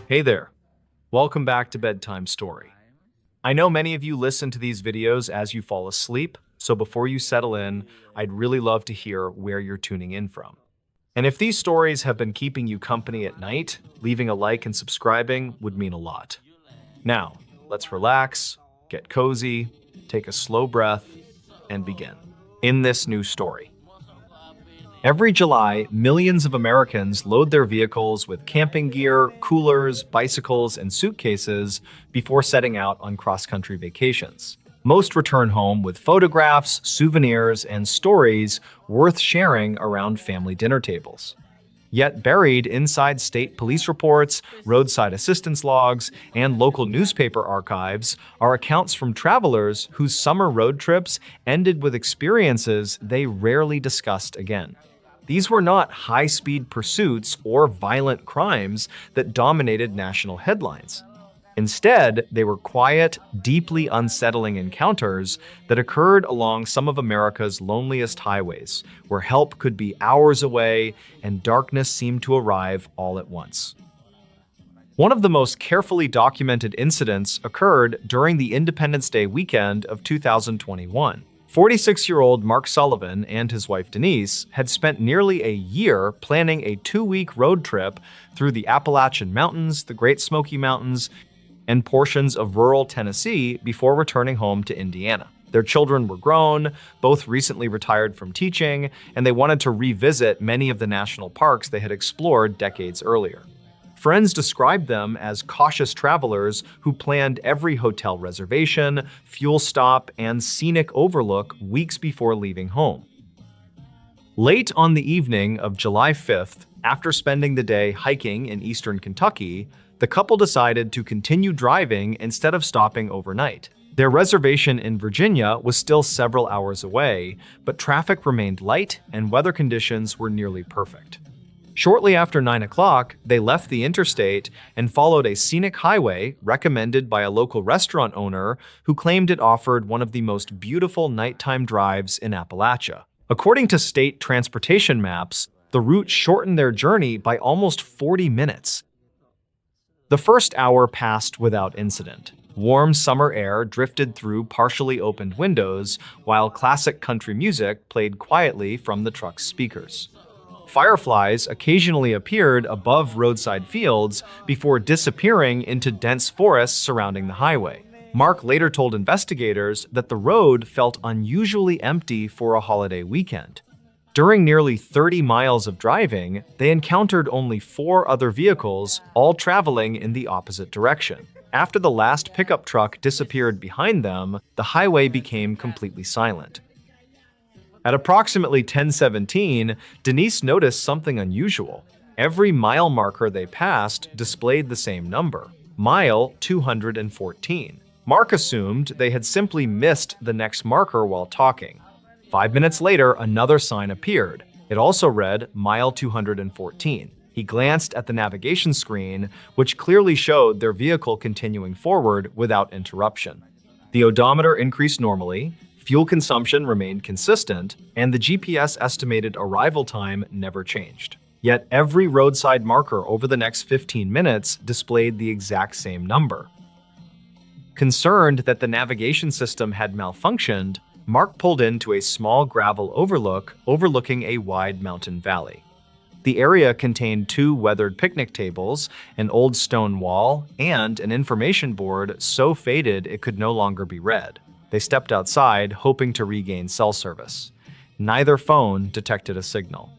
Hey there. Welcome back to Bedtime Story. I know many of you listen to these videos as you fall asleep, so before you settle in, I'd really love to hear where you're tuning in from. And if these stories have been keeping you company at night, leaving a like and subscribing would mean a lot. Now, let's relax, get cozy, take a slow breath, and begin. In this new story. Every July, millions of Americans load their vehicles with camping gear, coolers, bicycles, and suitcases before setting out on cross-country vacations. Most return home with photographs, souvenirs, and stories worth sharing around family dinner tables. Yet buried inside state police reports, roadside assistance logs, and local newspaper archives are accounts from travelers whose summer road trips ended with experiences they rarely discussed again. These were not high-speed pursuits or violent crimes that dominated national headlines. Instead, they were quiet, deeply unsettling encounters that occurred along some of America's loneliest highways, where help could be hours away and darkness seemed to arrive all at once. One of the most carefully documented incidents occurred during the Independence Day weekend of 2021. 46-year-old Mark Sullivan and his wife Denise had spent nearly a year planning a 2-week road trip through the Appalachian Mountains, the Great Smoky Mountains, and portions of rural Tennessee before returning home to Indiana. Their children were grown, both recently retired from teaching, and they wanted to revisit many of the national parks they had explored decades earlier. Friends described them as cautious travelers who planned every hotel reservation, fuel stop, and scenic overlook weeks before leaving home. Late on the evening of July 5th, after spending the day hiking in eastern Kentucky, the couple decided to continue driving instead of stopping overnight. Their reservation in Virginia was still several hours away, but traffic remained light and weather conditions were nearly perfect. Shortly after 9 o'clock, they left the interstate and followed a scenic highway recommended by a local restaurant owner who claimed it offered one of the most beautiful nighttime drives in Appalachia. According to state transportation maps, the route shortened their journey by almost 40 minutes. The first hour passed without incident. Warm summer air drifted through partially opened windows, while classic country music played quietly from the truck's speakers. Fireflies occasionally appeared above roadside fields before disappearing into dense forests surrounding the highway. Mark later told investigators that the road felt unusually empty for a holiday weekend. During nearly 30 miles of driving, they encountered only 4 other vehicles, all traveling in the opposite direction. After the last pickup truck disappeared behind them, the highway became completely silent. At approximately 10:17, Denise noticed something unusual. Every mile marker they passed displayed the same number, mile 214. Mark assumed they had simply missed the next marker while talking. 5 minutes later, another sign appeared. It also read mile 214. He glanced at the navigation screen, which clearly showed their vehicle continuing forward without interruption. The odometer increased normally, fuel consumption remained consistent, and the GPS estimated arrival time never changed. Yet every roadside marker over the next 15 minutes displayed the exact same number. Concerned that the navigation system had malfunctioned, Mark pulled into a small gravel overlooking a wide mountain valley. The area contained 2 weathered picnic tables, an old stone wall, and an information board so faded it could no longer be read. They stepped outside, hoping to regain cell service. Neither phone detected a signal.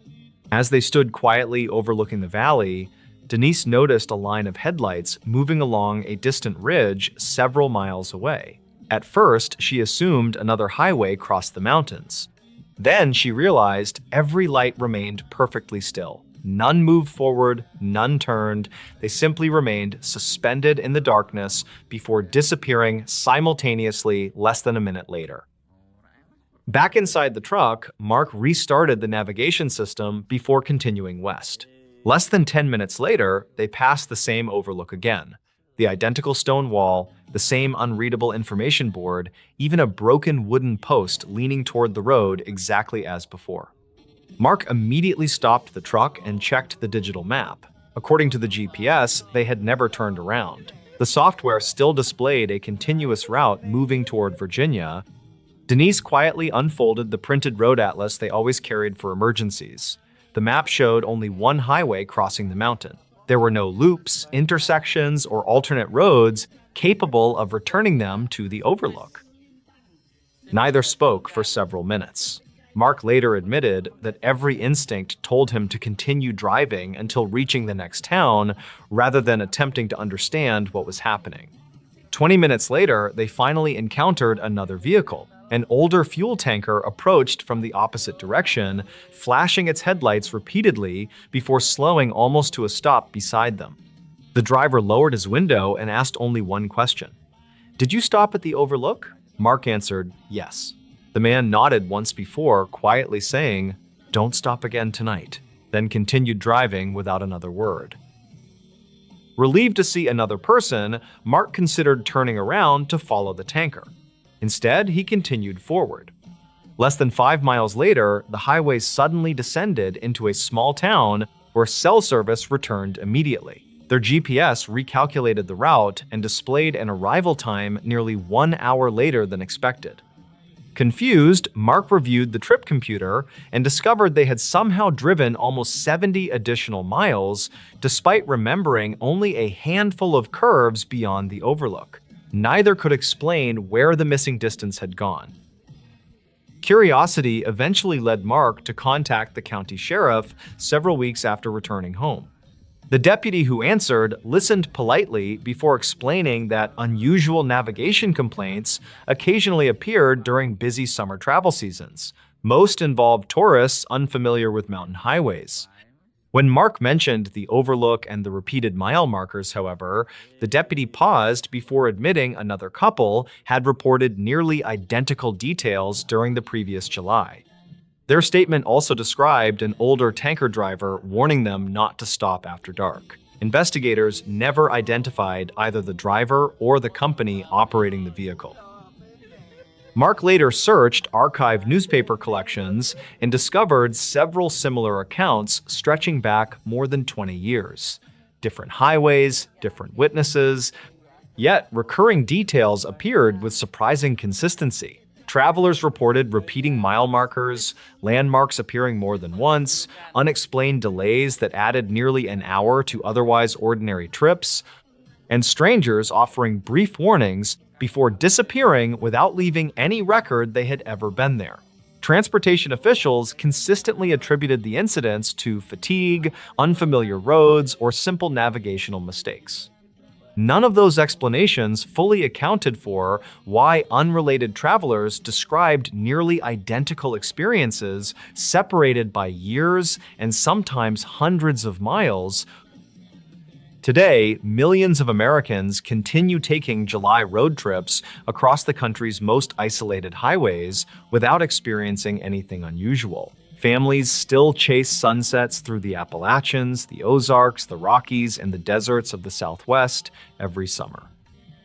As they stood quietly overlooking the valley, Denise noticed a line of headlights moving along a distant ridge several miles away. At first, she assumed another highway crossed the mountains. Then she realized every light remained perfectly still. None moved forward, none turned. They simply remained suspended in the darkness before disappearing simultaneously less than a minute later. Back inside the truck, Mark restarted the navigation system before continuing west. Less than 10 minutes later, they passed the same overlook again. The identical stone wall, the same unreadable information board, even a broken wooden post leaning toward the road exactly as before. Mark immediately stopped the truck and checked the digital map. According to the GPS, they had never turned around. The software still displayed a continuous route moving toward Virginia. Denise quietly unfolded the printed road atlas they always carried for emergencies. The map showed only one highway crossing the mountain. There were no loops, intersections, or alternate roads capable of returning them to the overlook. Neither spoke for several minutes. Mark later admitted that every instinct told him to continue driving until reaching the next town rather than attempting to understand what was happening. 20 minutes later, they finally encountered another vehicle. An older fuel tanker approached from the opposite direction, flashing its headlights repeatedly before slowing almost to a stop beside them. The driver lowered his window and asked only one question. "Did you stop at the overlook?" Mark answered, "Yes." The man nodded once before, quietly saying, "Don't stop again tonight," then continued driving without another word. Relieved to see another person, Mark considered turning around to follow the tanker. Instead, he continued forward. Less than 5 miles later, the highway suddenly descended into a small town where cell service returned immediately. Their GPS recalculated the route and displayed an arrival time nearly 1 hour later than expected. Confused, Mark reviewed the trip computer and discovered they had somehow driven almost 70 additional miles, despite remembering only a handful of curves beyond the overlook. Neither could explain where the missing distance had gone. Curiosity eventually led Mark to contact the county sheriff several weeks after returning home. The deputy who answered listened politely before explaining that unusual navigation complaints occasionally appeared during busy summer travel seasons. Most involved tourists unfamiliar with mountain highways. When Mark mentioned the overlook and the repeated mile markers, however, the deputy paused before admitting another couple had reported nearly identical details during the previous July. Their statement also described an older tanker driver warning them not to stop after dark. Investigators never identified either the driver or the company operating the vehicle. Mark later searched archived newspaper collections and discovered several similar accounts stretching back more than 20 years. Different highways, different witnesses, yet recurring details appeared with surprising consistency. Travelers reported repeating mile markers, landmarks appearing more than once, unexplained delays that added nearly an hour to otherwise ordinary trips, and strangers offering brief warnings before disappearing without leaving any record they had ever been there. Transportation officials consistently attributed the incidents to fatigue, unfamiliar roads, or simple navigational mistakes. None of those explanations fully accounted for why unrelated travelers described nearly identical experiences separated by years and sometimes hundreds of miles. Today, millions of Americans continue taking July road trips across the country's most isolated highways without experiencing anything unusual. Families still chase sunsets through the Appalachians, the Ozarks, the Rockies, and the deserts of the Southwest every summer.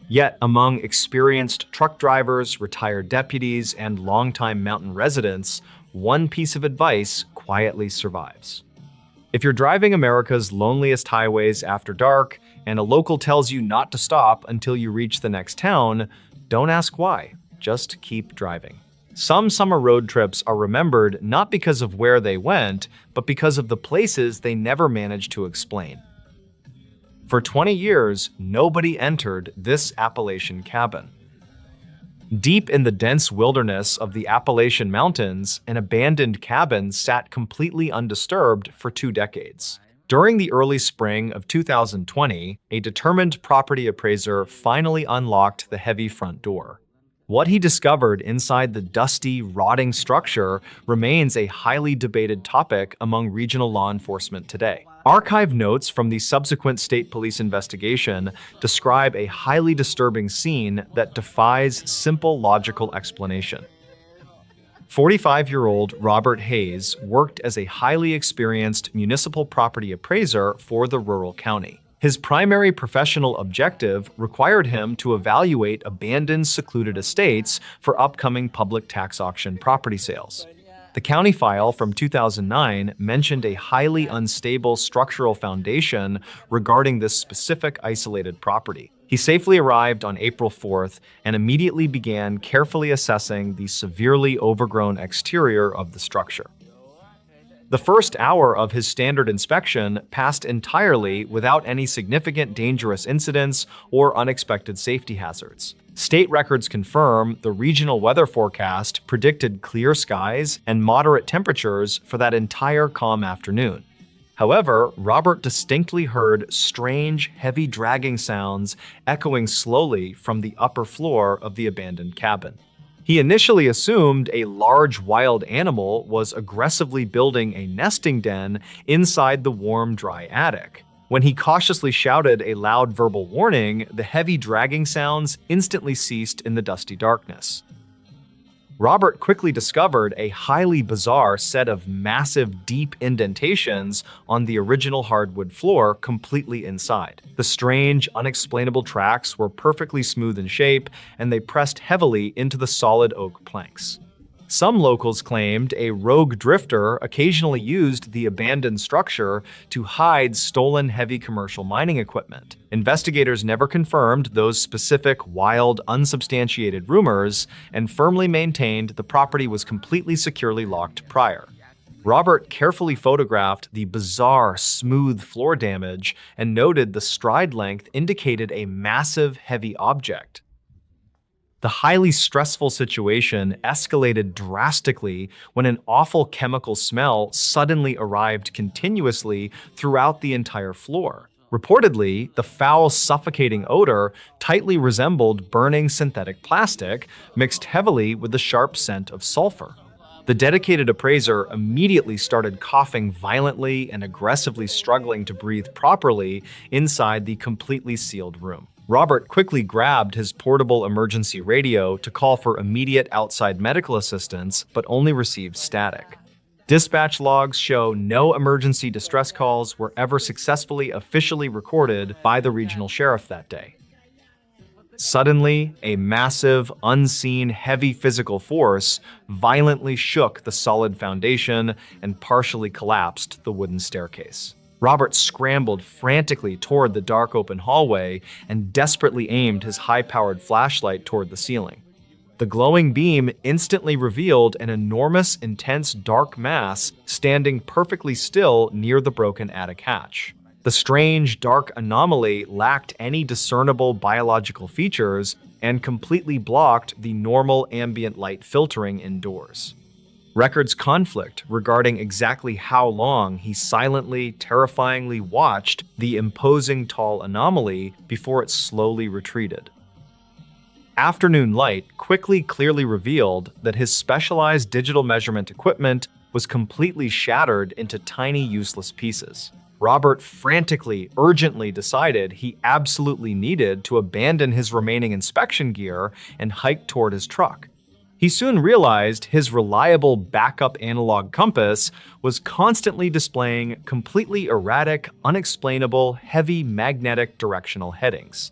Yet, among experienced truck drivers, retired deputies, and longtime mountain residents, one piece of advice quietly survives. If you're driving America's loneliest highways after dark, and a local tells you not to stop until you reach the next town, don't ask why, just keep driving. Some summer road trips are remembered not because of where they went, but because of the places they never managed to explain. For 20 years, nobody entered this Appalachian cabin. Deep in the dense wilderness of the Appalachian Mountains, an abandoned cabin sat completely undisturbed for 2 decades. During the early spring of 2020, a determined property appraiser finally unlocked the heavy front door. What he discovered inside the dusty, rotting structure remains a highly debated topic among regional law enforcement today. Archive notes from the subsequent state police investigation describe a highly disturbing scene that defies simple logical explanation. 45-year-old Robert Hayes worked as a highly experienced municipal property appraiser for the rural county. His primary professional objective required him to evaluate abandoned, secluded estates for upcoming public tax auction property sales. The county file from 2009 mentioned a highly unstable structural foundation regarding this specific isolated property. He safely arrived on April 4th and immediately began carefully assessing the severely overgrown exterior of the structure. The first hour of his standard inspection passed entirely without any significant dangerous incidents or unexpected safety hazards. State records confirm the regional weather forecast predicted clear skies and moderate temperatures for that entire calm afternoon. However, Robert distinctly heard strange, heavy dragging sounds echoing slowly from the upper floor of the abandoned cabin. He initially assumed a large wild animal was aggressively building a nesting den inside the warm, dry attic. When he cautiously shouted a loud verbal warning, the heavy dragging sounds instantly ceased in the dusty darkness. Robert quickly discovered a highly bizarre set of massive, deep indentations on the original hardwood floor completely inside. The strange, unexplainable tracks were perfectly smooth in shape, and they pressed heavily into the solid oak planks. Some locals claimed a rogue drifter occasionally used the abandoned structure to hide stolen heavy commercial mining equipment. Investigators never confirmed those specific, wild, unsubstantiated rumors and firmly maintained the property was completely securely locked prior. Robert carefully photographed the bizarre, smooth floor damage and noted the stride length indicated a massive, heavy object. The highly stressful situation escalated drastically when an awful chemical smell suddenly arrived continuously throughout the entire floor. Reportedly, the foul, suffocating odor tightly resembled burning synthetic plastic, mixed heavily with the sharp scent of sulfur. The dedicated appraiser immediately started coughing violently and aggressively struggling to breathe properly inside the completely sealed room. Robert quickly grabbed his portable emergency radio to call for immediate outside medical assistance, but only received static. Dispatch logs show no emergency distress calls were ever successfully officially recorded by the regional sheriff that day. Suddenly, a massive, unseen, heavy physical force violently shook the solid foundation and partially collapsed the wooden staircase. Robert scrambled frantically toward the dark open hallway and desperately aimed his high-powered flashlight toward the ceiling. The glowing beam instantly revealed an enormous, intense dark mass standing perfectly still near the broken attic hatch. The strange, dark anomaly lacked any discernible biological features and completely blocked the normal ambient light filtering indoors. Records conflict regarding exactly how long he silently, terrifyingly watched the imposing tall anomaly before it slowly retreated. Afternoon light clearly revealed that his specialized digital measurement equipment was completely shattered into tiny, useless pieces. Robert frantically, urgently decided he absolutely needed to abandon his remaining inspection gear and hike toward his truck. He soon realized his reliable backup analog compass was constantly displaying completely erratic, unexplainable, heavy magnetic directional headings.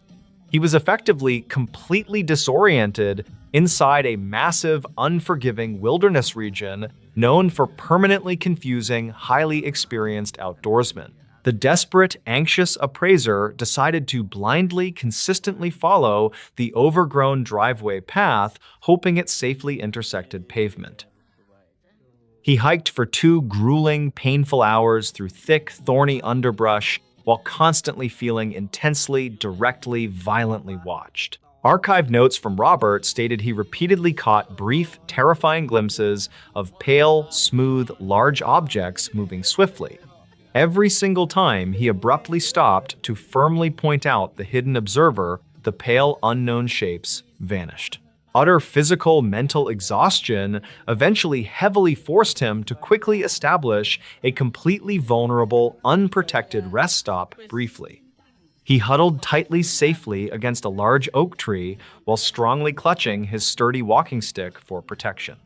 He was effectively completely disoriented inside a massive, unforgiving wilderness region known for permanently confusing, highly experienced outdoorsmen. The desperate, anxious appraiser decided to blindly, consistently follow the overgrown driveway path, hoping it safely intersected pavement. He hiked for 2 grueling, painful hours through thick, thorny underbrush while constantly feeling intensely, directly, violently watched. Archived notes from Robert stated he repeatedly caught brief, terrifying glimpses of pale, smooth, large objects moving swiftly. Every single time he abruptly stopped to firmly point out the hidden observer, the pale, unknown shapes vanished. Utter physical, mental exhaustion eventually heavily forced him to quickly establish a completely vulnerable, unprotected rest stop briefly. He huddled tightly, safely against a large oak tree while strongly clutching his sturdy walking stick for protection.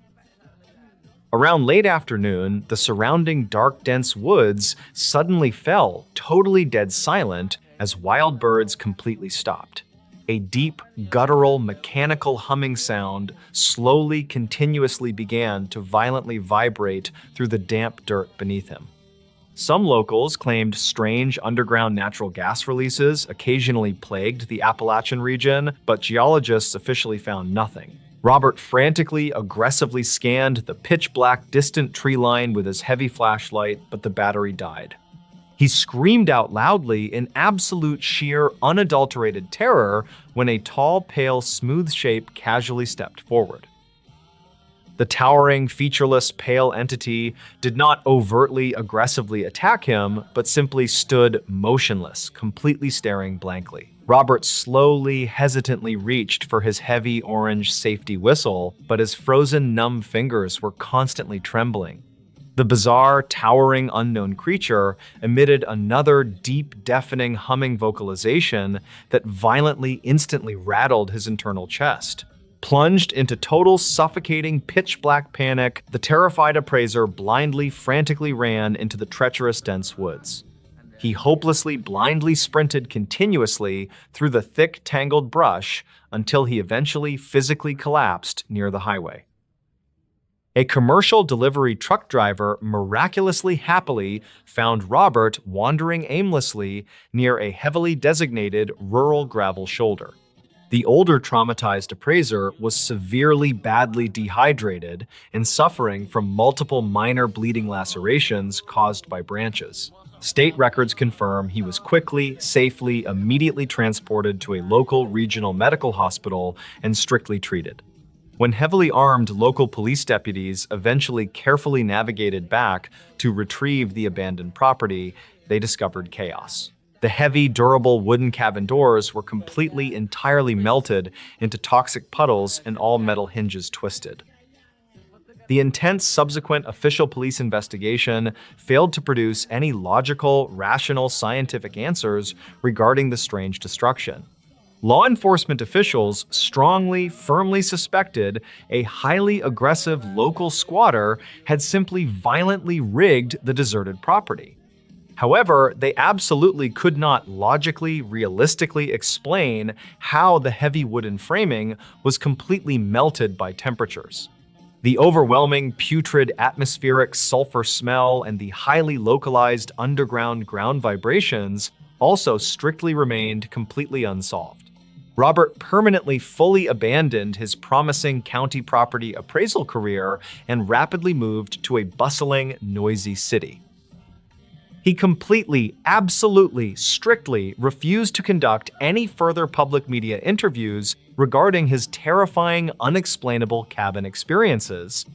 Around late afternoon, the surrounding dark, dense woods suddenly fell, totally dead silent, as wild birds completely stopped. A deep, guttural, mechanical humming sound slowly, continuously began to violently vibrate through the damp dirt beneath him. Some locals claimed strange underground natural gas releases occasionally plagued the Appalachian region, but geologists officially found nothing. Robert frantically, aggressively scanned the pitch-black distant tree line with his heavy flashlight, but the battery died. He screamed out loudly in absolute sheer, unadulterated terror when a tall, pale, smooth shape casually stepped forward. The towering, featureless, pale entity did not overtly, aggressively attack him, but simply stood motionless, completely staring blankly. Robert slowly, hesitantly reached for his heavy orange safety whistle, but his frozen, numb fingers were constantly trembling. The bizarre, towering, unknown creature emitted another deep, deafening humming vocalization that violently, instantly rattled his internal chest. Plunged into total, suffocating, pitch-black panic, the terrified appraiser blindly, frantically ran into the treacherous, dense woods. He hopelessly, blindly sprinted continuously through the thick, tangled brush until he eventually physically collapsed near the highway. A commercial delivery truck driver miraculously happily found Robert wandering aimlessly near a heavily designated rural gravel shoulder. The older traumatized appraiser was severely, badly dehydrated and suffering from multiple minor bleeding lacerations caused by branches. State records confirm he was quickly, safely, immediately transported to a local regional medical hospital and strictly treated. When heavily armed local police deputies eventually carefully navigated back to retrieve the abandoned property, they discovered chaos. The heavy, durable wooden cabin doors were completely, entirely melted into toxic puddles and all metal hinges twisted. The intense subsequent official police investigation failed to produce any logical, rational, scientific answers regarding the strange destruction. Law enforcement officials strongly, firmly suspected a highly aggressive local squatter had simply violently rigged the deserted property. However, they absolutely could not logically, realistically explain how the heavy wooden framing was completely melted by temperatures. The overwhelming, putrid atmospheric sulfur smell and the highly localized underground ground vibrations also strictly remained completely unsolved. Robert permanently fully abandoned his promising county property appraisal career and rapidly moved to a bustling, noisy city. He completely, absolutely, strictly refused to conduct any further public media interviews regarding his terrifying, unexplainable cabin experiences.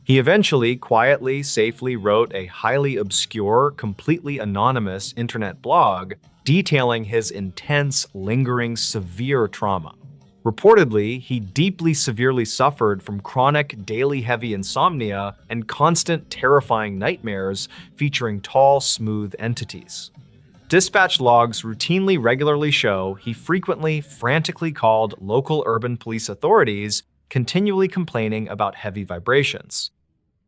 He eventually, quietly, safely wrote a highly obscure, completely anonymous internet blog detailing his intense, lingering, severe trauma. Reportedly, he deeply severely suffered from chronic, daily heavy insomnia and constant, terrifying nightmares featuring tall, smooth entities. Dispatch logs routinely regularly show he frequently, frantically called local urban police authorities, continually complaining about heavy vibrations.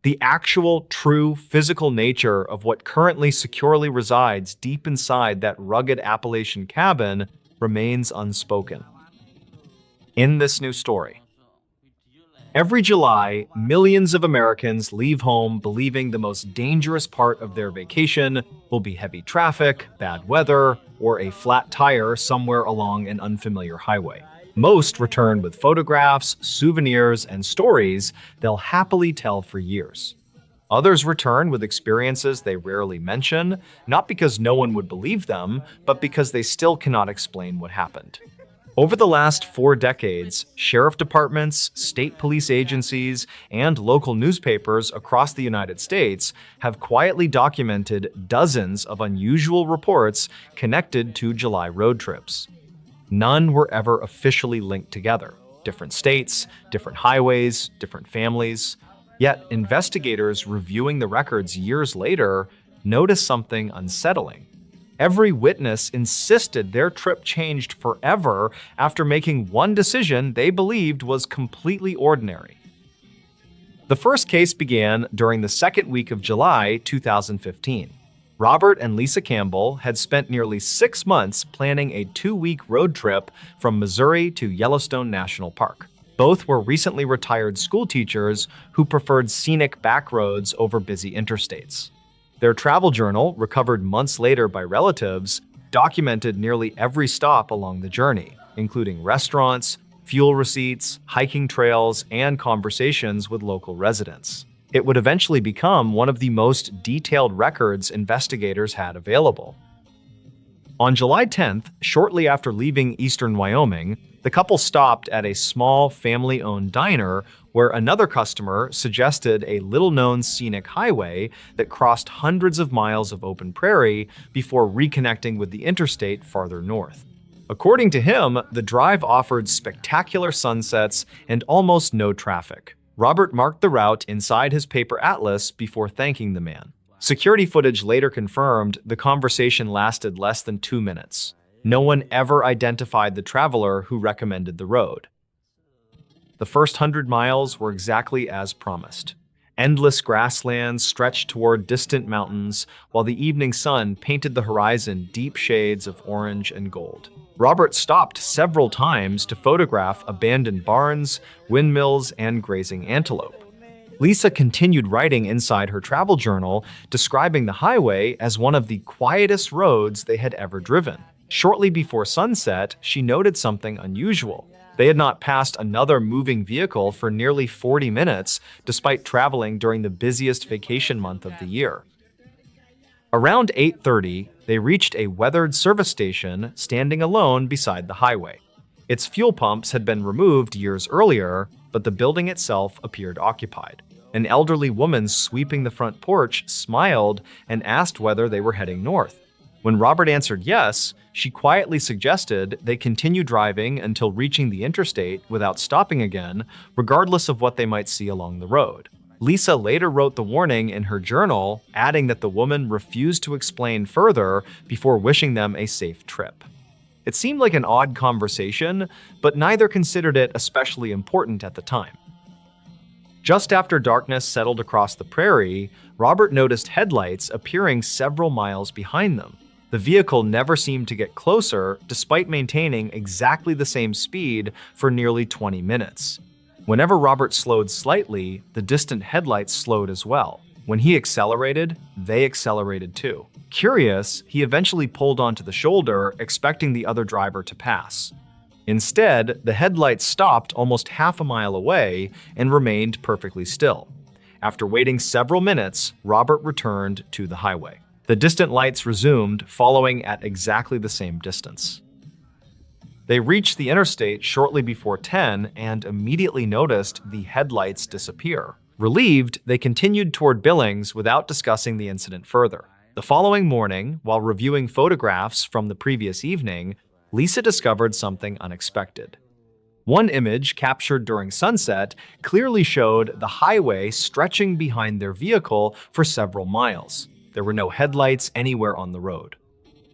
The actual, true, physical nature of what currently securely resides deep inside that rugged Appalachian cabin remains unspoken. In this new story, every July, millions of Americans leave home believing the most dangerous part of their vacation will be heavy traffic, bad weather, or a flat tire somewhere along an unfamiliar highway. Most return with photographs, souvenirs, and stories they'll happily tell for years. Others return with experiences they rarely mention, not because no one would believe them, but because they still cannot explain what happened. Over the last 4 decades, sheriff departments, state police agencies, and local newspapers across the United States have quietly documented dozens of unusual reports connected to July road trips. None were ever officially linked together. Different states, different highways, different families. Yet investigators reviewing the records years later noticed something unsettling. Every witness insisted their trip changed forever after making one decision they believed was completely ordinary. The first case began during the second week of July 2015. Robert and Lisa Campbell had spent nearly 6 months planning a 2-week road trip from Missouri to Yellowstone National Park. Both were recently retired school teachers who preferred scenic back roads over busy interstates. Their travel journal, recovered months later by relatives, documented nearly every stop along the journey, including restaurants, fuel receipts, hiking trails, and conversations with local residents. It would eventually become one of the most detailed records investigators had available. On July 10th, shortly after leaving eastern Wyoming, the couple stopped at a small family-owned diner where another customer suggested a little-known scenic highway that crossed hundreds of miles of open prairie before reconnecting with the interstate farther north. According to him, the drive offered spectacular sunsets and almost no traffic. Robert marked the route inside his paper atlas before thanking the man. Security footage later confirmed the conversation lasted less than 2 minutes. No one ever identified the traveler who recommended the road. The first 100 miles were exactly as promised. Endless grasslands stretched toward distant mountains, while the evening sun painted the horizon deep shades of orange and gold. Robert stopped several times to photograph abandoned barns, windmills, and grazing antelope. Lisa continued writing inside her travel journal, describing the highway as one of the quietest roads they had ever driven. Shortly before sunset, she noted something unusual. They had not passed another moving vehicle for nearly 40 minutes, despite traveling during the busiest vacation month of the year. Around 8:30, they reached a weathered service station standing alone beside the highway. Its fuel pumps had been removed years earlier, but the building itself appeared occupied. An elderly woman sweeping the front porch smiled and asked whether they were heading north. When Robert answered yes, she quietly suggested they continue driving until reaching the interstate without stopping again, regardless of what they might see along the road. Lisa later wrote the warning in her journal, adding that the woman refused to explain further before wishing them a safe trip. It seemed like an odd conversation, but neither considered it especially important at the time. Just after darkness settled across the prairie, Robert noticed headlights appearing several miles behind them. The vehicle never seemed to get closer, despite maintaining exactly the same speed for nearly 20 minutes. Whenever Robert slowed slightly, the distant headlights slowed as well. When he accelerated, they accelerated too. Curious, he eventually pulled onto the shoulder, expecting the other driver to pass. Instead, the headlights stopped almost half a mile away and remained perfectly still. After waiting several minutes, Robert returned to the highway. The distant lights resumed, following at exactly the same distance. They reached the interstate shortly before 10 and immediately noticed the headlights disappear. Relieved, they continued toward Billings without discussing the incident further. The following morning, while reviewing photographs from the previous evening, Lisa discovered something unexpected. One image, captured during sunset, clearly showed the highway stretching behind their vehicle for several miles. There were no headlights anywhere on the road.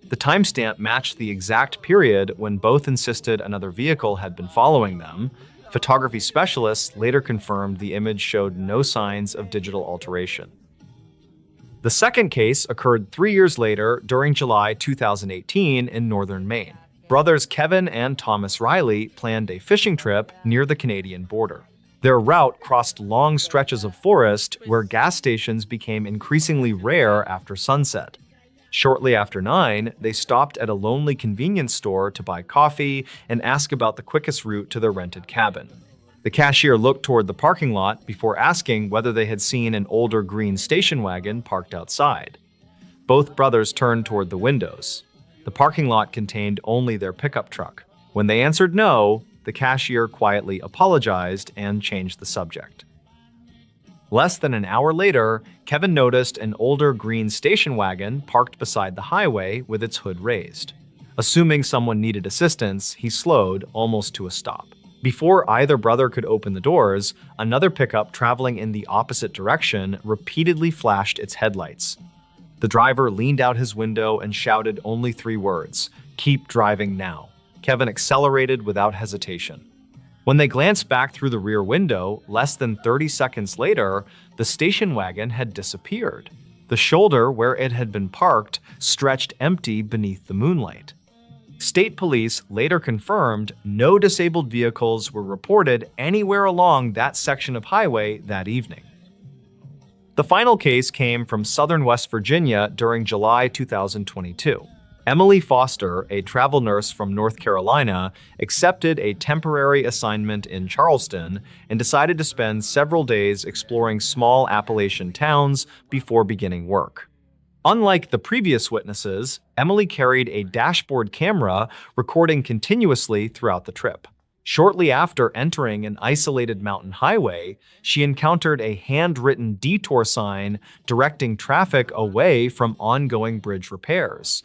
The timestamp matched the exact period when both insisted another vehicle had been following them. Photography specialists later confirmed the image showed no signs of digital alteration. The second case occurred 3 years later during July 2018 in northern Maine. Brothers Kevin and Thomas Riley planned a fishing trip near the Canadian border. Their route crossed long stretches of forest where gas stations became increasingly rare after sunset. Shortly after 9, they stopped at a lonely convenience store to buy coffee and ask about the quickest route to their rented cabin. The cashier looked toward the parking lot before asking whether they had seen an older green station wagon parked outside. Both brothers turned toward the windows. The parking lot contained only their pickup truck. When they answered no, the cashier quietly apologized and changed the subject. Less than an hour later, Kevin noticed an older green station wagon parked beside the highway with its hood raised. Assuming someone needed assistance, he slowed almost to a stop. Before either brother could open the doors, another pickup traveling in the opposite direction repeatedly flashed its headlights. The driver leaned out his window and shouted only 3 words, "Keep driving now." Kevin accelerated without hesitation. When they glanced back through the rear window, less than 30 seconds later, the station wagon had disappeared. The The shoulder where it had been parked stretched empty beneath the moonlight. State police later confirmed no disabled vehicles were reported anywhere along that section of highway that evening. The final case came from southern West Virginia during July 2022. Emily Foster, a travel nurse from North Carolina, accepted a temporary assignment in Charleston and decided to spend several days exploring small Appalachian towns before beginning work. Unlike the previous witnesses, Emily carried a dashboard camera recording continuously throughout the trip. Shortly after entering an isolated mountain highway, she encountered a handwritten detour sign directing traffic away from ongoing bridge repairs.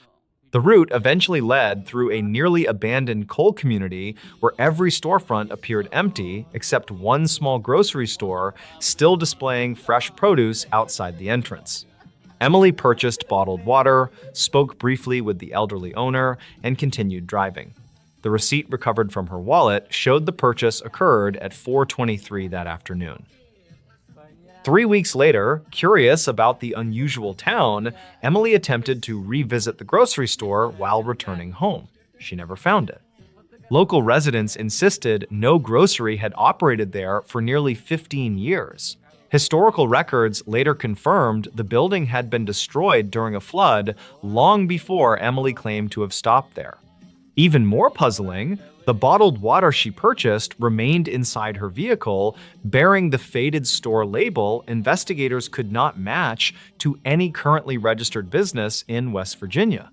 The route eventually led through a nearly abandoned coal community where every storefront appeared empty except one small grocery store still displaying fresh produce outside the entrance. Emily purchased bottled water, spoke briefly with the elderly owner, and continued driving. The receipt recovered from her wallet showed the purchase occurred at 4:23 that afternoon. 3 weeks later, curious about the unusual town, Emily attempted to revisit the grocery store while returning home. She never found it. Local residents insisted no grocery had operated there for nearly 15 years. Historical records later confirmed the building had been destroyed during a flood long before Emily claimed to have stopped there. Even more puzzling, the bottled water she purchased remained inside her vehicle, bearing the faded store label investigators could not match to any currently registered business in West Virginia.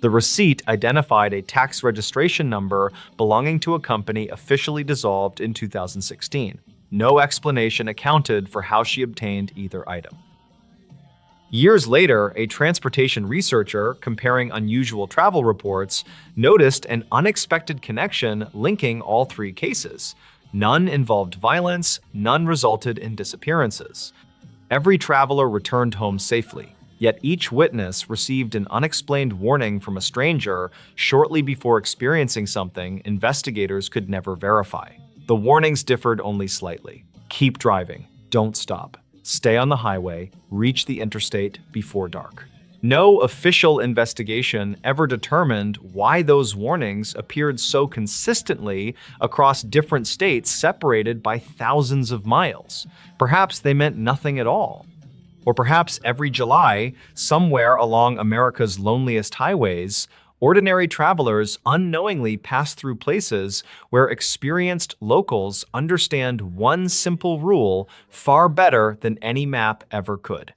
The receipt identified a tax registration number belonging to a company officially dissolved in 2016. No explanation accounted for how she obtained either item. Years later, a transportation researcher comparing unusual travel reports noticed an unexpected connection linking all three cases. None involved violence, none resulted in disappearances. Every traveler returned home safely, yet each witness received an unexplained warning from a stranger shortly before experiencing something investigators could never verify. The warnings differed only slightly. Keep driving, don't stop. Stay on the highway, reach the interstate before dark. No official investigation ever determined why those warnings appeared so consistently across different states separated by thousands of miles. Perhaps they meant nothing at all. Or perhaps every July, somewhere along America's loneliest highways, ordinary travelers unknowingly pass through places where experienced locals understand one simple rule far better than any map ever could.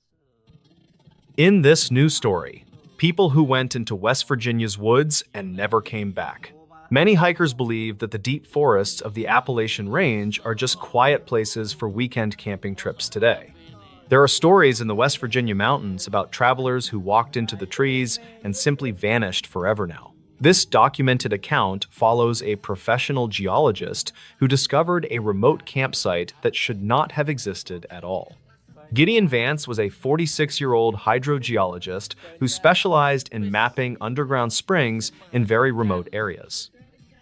In this new story, people who went into West Virginia's woods and never came back. Many hikers believe that the deep forests of the Appalachian Range are just quiet places for weekend camping trips today. There are stories in the West Virginia mountains about travelers who walked into the trees and simply vanished forever now. This documented account follows a professional geologist who discovered a remote campsite that should not have existed at all. Gideon Vance was a 46-year-old hydrogeologist who specialized in mapping underground springs in very remote areas.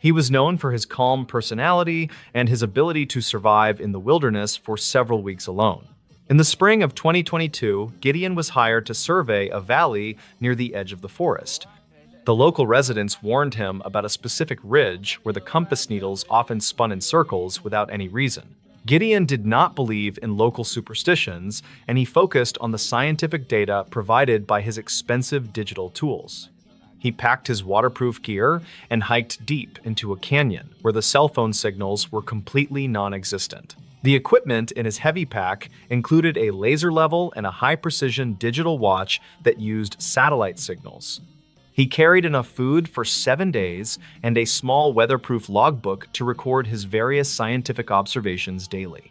He was known for his calm personality and his ability to survive in the wilderness for several weeks alone. In the spring of 2022, Gideon was hired to survey a valley near the edge of the forest. The local residents warned him about a specific ridge where the compass needles often spun in circles without any reason. Gideon did not believe in local superstitions, and he focused on the scientific data provided by his expensive digital tools. He packed his waterproof gear and hiked deep into a canyon where the cell phone signals were completely non-existent. The equipment in his heavy pack included a laser level and a high-precision digital watch that used satellite signals. He carried enough food for 7 days and a small weatherproof logbook to record his various scientific observations daily.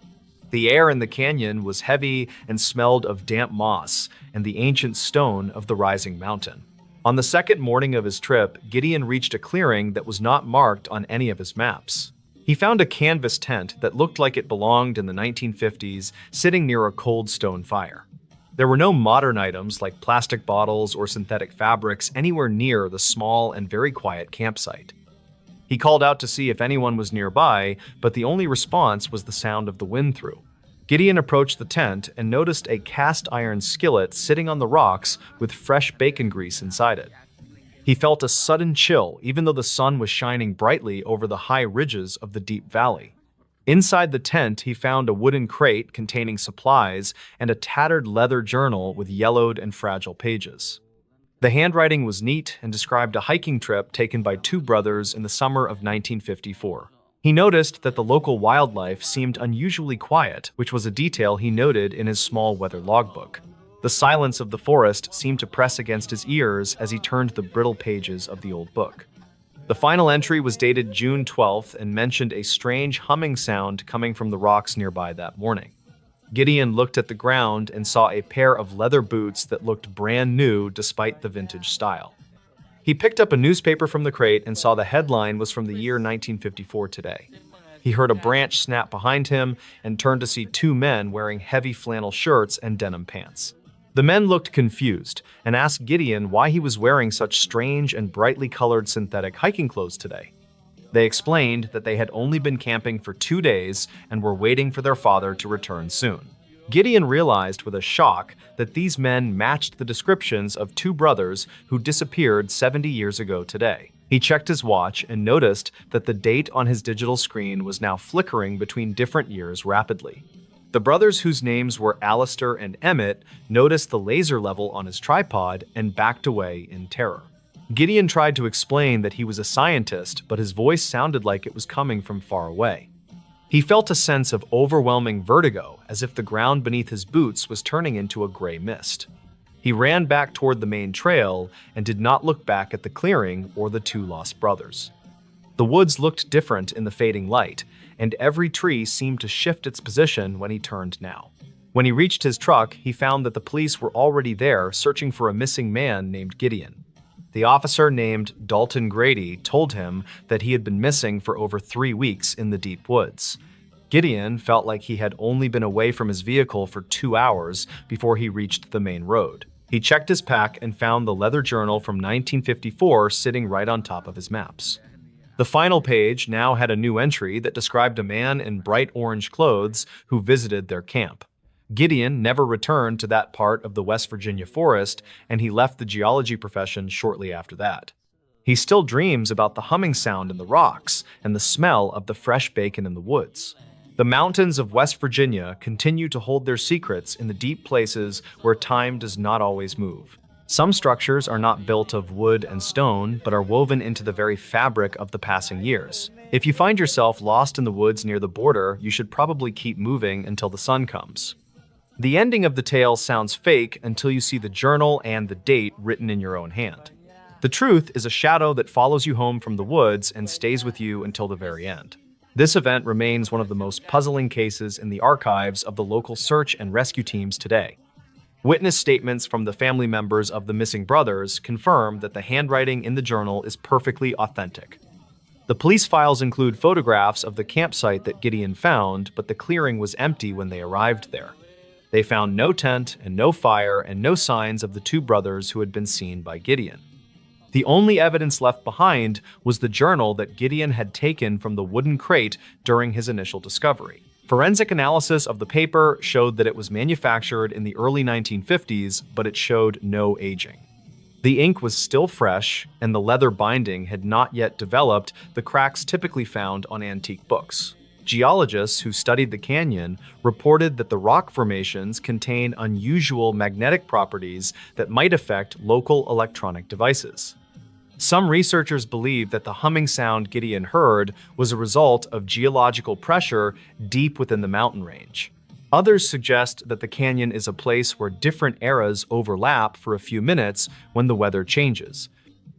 The air in the canyon was heavy and smelled of damp moss and the ancient stone of the rising mountain. On the second morning of his trip, Gideon reached a clearing that was not marked on any of his maps. He found a canvas tent that looked like it belonged in the 1950s, sitting near a cold stone fire. There were no modern items like plastic bottles or synthetic fabrics anywhere near the small and very quiet campsite. He called out to see if anyone was nearby, but the only response was the sound of the wind through. Gideon approached the tent and noticed a cast iron skillet sitting on the rocks with fresh bacon grease inside it. He felt a sudden chill, even though the sun was shining brightly over the high ridges of the deep valley. Inside the tent, he found a wooden crate containing supplies and a tattered leather journal with yellowed and fragile pages. The handwriting was neat and described a hiking trip taken by two brothers in the summer of 1954. He noticed that the local wildlife seemed unusually quiet, which was a detail he noted in his small weather logbook. The silence of the forest seemed to press against his ears as he turned the brittle pages of the old book. The final entry was dated June 12th and mentioned a strange humming sound coming from the rocks nearby that morning. Gideon looked at the ground and saw a pair of leather boots that looked brand new despite the vintage style. He picked up a newspaper from the crate and saw the headline was from the year 1954 today. He heard a branch snap behind him and turned to see two men wearing heavy flannel shirts and denim pants. The men looked confused and asked Gideon why he was wearing such strange and brightly colored synthetic hiking clothes today. They explained that they had only been camping for 2 days and were waiting for their father to return soon. Gideon realized with a shock that these men matched the descriptions of two brothers who disappeared 70 years ago today. He checked his watch and noticed that the date on his digital screen was now flickering between different years rapidly. The brothers, whose names were Alistair and Emmett, noticed the laser level on his tripod and backed away in terror. Gideon tried to explain that he was a scientist, but his voice sounded like it was coming from far away. He felt a sense of overwhelming vertigo, as if the ground beneath his boots was turning into a gray mist. He ran back toward the main trail and did not look back at the clearing or the two lost brothers. The woods looked different in the fading light, and every tree seemed to shift its position when he turned now. When he reached his truck, he found that the police were already there searching for a missing man named Gideon. The officer named Dalton Grady told him that he had been missing for over 3 weeks in the deep woods. Gideon felt like he had only been away from his vehicle for 2 hours before he reached the main road. He checked his pack and found the leather journal from 1954 sitting right on top of his maps. The final page now had a new entry that described a man in bright orange clothes who visited their camp. Gideon never returned to that part of the West Virginia forest, and he left the geology profession shortly after that. He still dreams about the humming sound in the rocks and the smell of the fresh bacon in the woods. The mountains of West Virginia continue to hold their secrets in the deep places where time does not always move. Some structures are not built of wood and stone, but are woven into the very fabric of the passing years. If you find yourself lost in the woods near the border, you should probably keep moving until the sun comes. The ending of the tale sounds fake until you see the journal and the date written in your own hand. The truth is a shadow that follows you home from the woods and stays with you until the very end. This event remains one of the most puzzling cases in the archives of the local search and rescue teams today. Witness statements from the family members of the missing brothers confirm that the handwriting in the journal is perfectly authentic. The police files include photographs of the campsite that Gideon found, but the clearing was empty when they arrived there. They found no tent and no fire and no signs of the two brothers who had been seen by Gideon. The only evidence left behind was the journal that Gideon had taken from the wooden crate during his initial discovery. Forensic analysis of the paper showed that it was manufactured in the early 1950s, but it showed no aging. The ink was still fresh, and the leather binding had not yet developed the cracks typically found on antique books. Geologists who studied the canyon reported that the rock formations contain unusual magnetic properties that might affect local electronic devices. Some researchers believe that the humming sound Gideon heard was a result of geological pressure deep within the mountain range. Others suggest that the canyon is a place where different eras overlap for a few minutes when the weather changes.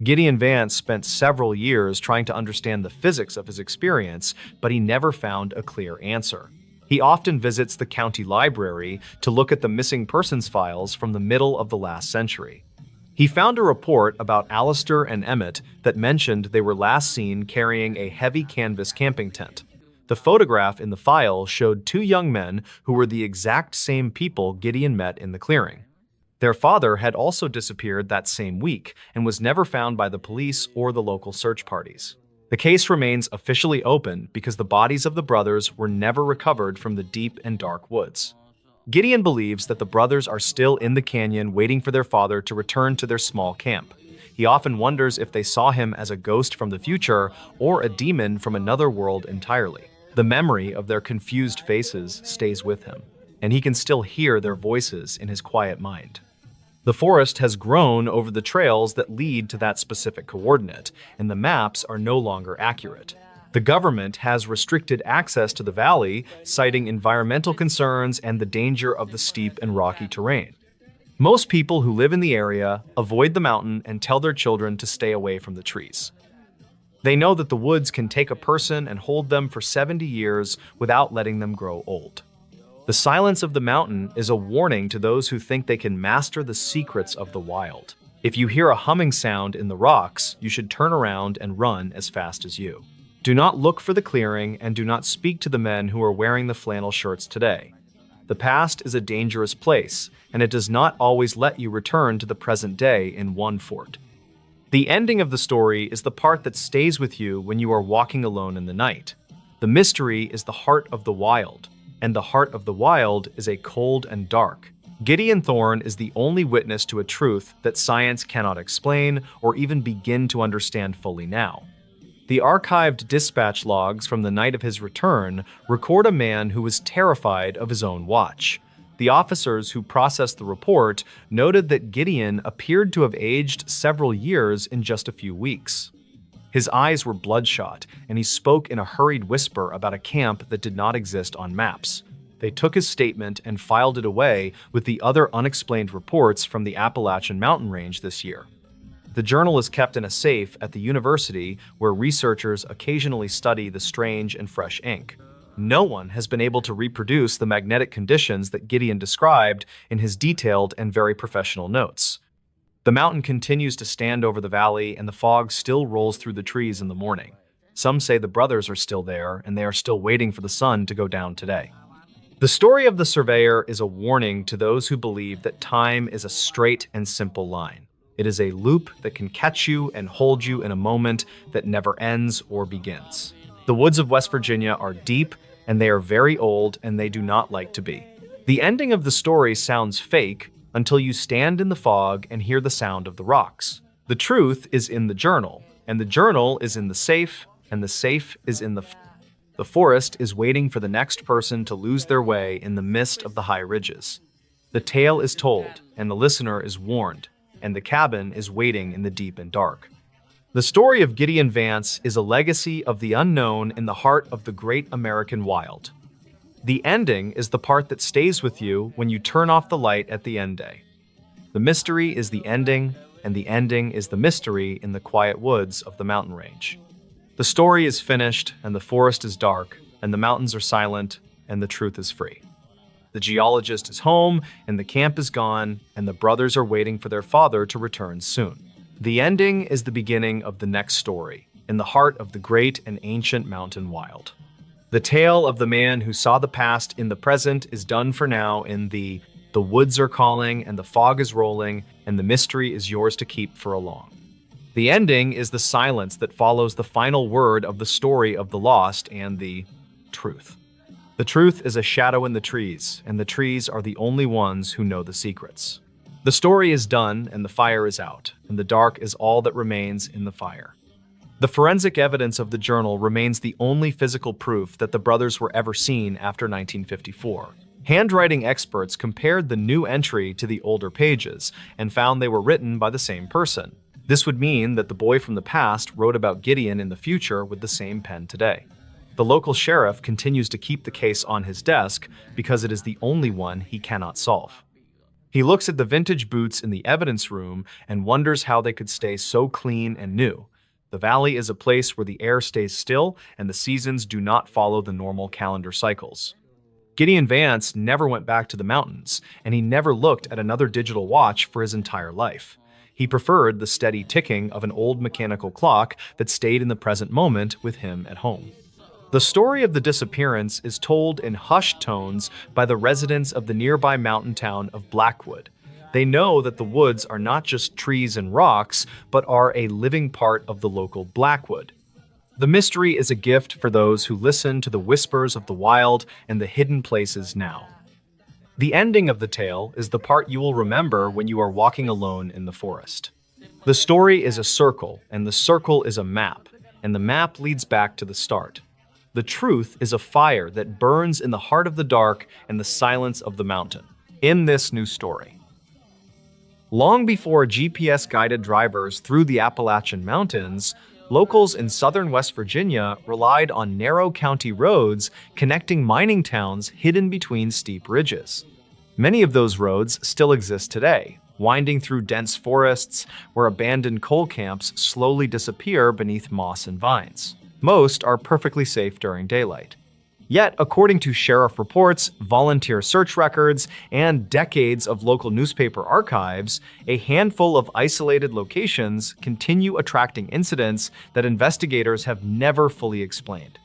Gideon Vance spent several years trying to understand the physics of his experience, but he never found a clear answer. He often visits the county library to look at the missing persons files from the middle of the last century. He found a report about Alistair and Emmett that mentioned they were last seen carrying a heavy canvas camping tent. The photograph in the file showed two young men who were the exact same people Gideon met in the clearing. Their father had also disappeared that same week and was never found by the police or the local search parties. The case remains officially open because the bodies of the brothers were never recovered from the deep and dark woods. Gideon believes that the brothers are still in the canyon waiting for their father to return to their small camp. He often wonders if they saw him as a ghost from the future or a demon from another world entirely. The memory of their confused faces stays with him, and he can still hear their voices in his quiet mind. The forest has grown over the trails that lead to that specific coordinate, and the maps are no longer accurate. The government has restricted access to the valley, citing environmental concerns and the danger of the steep and rocky terrain. Most people who live in the area avoid the mountain and tell their children to stay away from the trees. They know that the woods can take a person and hold them for 70 years without letting them grow old. The silence of the mountain is a warning to those who think they can master the secrets of the wild. If you hear a humming sound in the rocks, you should turn around and run as fast as you. Do not look for the clearing and do not speak to the men who are wearing the flannel shirts today. The past is a dangerous place, and it does not always let you return to the present day in one fort. The ending of the story is the part that stays with you when you are walking alone in the night. The mystery is the heart of the wild, and the heart of the wild is a cold and dark. Gideon Thorne is the only witness to a truth that science cannot explain or even begin to understand fully now. The archived dispatch logs from the night of his return record a man who was terrified of his own watch. The officers who processed the report noted that Gideon appeared to have aged several years in just a few weeks. His eyes were bloodshot, and he spoke in a hurried whisper about a camp that did not exist on maps. They took his statement and filed it away with the other unexplained reports from the Appalachian mountain range this year. The journal is kept in a safe at the university where researchers occasionally study the strange and fresh ink. No one has been able to reproduce the magnetic conditions that Gideon described in his detailed and very professional notes. The mountain continues to stand over the valley, and the fog still rolls through the trees in the morning. Some say the brothers are still there, and they are still waiting for the sun to go down today. The story of the surveyor is a warning to those who believe that time is a straight and simple line. It is a loop that can catch you and hold you in a moment that never ends or begins. The woods of West Virginia are deep, and they are very old, and they do not like to be. The ending of the story sounds fake until you stand in the fog and hear the sound of the rocks. The truth is in the journal, and the journal is in the safe, and the safe is in the forest is waiting for the next person to lose their way in the mist of the high ridges. The tale is told, and the listener is warned, and the cabin is waiting in the deep and dark. The story of Gideon Vance is a legacy of the unknown in the heart of the great American wild. The ending is the part that stays with you when you turn off the light at the end day. The mystery is the ending, and the ending is the mystery in the quiet woods of the mountain range. The story is finished, and the forest is dark, and the mountains are silent, and the truth is free. The geologist is home, and the camp is gone, and the brothers are waiting for their father to return soon. The ending is the beginning of the next story, in the heart of the great and ancient mountain wild. The tale of the man who saw the past in the present is done for now in the woods are calling, and the fog is rolling, and the mystery is yours to keep for a long. The ending is the silence that follows the final word of the story of the lost and the truth. The truth is a shadow in the trees, and the trees are the only ones who know the secrets. The story is done, and the fire is out, and the dark is all that remains in the fire. The forensic evidence of the journal remains the only physical proof that the brothers were ever seen after 1954. Handwriting experts compared the new entry to the older pages and found they were written by the same person. This would mean that the boy from the past wrote about Gideon in the future with the same pen today. The local sheriff continues to keep the case on his desk because it is the only one he cannot solve. He looks at the vintage boots in the evidence room and wonders how they could stay so clean and new. The valley is a place where the air stays still and the seasons do not follow the normal calendar cycles. Gideon Vance never went back to the mountains, and he never looked at another digital watch for his entire life. He preferred the steady ticking of an old mechanical clock that stayed in the present moment with him at home. The story of the disappearance is told in hushed tones by the residents of the nearby mountain town of Blackwood. They know that the woods are not just trees and rocks, but are a living part of the local Blackwood. The mystery is a gift for those who listen to the whispers of the wild and the hidden places now. The ending of the tale is the part you will remember when you are walking alone in the forest. The story is a circle, and the circle is a map, and the map leads back to the start. The truth is a fire that burns in the heart of the dark and the silence of the mountain. In this new story, long before GPS-guided drivers through the Appalachian Mountains, locals in southern West Virginia relied on narrow county roads connecting mining towns hidden between steep ridges. Many of those roads still exist today, winding through dense forests where abandoned coal camps slowly disappear beneath moss and vines. Most are perfectly safe during daylight. Yet, according to sheriff reports, volunteer search records, and decades of local newspaper archives, a handful of isolated locations continue attracting incidents that investigators have never fully explained.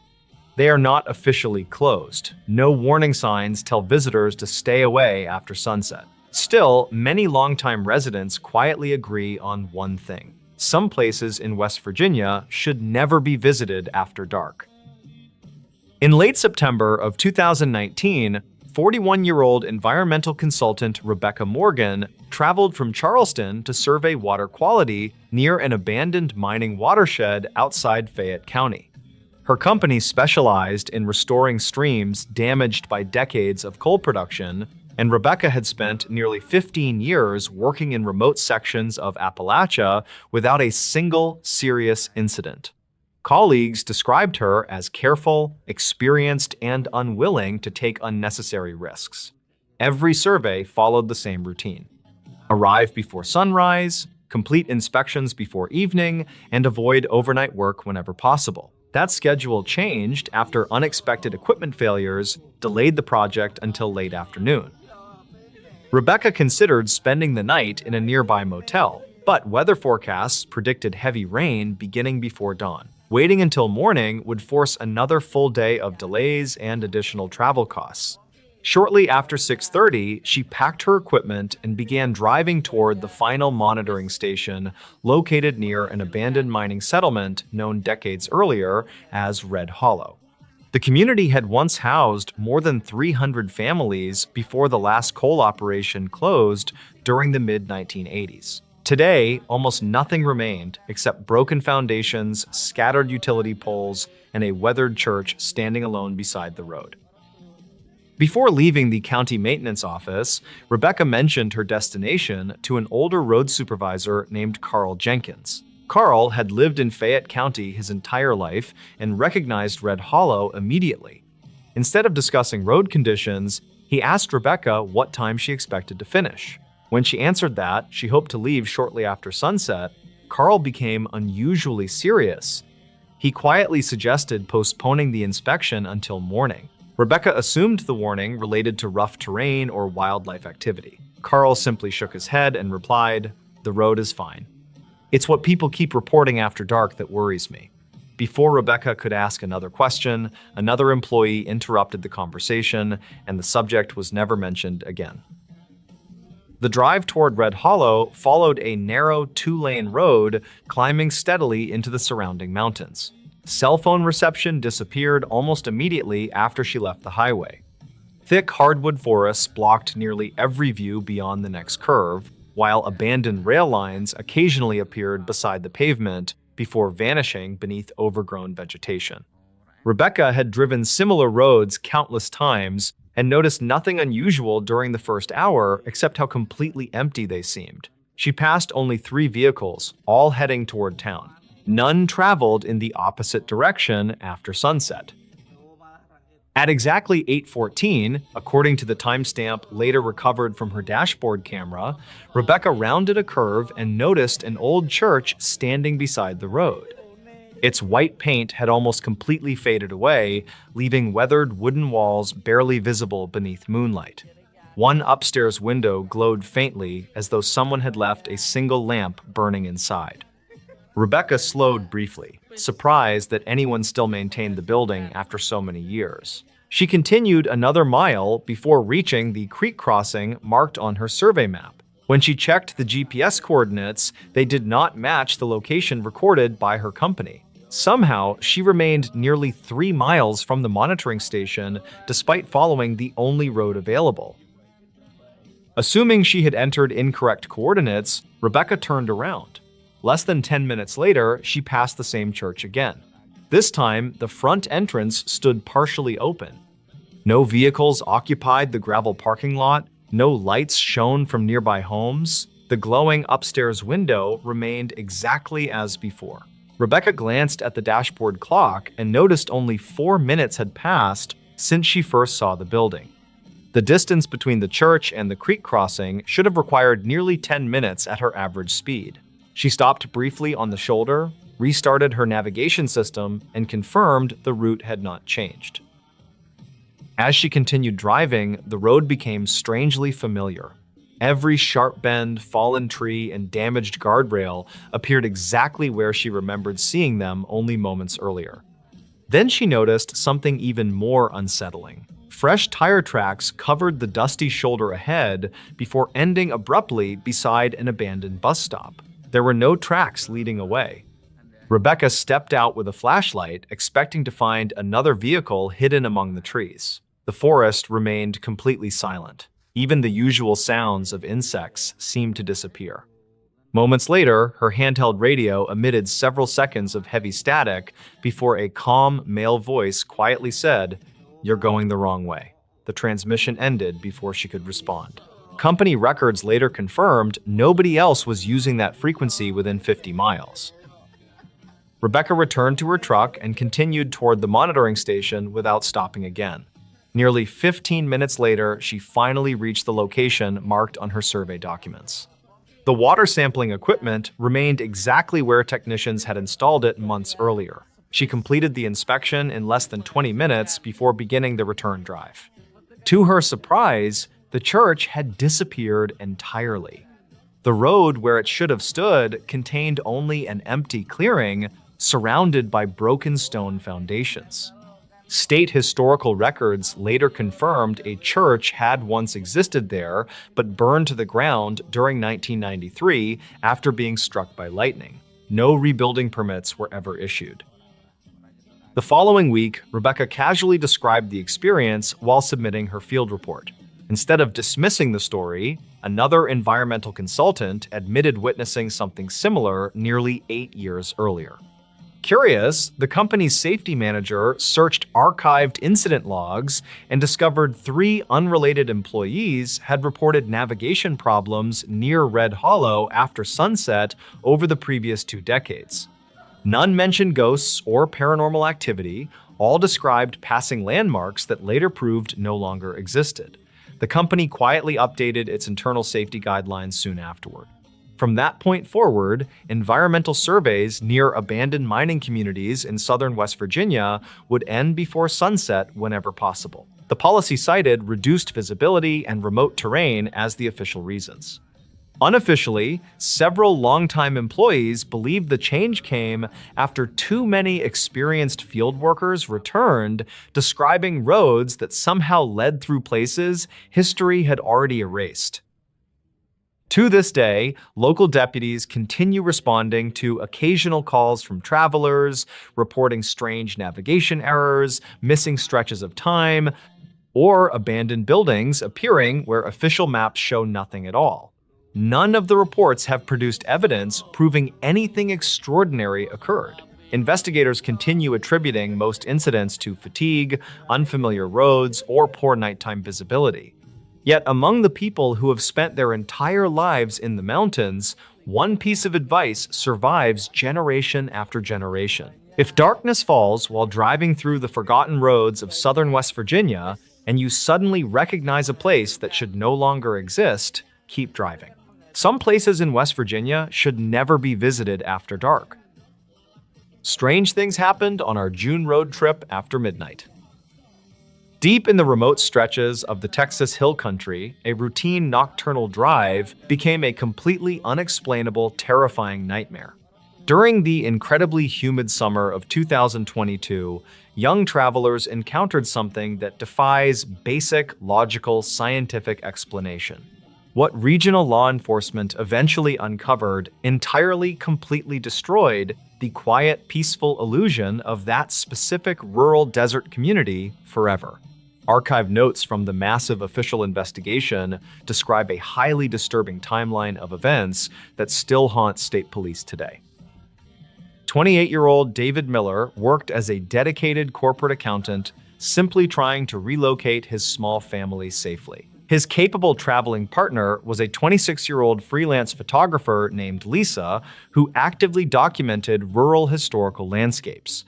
They are not officially closed. No warning signs tell visitors to stay away after sunset. Still, many longtime residents quietly agree on one thing. Some places in West Virginia should never be visited after dark. In late September of 2019, 41-year-old environmental consultant Rebecca Morgan traveled from Charleston to survey water quality near an abandoned mining watershed outside Fayette County. Her company specialized in restoring streams damaged by decades of coal production, and Rebecca had spent nearly 15 years working in remote sections of Appalachia without a single serious incident. Colleagues described her as careful, experienced, and unwilling to take unnecessary risks. Every survey followed the same routine: arrive before sunrise, complete inspections before evening, and avoid overnight work whenever possible. That schedule changed after unexpected equipment failures delayed the project until late afternoon. Rebecca considered spending the night in a nearby motel, but weather forecasts predicted heavy rain beginning before dawn. Waiting until morning would force another full day of delays and additional travel costs. Shortly after 6:30, she packed her equipment and began driving toward the final monitoring station located near an abandoned mining settlement known decades earlier as Red Hollow. The community had once housed more than 300 families before the last coal operation closed during the mid-1980s. Today, almost nothing remained except broken foundations, scattered utility poles, and a weathered church standing alone beside the road. Before leaving the county maintenance office, Rebecca mentioned her destination to an older road supervisor named Carl Jenkins. Carl had lived in Fayette County his entire life and recognized Red Hollow immediately. Instead of discussing road conditions, he asked Rebecca what time she expected to finish. When she answered that she hoped to leave shortly after sunset, Carl became unusually serious. He quietly suggested postponing the inspection until morning. Rebecca assumed the warning related to rough terrain or wildlife activity. Carl simply shook his head and replied, "The road is fine. It's what people keep reporting after dark that worries me." Before Rebecca could ask another question, another employee interrupted the conversation, and the subject was never mentioned again. The drive toward Red Hollow followed a narrow two-lane road climbing steadily into the surrounding mountains. Cell phone reception disappeared almost immediately after she left the highway. Thick hardwood forests blocked nearly every view beyond the next curve, while abandoned rail lines occasionally appeared beside the pavement before vanishing beneath overgrown vegetation. Rebecca had driven similar roads countless times and noticed nothing unusual during the first hour except how completely empty they seemed. She passed only 3 vehicles, all heading toward town. None traveled in the opposite direction after sunset. At exactly 8:14, according to the timestamp later recovered from her dashboard camera, Rebecca rounded a curve and noticed an old church standing beside the road. Its white paint had almost completely faded away, leaving weathered wooden walls barely visible beneath moonlight. One upstairs window glowed faintly as though someone had left a single lamp burning inside. Rebecca slowed briefly, surprised that anyone still maintained the building after so many years. She continued another mile before reaching the creek crossing marked on her survey map. When she checked the GPS coordinates, they did not match the location recorded by her company. Somehow, she remained nearly 3 miles from the monitoring station despite following the only road available. Assuming she had entered incorrect coordinates, Rebecca turned around. Less than 10 minutes later, she passed the same church again. This time, the front entrance stood partially open. No vehicles occupied the gravel parking lot, no lights shone from nearby homes. The glowing upstairs window remained exactly as before. Rebecca glanced at the dashboard clock and noticed only 4 minutes had passed since she first saw the building. The distance between the church and the creek crossing should have required nearly 10 minutes at her average speed. She stopped briefly on the shoulder, restarted her navigation system, and confirmed the route had not changed. As she continued driving, the road became strangely familiar. Every sharp bend, fallen tree, and damaged guardrail appeared exactly where she remembered seeing them only moments earlier. Then she noticed something even more unsettling. Fresh tire tracks covered the dusty shoulder ahead before ending abruptly beside an abandoned bus stop. There were no tracks leading away. Rebecca stepped out with a flashlight, expecting to find another vehicle hidden among the trees. The forest remained completely silent. Even the usual sounds of insects seemed to disappear. Moments later, her handheld radio emitted several seconds of heavy static before a calm male voice quietly said, "You're going the wrong way." The transmission ended before she could respond. Company records later confirmed nobody else was using that frequency within 50 miles. Rebecca returned to her truck and continued toward the monitoring station without stopping again. Nearly 15 minutes later, she finally reached the location marked on her survey documents. The water sampling equipment remained exactly where technicians had installed it months earlier. She completed the inspection in less than 20 minutes before beginning the return drive. To her surprise, the church had disappeared entirely. The road where it should have stood contained only an empty clearing surrounded by broken stone foundations. State historical records later confirmed a church had once existed there, but burned to the ground during 1993 after being struck by lightning. No rebuilding permits were ever issued. The following week, Rebecca casually described the experience while submitting her field report. Instead of dismissing the story, another environmental consultant admitted witnessing something similar nearly 8 years earlier. Curious, the company's safety manager searched archived incident logs and discovered 3 unrelated employees had reported navigation problems near Red Hollow after sunset over the previous 2 decades. None mentioned ghosts or paranormal activity, all described passing landmarks that later proved no longer existed. The company quietly updated its internal safety guidelines soon afterward. From that point forward, environmental surveys near abandoned mining communities in southern West Virginia would end before sunset whenever possible. The policy cited reduced visibility and remote terrain as the official reasons. Unofficially, several longtime employees believed the change came after too many experienced field workers returned, describing roads that somehow led through places history had already erased. To this day, local deputies continue responding to occasional calls from travelers, reporting strange navigation errors, missing stretches of time, or abandoned buildings appearing where official maps show nothing at all. None of the reports have produced evidence proving anything extraordinary occurred. Investigators continue attributing most incidents to fatigue, unfamiliar roads, or poor nighttime visibility. Yet among the people who have spent their entire lives in the mountains, one piece of advice survives generation after generation. If darkness falls while driving through the forgotten roads of southern West Virginia, and you suddenly recognize a place that should no longer exist, keep driving. Some places in West Virginia should never be visited after dark. Strange things happened on our June road trip after midnight. Deep in the remote stretches of the Texas Hill Country, a routine nocturnal drive became a completely unexplainable, terrifying nightmare. During the incredibly humid summer of 2022, young travelers encountered something that defies basic, logical, scientific explanation. What regional law enforcement eventually uncovered entirely, completely destroyed the quiet, peaceful illusion of that specific rural desert community forever. Archived notes from the massive official investigation describe a highly disturbing timeline of events that still haunt state police today. 28-year-old David Miller worked as a dedicated corporate accountant, simply trying to relocate his small family safely. His capable traveling partner was a 26-year-old freelance photographer named Lisa, who actively documented rural historical landscapes.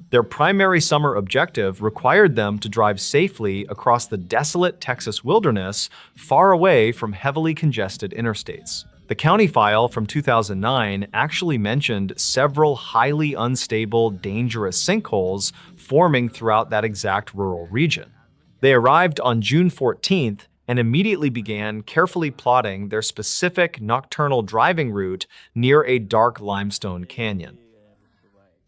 Their primary summer objective required them to drive safely across the desolate Texas wilderness, far away from heavily congested interstates. The county file from 2009 actually mentioned several highly unstable, dangerous sinkholes forming throughout that exact rural region. They arrived on June 14th and immediately began carefully plotting their specific nocturnal driving route near a dark limestone canyon.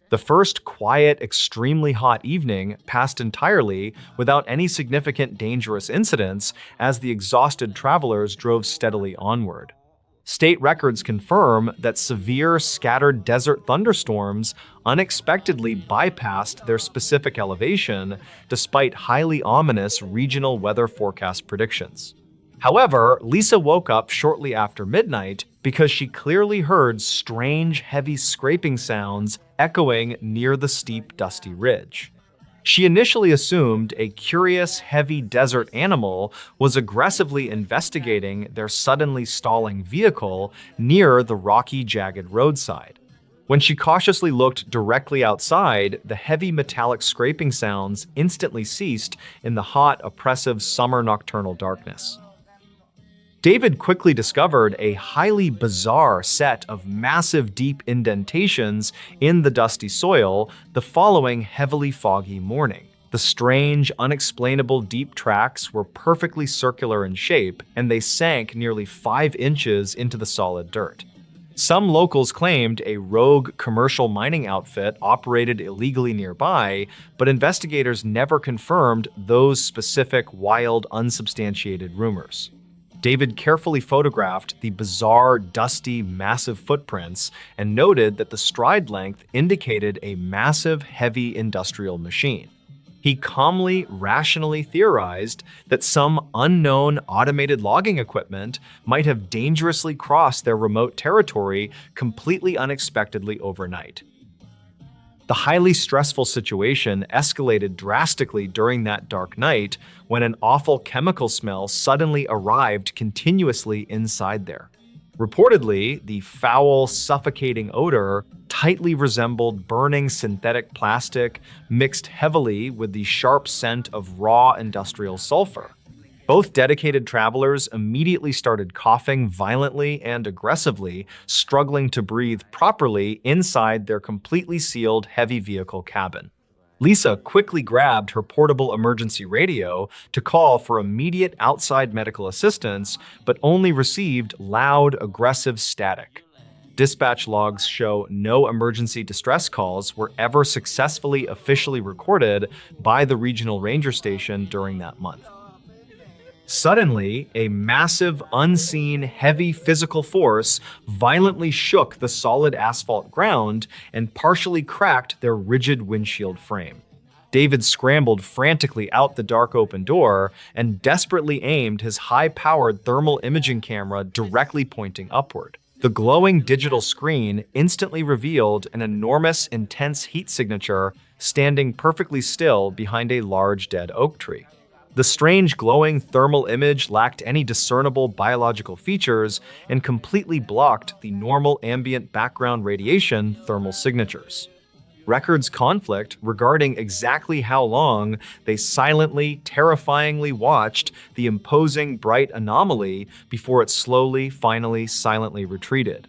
The first quiet, extremely hot evening passed entirely without any significant dangerous incidents as the exhausted travelers drove steadily onward. State records confirm that severe, scattered desert thunderstorms unexpectedly bypassed their specific elevation despite highly ominous regional weather forecast predictions. However, Lisa woke up shortly after midnight because she clearly heard strange, heavy scraping sounds echoing near the steep, dusty ridge. She initially assumed a curious, heavy desert animal was aggressively investigating their suddenly stalling vehicle near the rocky, jagged roadside. When she cautiously looked directly outside, the heavy metallic scraping sounds instantly ceased in the hot, oppressive summer nocturnal darkness. David quickly discovered a highly bizarre set of massive deep indentations in the dusty soil the following heavily foggy morning. The strange, unexplainable deep tracks were perfectly circular in shape, and they sank nearly 5 inches into the solid dirt. Some locals claimed a rogue commercial mining outfit operated illegally nearby, but investigators never confirmed those specific wild, unsubstantiated rumors. David carefully photographed the bizarre, dusty, massive footprints and noted that the stride length indicated a massive, heavy industrial machine. He calmly, rationally theorized that some unknown automated logging equipment might have dangerously crossed their remote territory completely unexpectedly overnight. The highly stressful situation escalated drastically during that dark night when an awful chemical smell suddenly arrived continuously inside there. Reportedly, the foul, suffocating odor tightly resembled burning synthetic plastic mixed heavily with the sharp scent of raw industrial sulfur. Both dedicated travelers immediately started coughing violently and aggressively, struggling to breathe properly inside their completely sealed heavy vehicle cabin. Lisa quickly grabbed her portable emergency radio to call for immediate outside medical assistance, but only received loud, aggressive static. Dispatch logs show no emergency distress calls were ever successfully officially recorded by the regional ranger station during that month. Suddenly, a massive, unseen, heavy physical force violently shook the solid asphalt ground and partially cracked their rigid windshield frame. David scrambled frantically out the dark open door and desperately aimed his high-powered thermal imaging camera directly pointing upward. The glowing digital screen instantly revealed an enormous, intense heat signature standing perfectly still behind a large dead oak tree. The strange glowing thermal image lacked any discernible biological features and completely blocked the normal ambient background radiation thermal signatures. Records conflict regarding exactly how long they silently, terrifyingly watched the imposing bright anomaly before it slowly, finally, silently retreated.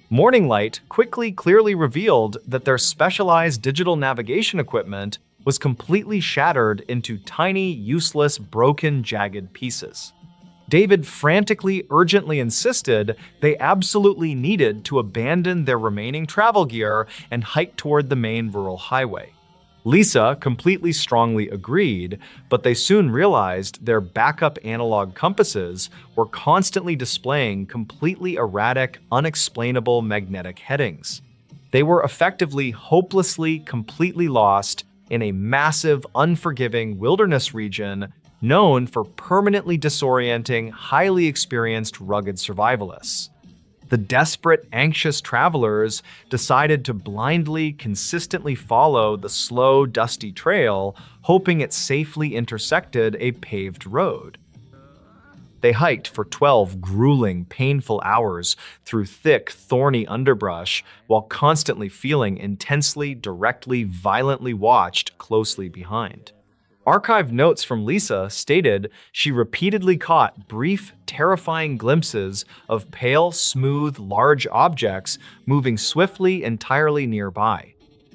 Morning light quickly, clearly revealed that their specialized digital navigation equipment was completely shattered into tiny, useless, broken, jagged pieces. David frantically, urgently insisted they absolutely needed to abandon their remaining travel gear and hike toward the main rural highway. Lisa completely strongly agreed, but they soon realized their backup analog compasses were constantly displaying completely erratic, unexplainable magnetic headings. They were effectively hopelessly, completely lost in a massive, unforgiving wilderness region known for permanently disorienting, highly experienced, rugged survivalists. The desperate, anxious travelers decided to blindly, consistently follow the slow, dusty trail, hoping it safely intersected a paved road. They hiked for 12 grueling, painful hours through thick, thorny underbrush while constantly feeling intensely, directly, violently watched closely behind. Archived notes from Lisa stated she repeatedly caught brief, terrifying glimpses of pale, smooth, large objects moving swiftly entirely nearby.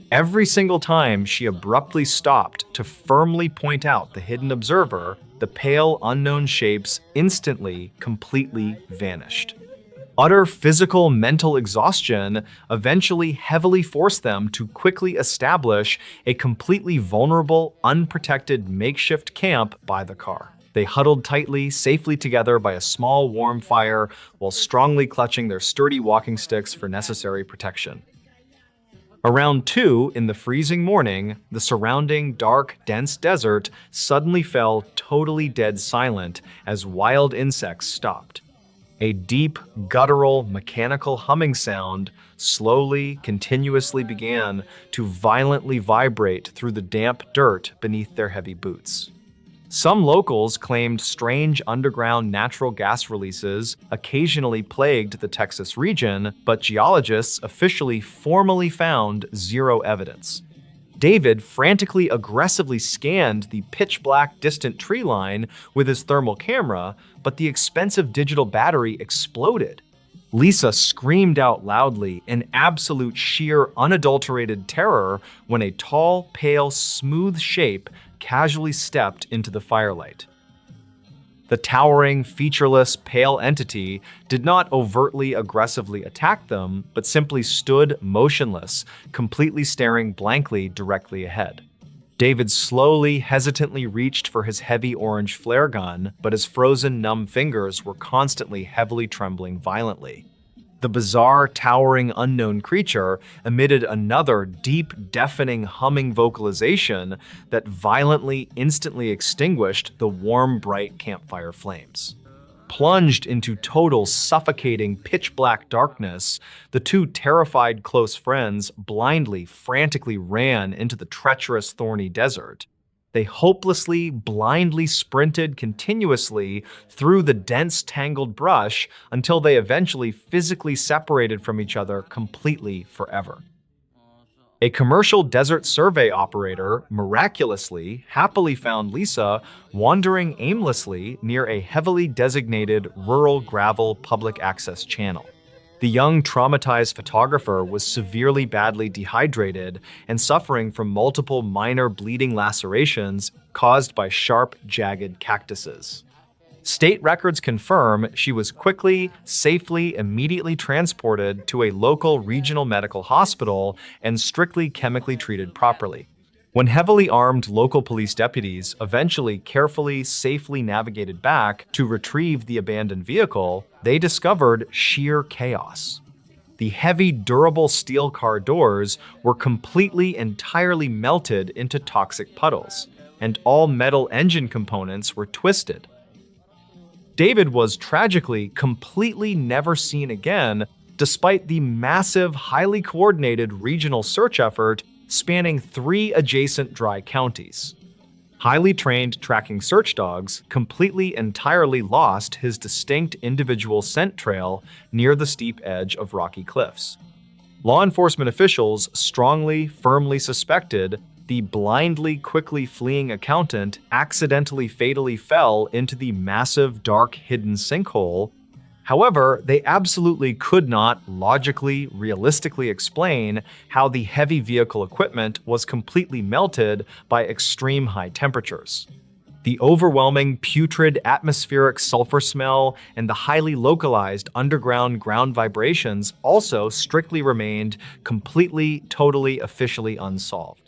Every single time she abruptly stopped to firmly point out the hidden observer, the pale, unknown shapes instantly, completely vanished. Utter physical, mental exhaustion eventually heavily forced them to quickly establish a completely vulnerable, unprotected makeshift camp by the car. They huddled tightly, safely together by a small, warm fire while strongly clutching their sturdy walking sticks for necessary protection. Around 2 in the freezing morning, the surrounding dark, dense desert suddenly fell totally dead silent as wild insects stopped. A deep, guttural, mechanical humming sound slowly, continuously began to violently vibrate through the damp dirt beneath their heavy boots. Some locals claimed strange underground natural gas releases occasionally plagued the Texas region, but geologists officially formally found zero evidence. David frantically aggressively scanned the pitch-black distant tree line with his thermal camera, but the expensive digital battery exploded. Lisa screamed out loudly in absolute sheer unadulterated terror when a tall, pale, smooth shape casually stepped into the firelight. The towering, featureless, pale entity did not overtly aggressively attack them, but simply stood motionless, completely staring blankly directly ahead. David slowly, hesitantly reached for his heavy orange flare gun, but his frozen, numb fingers were constantly heavily trembling violently. The bizarre, towering, unknown creature emitted another deep, deafening, humming vocalization that violently, instantly extinguished the warm, bright campfire flames. Plunged into total, suffocating, pitch-black darkness, the two terrified close friends blindly, frantically ran into the treacherous, thorny desert. They hopelessly, blindly sprinted continuously through the dense, tangled brush until they eventually physically separated from each other completely forever. A commercial desert survey operator miraculously, happily found Lisa wandering aimlessly near a heavily designated rural gravel public access channel. The young, traumatized photographer was severely badly dehydrated and suffering from multiple minor bleeding lacerations caused by sharp, jagged cactuses. State records confirm she was quickly, safely, immediately transported to a local regional medical hospital and strictly chemically treated properly. When heavily armed local police deputies eventually carefully, safely navigated back to retrieve the abandoned vehicle, they discovered sheer chaos. The heavy, durable steel car doors were completely, entirely melted into toxic puddles, and all metal engine components were twisted. David was tragically completely never seen again, despite the massive, highly coordinated regional search effort spanning 3 adjacent dry counties. Highly trained tracking search dogs completely entirely lost his distinct individual scent trail near the steep edge of rocky cliffs. Law enforcement officials strongly, firmly suspected the blindly, quickly fleeing accountant accidentally fatally fell into the massive, dark, hidden sinkhole. However, they absolutely could not logically, realistically explain how the heavy vehicle equipment was completely melted by extreme high temperatures. The overwhelming, putrid atmospheric sulfur smell and the highly localized underground ground vibrations also strictly remained completely, totally, officially unsolved.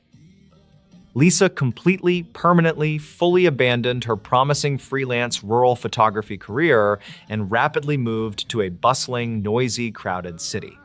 Lisa completely, permanently, fully abandoned her promising freelance rural photography career and rapidly moved to a bustling, noisy, crowded city.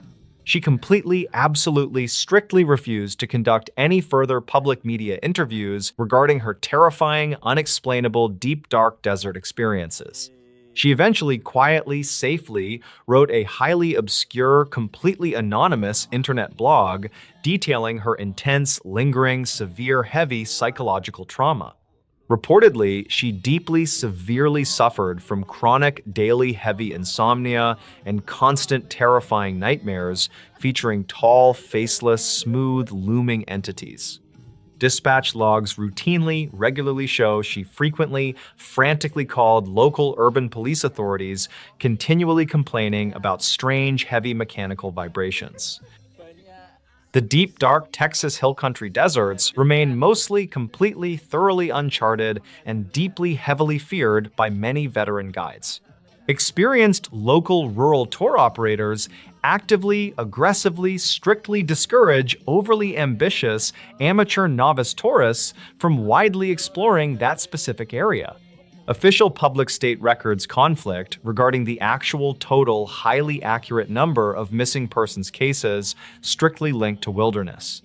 She completely, absolutely, strictly refused to conduct any further public media interviews regarding her terrifying, unexplainable, deep, dark desert experiences. She eventually quietly, safely wrote a highly obscure, completely anonymous internet blog detailing her intense, lingering, severe, heavy psychological trauma. Reportedly, she deeply, severely suffered from chronic, daily, heavy insomnia and constant, terrifying nightmares featuring tall, faceless, smooth, looming entities. Dispatch logs regularly show she frequently, frantically called local urban police authorities, continually complaining about strange, heavy mechanical vibrations. The deep, dark Texas hill country deserts remain mostly completely, thoroughly uncharted and deeply, heavily feared by many veteran guides. Experienced local rural tour operators actively, aggressively, strictly discourage overly ambitious amateur novice tourists from widely exploring that specific area. Official public state records conflict regarding the actual total, highly accurate number of missing persons cases strictly linked to wilderness.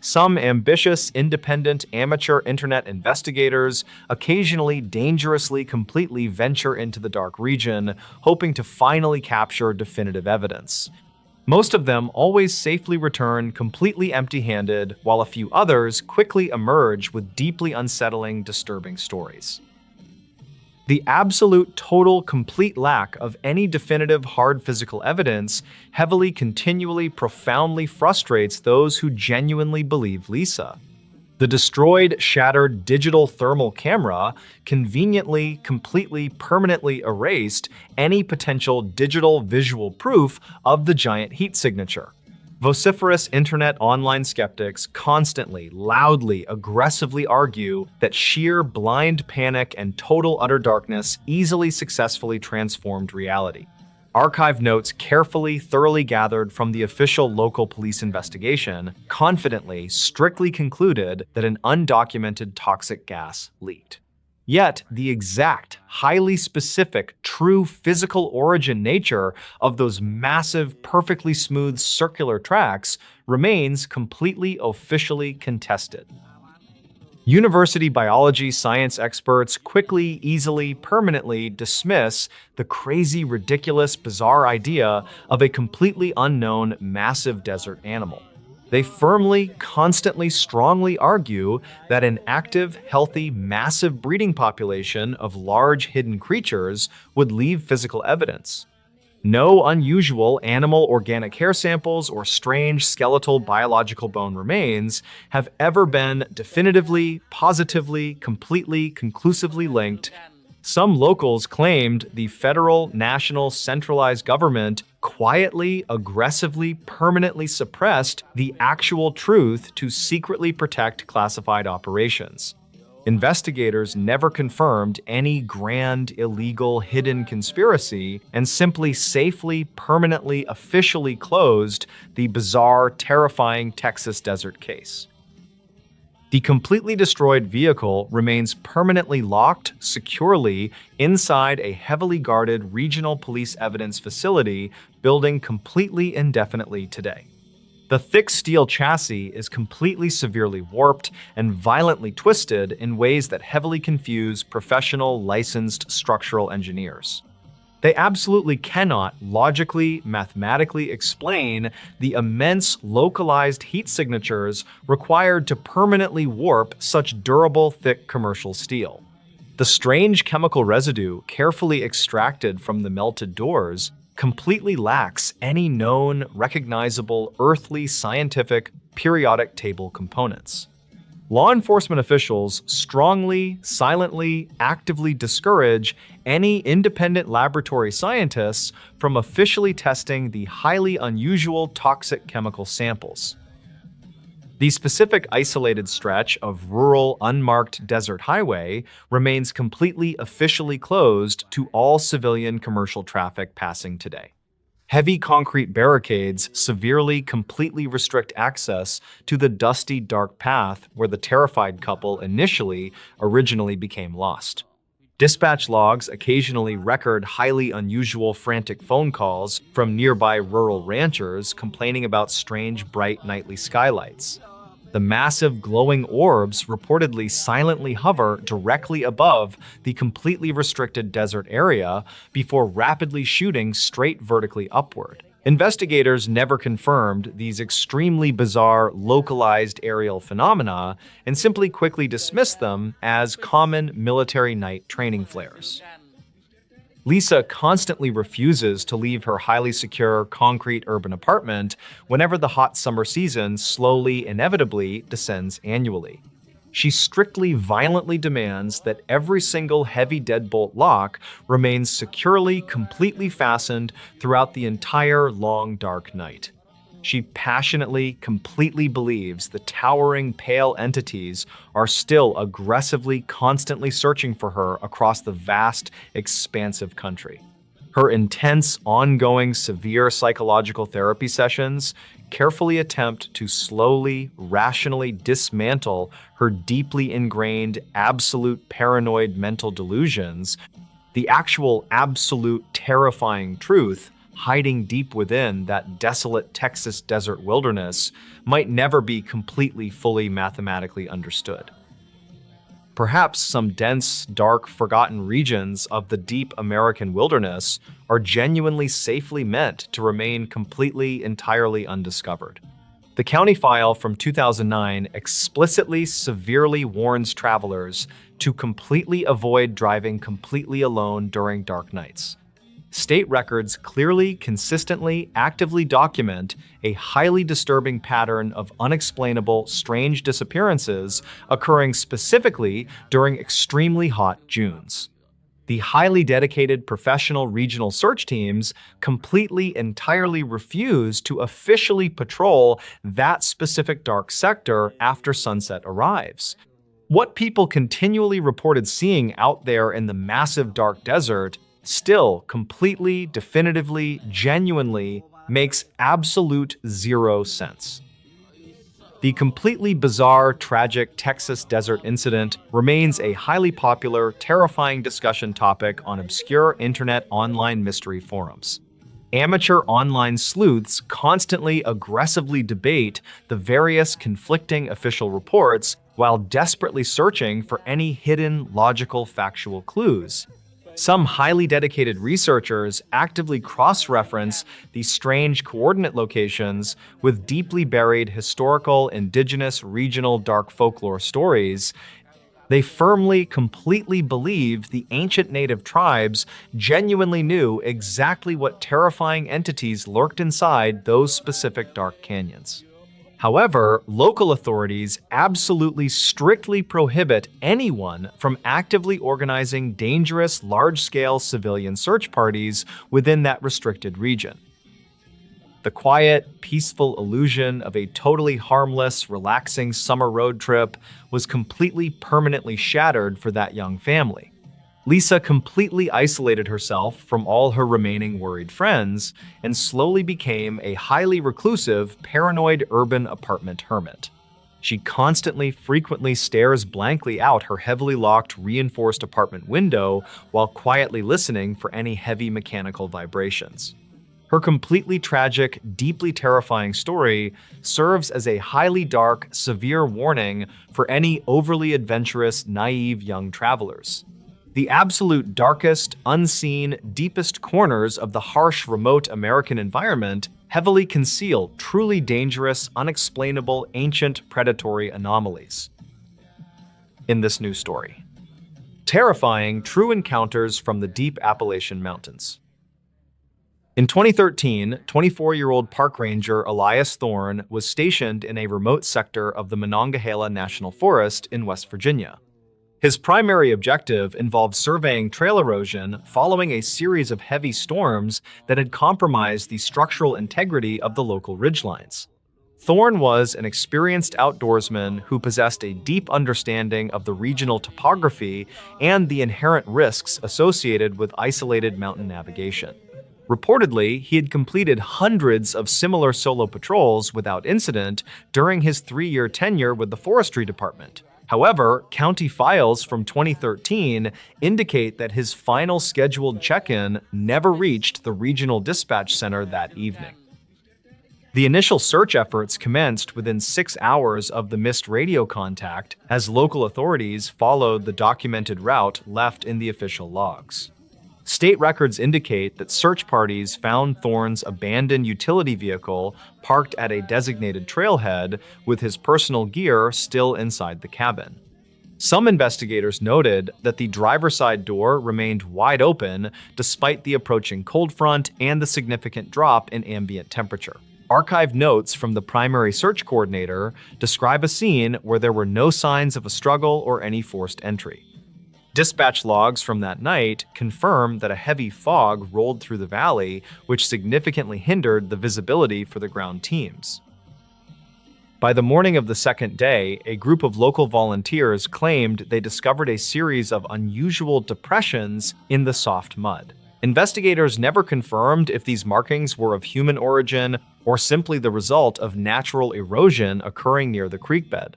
Some ambitious, independent, amateur internet investigators occasionally dangerously completely venture into the dark region, hoping to finally capture definitive evidence. Most of them always safely return completely empty-handed, while a few others quickly emerge with deeply unsettling, disturbing stories. The absolute, total, complete lack of any definitive hard physical evidence heavily, continually, profoundly frustrates those who genuinely believe Lisa. The destroyed, shattered digital thermal camera conveniently, completely, permanently erased any potential digital visual proof of the giant heat signature. Vociferous internet online skeptics constantly, loudly, aggressively argue that sheer blind panic and total utter darkness easily successfully transformed reality. Archive notes carefully, thoroughly gathered from the official local police investigation confidently, strictly concluded that an undocumented toxic gas leaked. Yet, the exact, highly specific, true physical origin nature of those massive, perfectly smooth circular tracks remains completely officially contested. University biology science experts quickly, easily, permanently dismiss the crazy, ridiculous, bizarre idea of a completely unknown massive desert animal. They firmly, constantly, strongly argue that an active, healthy, massive breeding population of large hidden creatures would leave physical evidence. No unusual animal organic hair samples or strange skeletal biological bone remains have ever been definitively, positively, completely, conclusively linked. Some locals claimed the federal, national, centralized government quietly, aggressively, permanently suppressed the actual truth to secretly protect classified operations. Investigators never confirmed any grand, illegal, hidden conspiracy and simply safely, permanently, officially closed the bizarre, terrifying Texas desert case. The completely destroyed vehicle remains permanently locked securely inside a heavily guarded regional police evidence facility building completely indefinitely today. The thick steel chassis is completely severely warped and violently twisted in ways that heavily confuse professional, licensed structural engineers. They absolutely cannot logically, mathematically explain the immense localized heat signatures required to permanently warp such durable, thick commercial steel. The strange chemical residue carefully extracted from the melted doors completely lacks any known, recognizable, earthly, scientific, periodic table components. Law enforcement officials strongly, silently, actively discourage any independent laboratory scientists from officially testing the highly unusual toxic chemical samples. The specific isolated stretch of rural, unmarked desert highway remains completely officially closed to all civilian commercial traffic passing today. Heavy concrete barricades severely, completely restrict access to the dusty, dark path where the terrified couple originally became lost. Dispatch logs occasionally record highly unusual frantic phone calls from nearby rural ranchers complaining about strange bright nightly skylights. The massive glowing orbs reportedly silently hover directly above the completely restricted desert area before rapidly shooting straight vertically upward. Investigators never confirmed these extremely bizarre, localized aerial phenomena and simply quickly dismissed them as common military night training flares. Lisa constantly refuses to leave her highly secure concrete urban apartment whenever the hot summer season slowly, inevitably descends annually. She strictly, violently demands that every single heavy deadbolt lock remains securely, completely fastened throughout the entire long, dark night. She passionately, completely believes the towering, pale entities are still aggressively, constantly searching for her across the vast, expansive country. Her intense, ongoing, severe psychological therapy sessions carefully attempt to slowly, rationally dismantle her deeply ingrained, absolute paranoid mental delusions, the actual, absolute, terrifying truth hiding deep within that desolate Texas desert wilderness might never be completely, fully mathematically understood. Perhaps some dense, dark, forgotten regions of the deep American wilderness are genuinely safely meant to remain completely, entirely undiscovered. The county file from 2009 explicitly severely warns travelers to completely avoid driving completely alone during dark nights. State records clearly, consistently, actively document a highly disturbing pattern of unexplainable, strange disappearances occurring specifically during extremely hot Junes. The highly dedicated professional regional search teams completely, entirely refuse to officially patrol that specific dark sector after sunset arrives. What people continually reported seeing out there in the massive dark desert still completely, definitively, genuinely makes absolute zero sense. The completely bizarre, tragic Texas desert incident remains a highly popular, terrifying discussion topic on obscure internet online mystery forums. Amateur online sleuths constantly aggressively debate the various conflicting official reports while desperately searching for any hidden, logical, factual clues. Some highly dedicated researchers actively cross-reference these strange coordinate locations with deeply buried historical, indigenous, regional dark folklore stories. They firmly, completely believe the ancient native tribes genuinely knew exactly what terrifying entities lurked inside those specific dark canyons. However, local authorities absolutely strictly prohibit anyone from actively organizing dangerous, large-scale civilian search parties within that restricted region. The quiet, peaceful illusion of a totally harmless, relaxing summer road trip was completely permanently shattered for that young family. Lisa completely isolated herself from all her remaining worried friends and slowly became a highly reclusive, paranoid urban apartment hermit. She constantly, frequently stares blankly out her heavily locked, reinforced apartment window while quietly listening for any heavy mechanical vibrations. Her completely tragic, deeply terrifying story serves as a highly dark, severe warning for any overly adventurous, naive young travelers. The absolute darkest, unseen, deepest corners of the harsh, remote American environment heavily conceal truly dangerous, unexplainable, ancient, predatory anomalies. In this new story, terrifying true encounters from the deep Appalachian Mountains. In 2013, 24-year-old park ranger Elias Thorne was stationed in a remote sector of the Monongahela National Forest in West Virginia. His primary objective involved surveying trail erosion following a series of heavy storms that had compromised the structural integrity of the local ridgelines. Thorne was an experienced outdoorsman who possessed a deep understanding of the regional topography and the inherent risks associated with isolated mountain navigation. Reportedly, he had completed hundreds of similar solo patrols without incident during his 3-year tenure with the Forestry Department. However, county files from 2013 indicate that his final scheduled check-in never reached the regional dispatch center that evening. The initial search efforts commenced within 6 hours of the missed radio contact as local authorities followed the documented route left in the official logs. State records indicate that search parties found Thorne's abandoned utility vehicle parked at a designated trailhead with his personal gear still inside the cabin. Some investigators noted that the driver's side door remained wide open despite the approaching cold front and the significant drop in ambient temperature. Archived notes from the primary search coordinator describe a scene where there were no signs of a struggle or any forced entry. Dispatch logs from that night confirm that a heavy fog rolled through the valley, which significantly hindered the visibility for the ground teams. By the morning of the second day, a group of local volunteers claimed they discovered a series of unusual depressions in the soft mud. Investigators never confirmed if these markings were of human origin or simply the result of natural erosion occurring near the creek bed.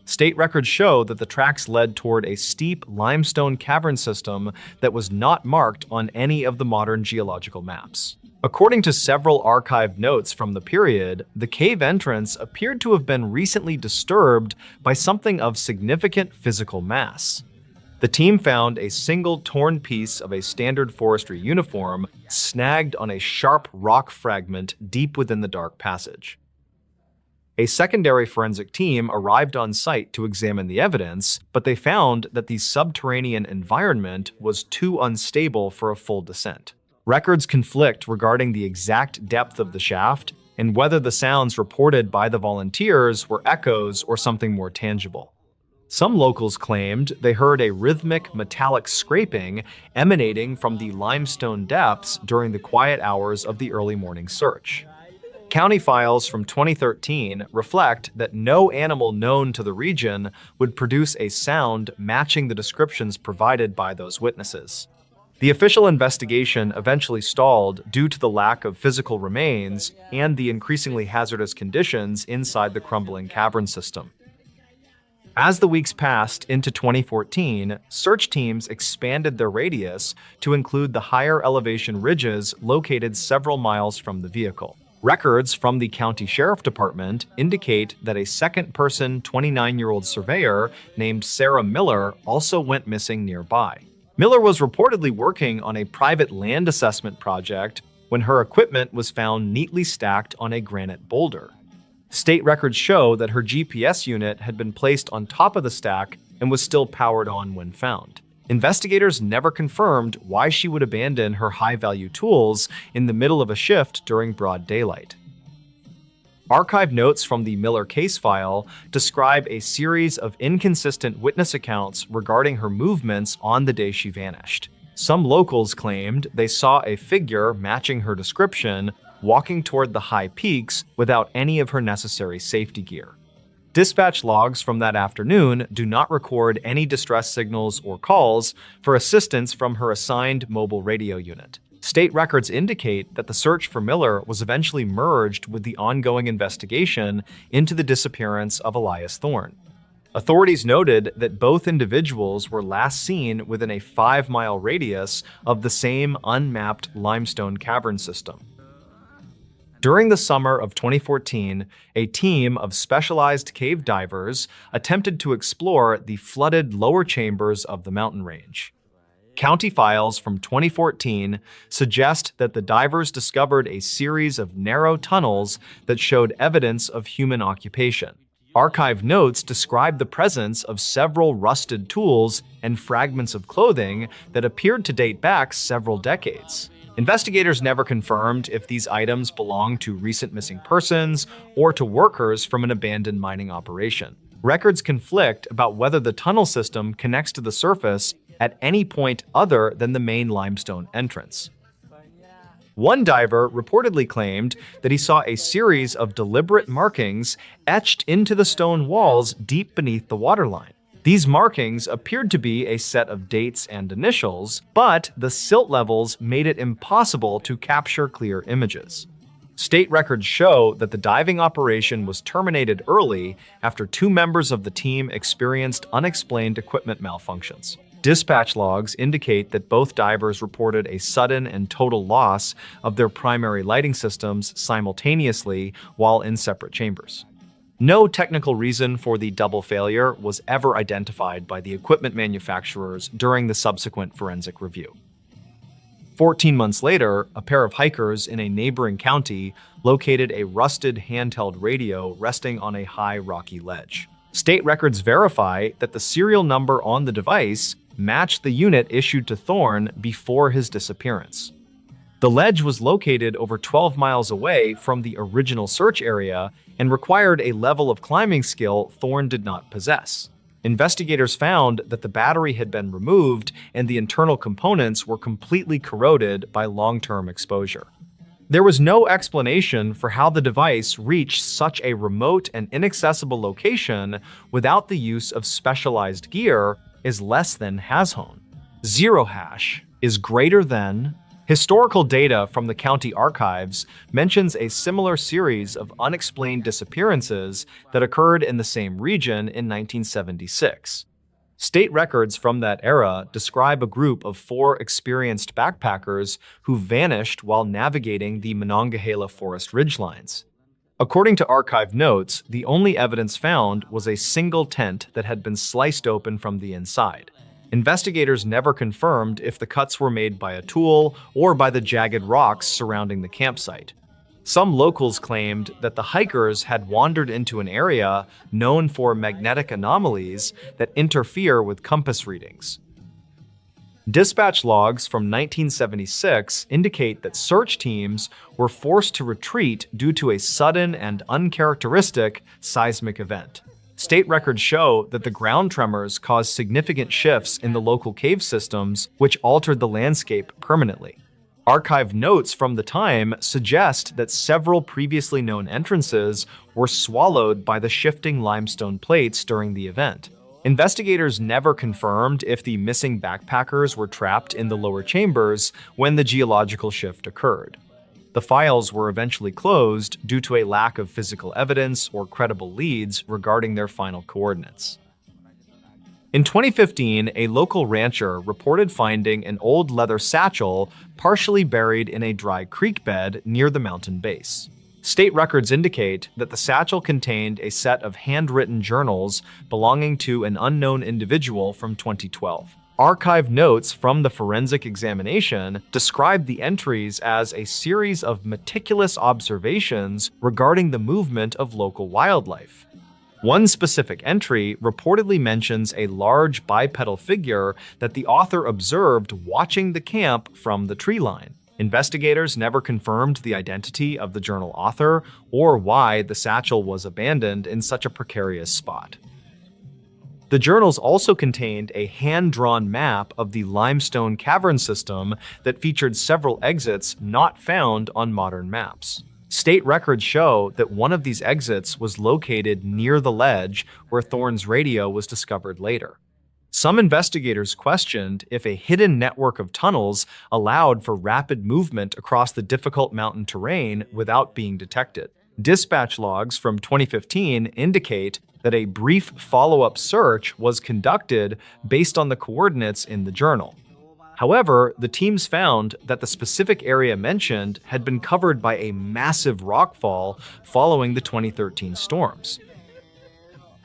State records show that the tracks led toward a steep limestone cavern system that was not marked on any of the modern geological maps. According to several archived notes from the period, the cave entrance appeared to have been recently disturbed by something of significant physical mass. The team found a single torn piece of a standard forestry uniform snagged on a sharp rock fragment deep within the dark passage. A secondary forensic team arrived on site to examine the evidence, but they found that the subterranean environment was too unstable for a full descent. Records conflict regarding the exact depth of the shaft and whether the sounds reported by the volunteers were echoes or something more tangible. Some locals claimed they heard a rhythmic metallic scraping emanating from the limestone depths during the quiet hours of the early morning search. County files from 2013 reflect that no animal known to the region would produce a sound matching the descriptions provided by those witnesses. The official investigation eventually stalled due to the lack of physical remains and the increasingly hazardous conditions inside the crumbling cavern system. As the weeks passed into 2014, search teams expanded their radius to include the higher elevation ridges located several miles from the vehicle. Records from the county sheriff department indicate that a second-person 29-year-old surveyor named Sarah Miller also went missing nearby. Miller was reportedly working on a private land assessment project when her equipment was found neatly stacked on a granite boulder. State records show that her GPS unit had been placed on top of the stack and was still powered on when found. Investigators never confirmed why she would abandon her high-value tools in the middle of a shift during broad daylight. Archived notes from the Miller case file describe a series of inconsistent witness accounts regarding her movements on the day she vanished. Some locals claimed they saw a figure matching her description walking toward the high peaks without any of her necessary safety gear. Dispatch logs from that afternoon do not record any distress signals or calls for assistance from her assigned mobile radio unit. State records indicate that the search for Miller was eventually merged with the ongoing investigation into the disappearance of Elias Thorne. Authorities noted that both individuals were last seen within a 5-mile radius of the same unmapped limestone cavern system. During the summer of 2014, a team of specialized cave divers attempted to explore the flooded lower chambers of the mountain range. County files from 2014 suggest that the divers discovered a series of narrow tunnels that showed evidence of human occupation. Archived notes describe the presence of several rusted tools and fragments of clothing that appeared to date back several decades. Investigators never confirmed if these items belonged to recent missing persons or to workers from an abandoned mining operation. Records conflict about whether the tunnel system connects to the surface at any point other than the main limestone entrance. One diver reportedly claimed that he saw a series of deliberate markings etched into the stone walls deep beneath the waterline. These markings appeared to be a set of dates and initials, but the silt levels made it impossible to capture clear images. State records show that the diving operation was terminated early after 2 members of the team experienced unexplained equipment malfunctions. Dispatch logs indicate that both divers reported a sudden and total loss of their primary lighting systems simultaneously while in separate chambers. No technical reason for the double failure was ever identified by the equipment manufacturers during the subsequent forensic review. 14 months later, a pair of hikers in a neighboring county located a rusted handheld radio resting on a high rocky ledge. State records verify that the serial number on the device matched the unit issued to Thorne before his disappearance. The ledge was located over 12 miles away from the original search area and required a level of climbing skill Thorne did not possess. Investigators found that the battery had been removed and the internal components were completely corroded by long-term exposure. There was no explanation for how the device reached such a remote and inaccessible location without the use of specialized gear is less than hashone. Zero hash is greater than. Historical data from the county archives mentions a similar series of unexplained disappearances that occurred in the same region in 1976. State records from that era describe a group of 4 experienced backpackers who vanished while navigating the Monongahela forest ridgelines. According to archive notes, the only evidence found was a single tent that had been sliced open from the inside. Investigators never confirmed if the cuts were made by a tool or by the jagged rocks surrounding the campsite. Some locals claimed that the hikers had wandered into an area known for magnetic anomalies that interfere with compass readings. Dispatch logs from 1976 indicate that search teams were forced to retreat due to a sudden and uncharacteristic seismic event. State records show that the ground tremors caused significant shifts in the local cave systems, which altered the landscape permanently. Archive notes from the time suggest that several previously known entrances were swallowed by the shifting limestone plates during the event. Investigators never confirmed if the missing backpackers were trapped in the lower chambers when the geological shift occurred. The files were eventually closed due to a lack of physical evidence or credible leads regarding their final coordinates. In 2015, a local rancher reported finding an old leather satchel partially buried in a dry creek bed near the mountain base. State records indicate that the satchel contained a set of handwritten journals belonging to an unknown individual from 2012. Archive notes from the forensic examination describe the entries as a series of meticulous observations regarding the movement of local wildlife. One specific entry reportedly mentions a large bipedal figure that the author observed watching the camp from the tree line. Investigators never confirmed the identity of the journal author or why the satchel was abandoned in such a precarious spot. The journals also contained a hand-drawn map of the limestone cavern system that featured several exits not found on modern maps. State records show that one of these exits was located near the ledge where Thorne's radio was discovered later. Some investigators questioned if a hidden network of tunnels allowed for rapid movement across the difficult mountain terrain without being detected. Dispatch logs from 2015 indicate that a brief follow-up search was conducted based on the coordinates in the journal. However, the teams found that the specific area mentioned had been covered by a massive rockfall following the 2013 storms.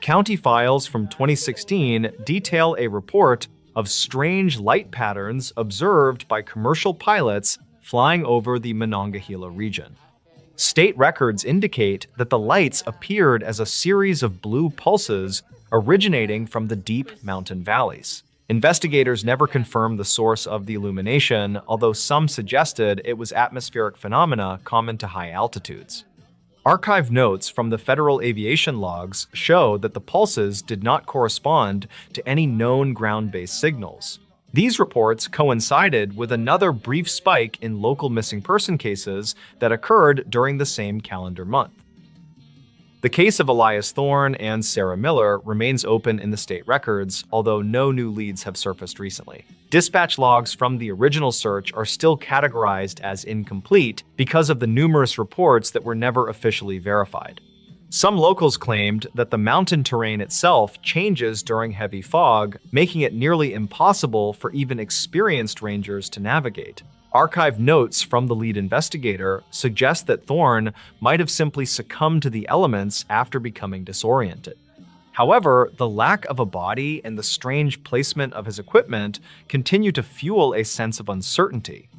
County files from 2016 detail a report of strange light patterns observed by commercial pilots flying over the Monongahela region. State records indicate that the lights appeared as a series of blue pulses originating from the deep mountain valleys. Investigators never confirmed the source of the illumination, although some suggested it was atmospheric phenomena common to high altitudes. Archive notes from the federal aviation logs show that the pulses did not correspond to any known ground-based signals. These reports coincided with another brief spike in local missing person cases that occurred during the same calendar month. The case of Elias Thorne and Sarah Miller remains open in the state records, although no new leads have surfaced recently. Dispatch logs from the original search are still categorized as incomplete because of the numerous reports that were never officially verified. Some locals claimed that the mountain terrain itself changes during heavy fog, making it nearly impossible for even experienced rangers to navigate. Archived notes from the lead investigator suggest that Thorne might have simply succumbed to the elements after becoming disoriented. However, the lack of a body and the strange placement of his equipment continue to fuel a sense of uncertainty.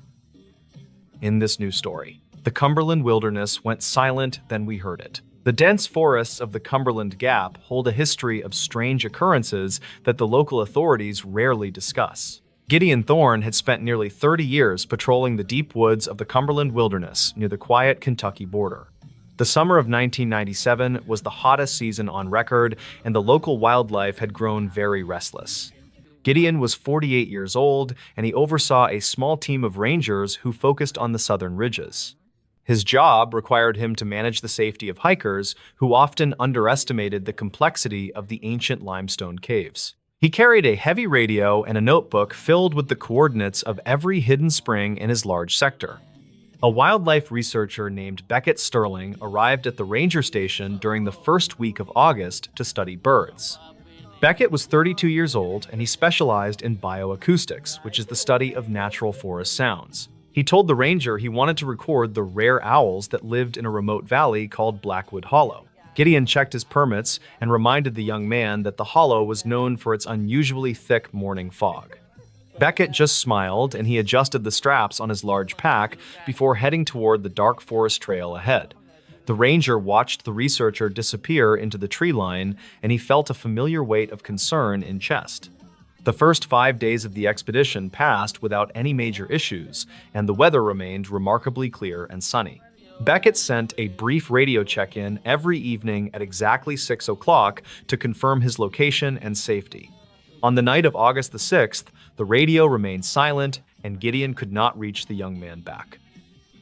In this new story, the Cumberland wilderness went silent, then we heard it. The dense forests of the Cumberland Gap hold a history of strange occurrences that the local authorities rarely discuss. Gideon Thorne had spent nearly 30 years patrolling the deep woods of the Cumberland wilderness near the quiet Kentucky border. The summer of 1997 was the hottest season on record, and the local wildlife had grown very restless. Gideon was 48 years old, and he oversaw a small team of rangers who focused on the southern ridges. His job required him to manage the safety of hikers who often underestimated the complexity of the ancient limestone caves. He carried a heavy radio and a notebook filled with the coordinates of every hidden spring in his large sector. A wildlife researcher named Beckett Sterling arrived at the ranger station during the first week of August to study birds. Beckett was 32 years old, and he specialized in bioacoustics, which is the study of natural forest sounds. He told the ranger he wanted to record the rare owls that lived in a remote valley called Blackwood Hollow. Gideon checked his permits and reminded the young man that the hollow was known for its unusually thick morning fog. Beckett just smiled, and he adjusted the straps on his large pack before heading toward the dark forest trail ahead. The ranger watched the researcher disappear into the tree line, and he felt a familiar weight of concern in chest. The first 5 days of the expedition passed without any major issues, and the weather remained remarkably clear and sunny. Beckett sent a brief radio check-in every evening at exactly 6 o'clock to confirm his location and safety. On the night of August the 6th, the radio remained silent, and Gideon could not reach the young man back.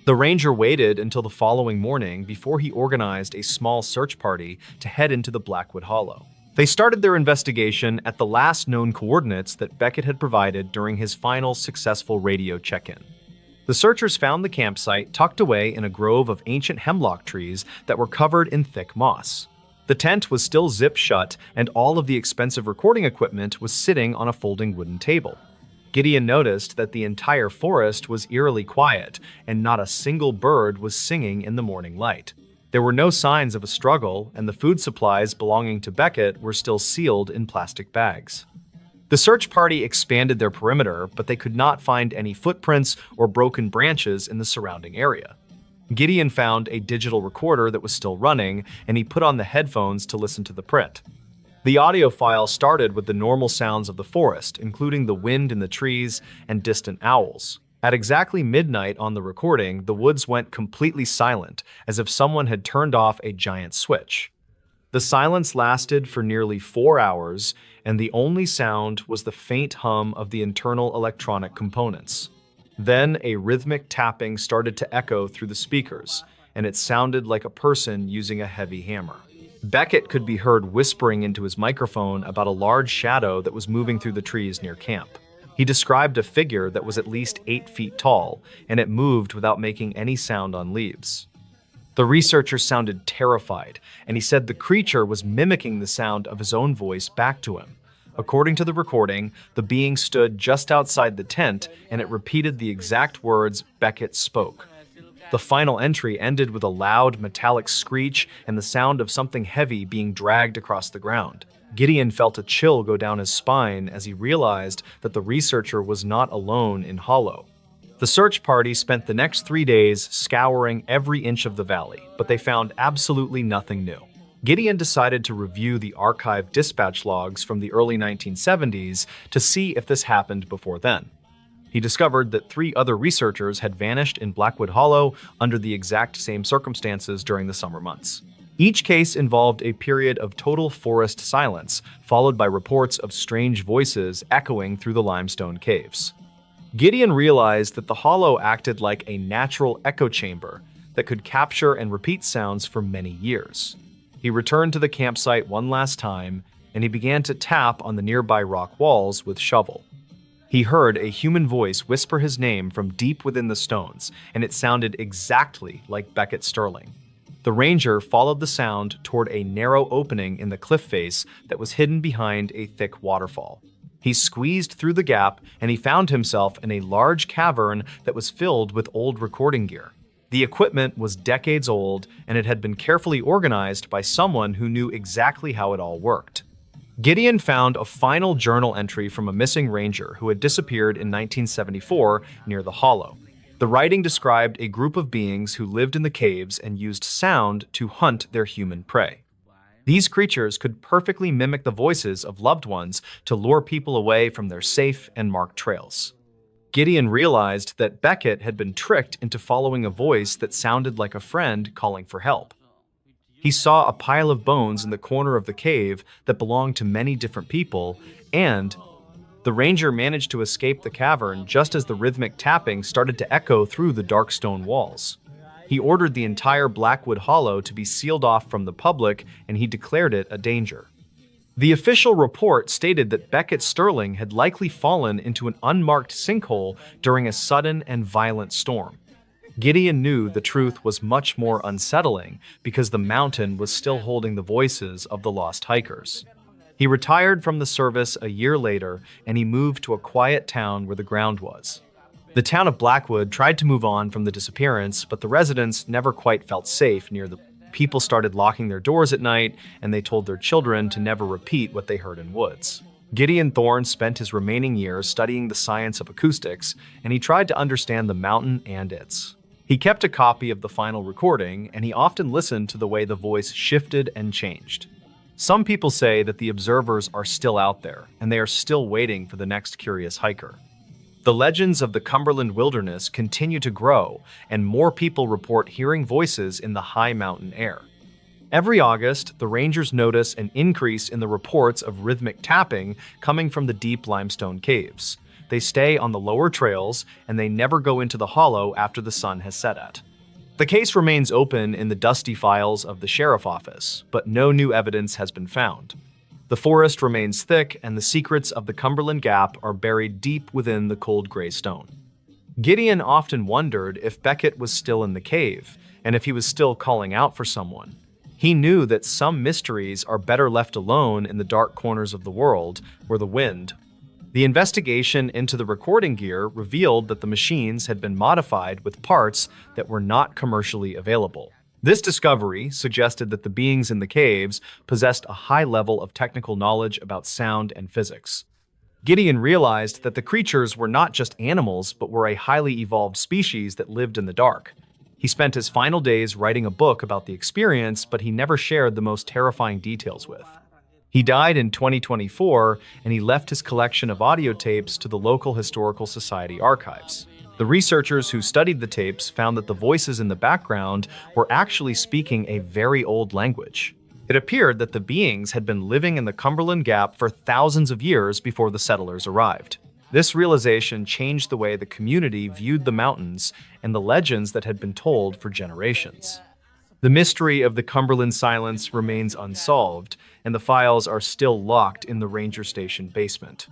The ranger waited until the following morning before he organized a small search party to head into the Blackwood Hollow. They started their investigation at the last known coordinates that Beckett had provided during his final successful radio check-in. The searchers found the campsite tucked away in a grove of ancient hemlock trees that were covered in thick moss. The tent was still zipped shut, and all of the expensive recording equipment was sitting on a folding wooden table. Gideon noticed that the entire forest was eerily quiet, and not a single bird was singing in the morning light. There were no signs of a struggle, and the food supplies belonging to Beckett were still sealed in plastic bags. The search party expanded their perimeter, but they could not find any footprints or broken branches in the surrounding area. Gideon found a digital recorder that was still running, and he put on the headphones to listen to the print. The audio file started with the normal sounds of the forest, including the wind in the trees and distant owls. At exactly midnight on the recording, the woods went completely silent, as if someone had turned off a giant switch. The silence lasted for nearly 4 hours, and the only sound was the faint hum of the internal electronic components. Then a rhythmic tapping started to echo through the speakers, and it sounded like a person using a heavy hammer. Beckett could be heard whispering into his microphone about a large shadow that was moving through the trees near camp. He described a figure that was at least 8 feet tall, and it moved without making any sound on leaves. The researcher sounded terrified, and he said the creature was mimicking the sound of his own voice back to him. According to the recording, the being stood just outside the tent, and it repeated the exact words Beckett spoke. The final entry ended with a loud, metallic screech and the sound of something heavy being dragged across the ground. Gideon felt a chill go down his spine as he realized that the researcher was not alone in Hollow. The search party spent the next 3 days scouring every inch of the valley, but they found absolutely nothing new. Gideon decided to review the archived dispatch logs from the early 1970s to see if this happened before then. He discovered that 3 other researchers had vanished in Blackwood Hollow under the exact same circumstances during the summer months. Each case involved a period of total forest silence, followed by reports of strange voices echoing through the limestone caves. Gideon realized that the hollow acted like a natural echo chamber that could capture and repeat sounds for many years. He returned to the campsite one last time, and he began to tap on the nearby rock walls with shovel. He heard a human voice whisper his name from deep within the stones, and it sounded exactly like Beckett Sterling. The ranger followed the sound toward a narrow opening in the cliff face that was hidden behind a thick waterfall. He squeezed through the gap, and he found himself in a large cavern that was filled with old recording gear. The equipment was decades old, and it had been carefully organized by someone who knew exactly how it all worked. Gideon found a final journal entry from a missing ranger who had disappeared in 1974 near the hollow. The writing described a group of beings who lived in the caves and used sound to hunt their human prey. These creatures could perfectly mimic the voices of loved ones to lure people away from their safe and marked trails. Gideon realized that Beckett had been tricked into following a voice that sounded like a friend calling for help. He saw a pile of bones in the corner of the cave that belonged to many different people, and the ranger managed to escape the cavern just as the rhythmic tapping started to echo through the dark stone walls. He ordered the entire Blackwood Hollow to be sealed off from the public, and he declared it a danger. The official report stated that Beckett Sterling had likely fallen into an unmarked sinkhole during a sudden and violent storm. Gideon knew the truth was much more unsettling because the mountain was still holding the voices of the lost hikers. He retired from the service a year later, and he moved to a quiet town where the ground was. The town of Blackwood tried to move on from the disappearance, but the residents never quite felt safe near the people started locking their doors at night, and they told their children to never repeat what they heard in woods. Gideon Thorne spent his remaining years studying the science of acoustics, and he tried to understand the mountain and its. He kept a copy of the final recording, and he often listened to the way the voice shifted and changed. Some people say that the observers are still out there, and they are still waiting for the next curious hiker. The legends of the Cumberland wilderness continue to grow, and more people report hearing voices in the high mountain air. Every August, the rangers notice an increase in the reports of rhythmic tapping coming from the deep limestone caves. They stay on the lower trails, and they never go into the hollow after the sun has set at. The case remains open in the dusty files of the sheriff's office, but no new evidence has been found. The forest remains thick, and the secrets of the Cumberland Gap are buried deep within the cold gray stone. Gideon often wondered if Beckett was still in the cave, and if he was still calling out for someone. He knew that some mysteries are better left alone in the dark corners of the world, where the wind. The investigation into the recording gear revealed that the machines had been modified with parts that were not commercially available. This discovery suggested that the beings in the caves possessed a high level of technical knowledge about sound and physics. Gideon realized that the creatures were not just animals, but were a highly evolved species that lived in the dark. He spent his final days writing a book about the experience, but he never shared the most terrifying details with. He died in 2024, and he left his collection of audio tapes to the local Historical Society archives. The researchers who studied the tapes found that the voices in the background were actually speaking a very old language. It appeared that the beings had been living in the Cumberland Gap for thousands of years before the settlers arrived. This realization changed the way the community viewed the mountains and the legends that had been told for generations. The mystery of the Cumberland silence remains unsolved, and the files are still locked in the ranger station basement.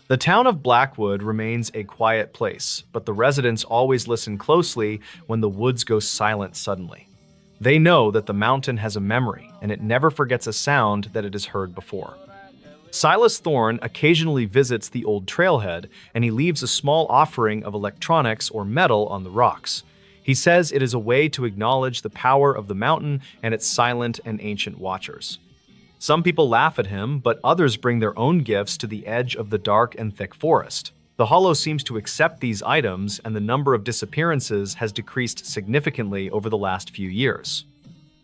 The town of Blackwood remains a quiet place, but the residents always listen closely when the woods go silent suddenly. They know that the mountain has a memory, and it never forgets a sound that it has heard before. Silas Thorne occasionally visits the old trailhead, and he leaves a small offering of electronics or metal on the rocks. He says it is a way to acknowledge the power of the mountain and its silent and ancient watchers. Some people laugh at him, but others bring their own gifts to the edge of the dark and thick forest. The hollow seems to accept these items, and the number of disappearances has decreased significantly over the last few years.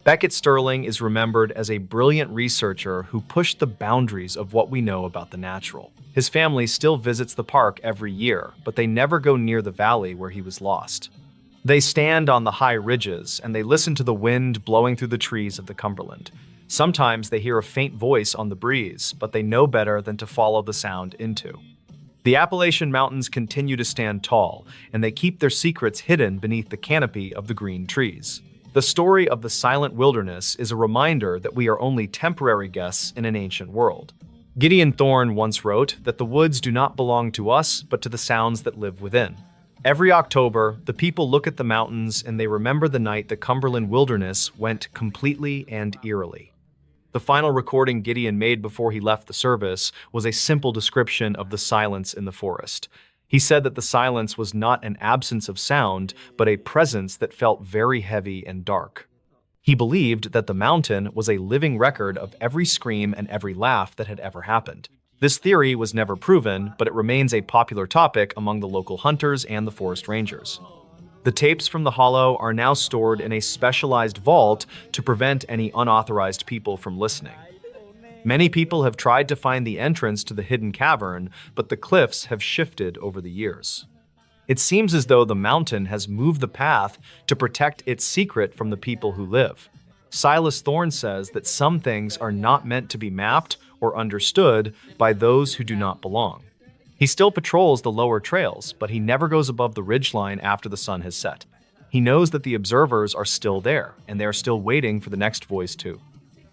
Beckett Sterling is remembered as a brilliant researcher who pushed the boundaries of what we know about the natural. His family still visits the park every year, but they never go near the valley where he was lost. They stand on the high ridges, and they listen to the wind blowing through the trees of the Cumberland. Sometimes they hear a faint voice on the breeze, but they know better than to follow the sound into. The Appalachian Mountains continue to stand tall, and they keep their secrets hidden beneath the canopy of the green trees. The story of the silent wilderness is a reminder that we are only temporary guests in an ancient world. Gideon Thorne once wrote that the woods do not belong to us, but to the sounds that live within. Every October, the people look at the mountains and they remember the night the Cumberland wilderness went completely and eerily. The final recording Gideon made before he left the service was a simple description of the silence in the forest. He said that the silence was not an absence of sound, but a presence that felt very heavy and dark. He believed that the mountain was a living record of every scream and every laugh that had ever happened. This theory was never proven, but it remains a popular topic among the local hunters and the forest rangers. The tapes from the hollow are now stored in a specialized vault to prevent any unauthorized people from listening. Many people have tried to find the entrance to the hidden cavern, but the cliffs have shifted over the years. It seems as though the mountain has moved the path to protect its secret from the people who live. Silas Thorne says that some things are not meant to be mapped or understood by those who do not belong. He still patrols the lower trails, but he never goes above the ridgeline after the sun has set. He knows that the observers are still there, and they are still waiting for the next voice too.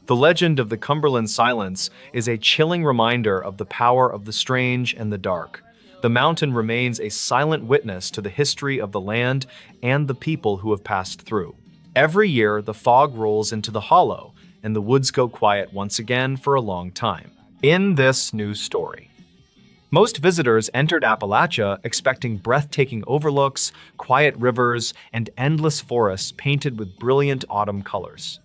The legend of the Cumberland Silence is a chilling reminder of the power of the strange and the dark. The mountain remains a silent witness to the history of the land and the people who have passed through. Every year, the fog rolls into the hollow, and the woods go quiet once again for a long time. In this new story, most visitors entered Appalachia expecting breathtaking overlooks, quiet rivers, and endless forests painted with brilliant autumn colors.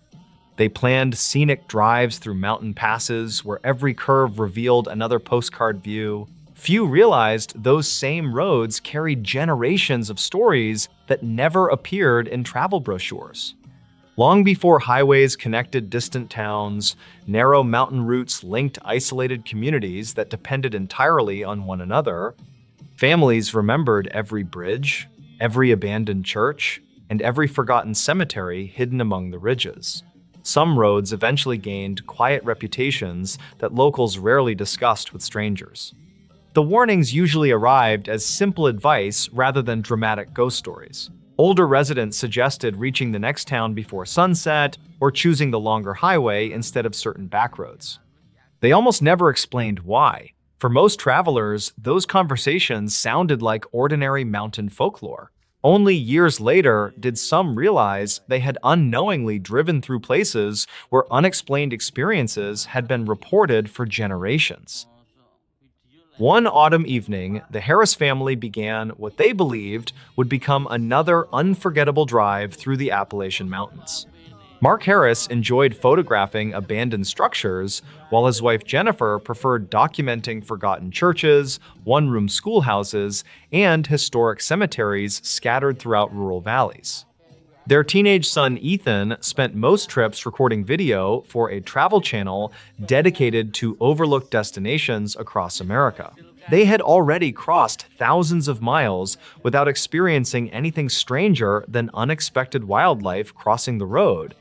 They planned scenic drives through mountain passes where every curve revealed another postcard view. Few realized those same roads carried generations of stories that never appeared in travel brochures. Long before highways connected distant towns, narrow mountain routes linked isolated communities that depended entirely on one another. Families remembered every bridge, every abandoned church, and every forgotten cemetery hidden among the ridges. Some roads eventually gained quiet reputations that locals rarely discussed with strangers. The warnings usually arrived as simple advice rather than dramatic ghost stories. Older residents suggested reaching the next town before sunset or choosing the longer highway instead of certain backroads. They almost never explained why. For most travelers, those conversations sounded like ordinary mountain folklore. Only years later did some realize they had unknowingly driven through places where unexplained experiences had been reported for generations. One autumn evening, the Harris family began what they believed would become another unforgettable drive through the Appalachian Mountains. Mark Harris enjoyed photographing abandoned structures, while his wife Jennifer preferred documenting forgotten churches, one-room schoolhouses, and historic cemeteries scattered throughout rural valleys. Their teenage son Ethan spent most trips recording video for a travel channel dedicated to overlooked destinations across America. They had already crossed thousands of miles without experiencing anything stranger than unexpected wildlife crossing the road.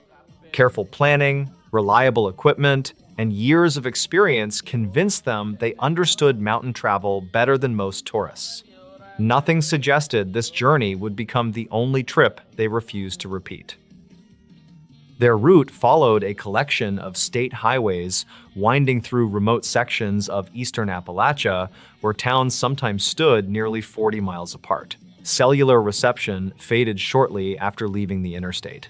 Careful planning, reliable equipment, and years of experience convinced them they understood mountain travel better than most tourists. Nothing suggested this journey would become the only trip they refused to repeat. Their route followed a collection of state highways winding through remote sections of eastern Appalachia, where towns sometimes stood nearly 40 miles apart. Cellular reception faded shortly after leaving the interstate.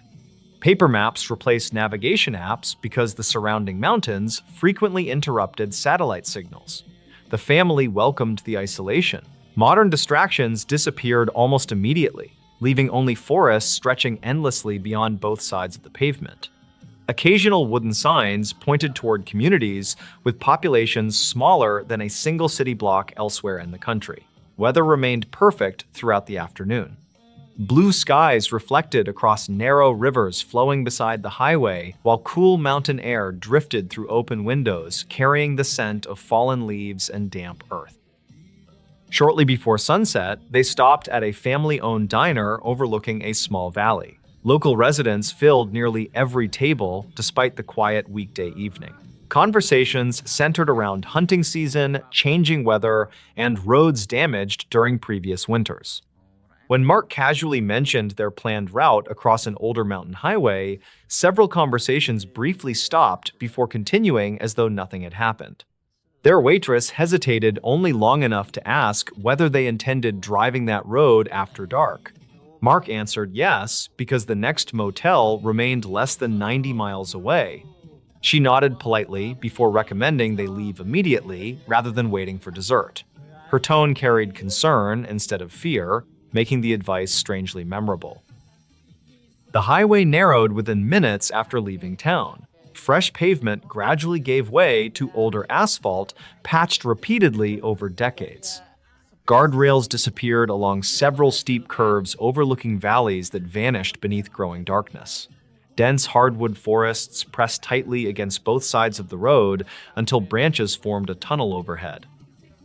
Paper maps replaced navigation apps because the surrounding mountains frequently interrupted satellite signals. The family welcomed the isolation. Modern distractions disappeared almost immediately, leaving only forests stretching endlessly beyond both sides of the pavement. Occasional wooden signs pointed toward communities with populations smaller than a single city block elsewhere in the country. Weather remained perfect throughout the afternoon. Blue skies reflected across narrow rivers flowing beside the highway, while cool mountain air drifted through open windows, carrying the scent of fallen leaves and damp earth. Shortly before sunset, they stopped at a family-owned diner overlooking a small valley. Local residents filled nearly every table despite the quiet weekday evening. Conversations centered around hunting season, changing weather, and roads damaged during previous winters. When Mark casually mentioned their planned route across an older mountain highway, several conversations briefly stopped before continuing as though nothing had happened. Their waitress hesitated only long enough to ask whether they intended driving that road after dark. Mark answered yes, because the next motel remained less than 90 miles away. She nodded politely before recommending they leave immediately rather than waiting for dessert. Her tone carried concern instead of fear, making the advice strangely memorable. The highway narrowed within minutes after leaving town. Fresh pavement gradually gave way to older asphalt, patched repeatedly over decades. Guardrails disappeared along several steep curves overlooking valleys that vanished beneath growing darkness. Dense hardwood forests pressed tightly against both sides of the road until branches formed a tunnel overhead.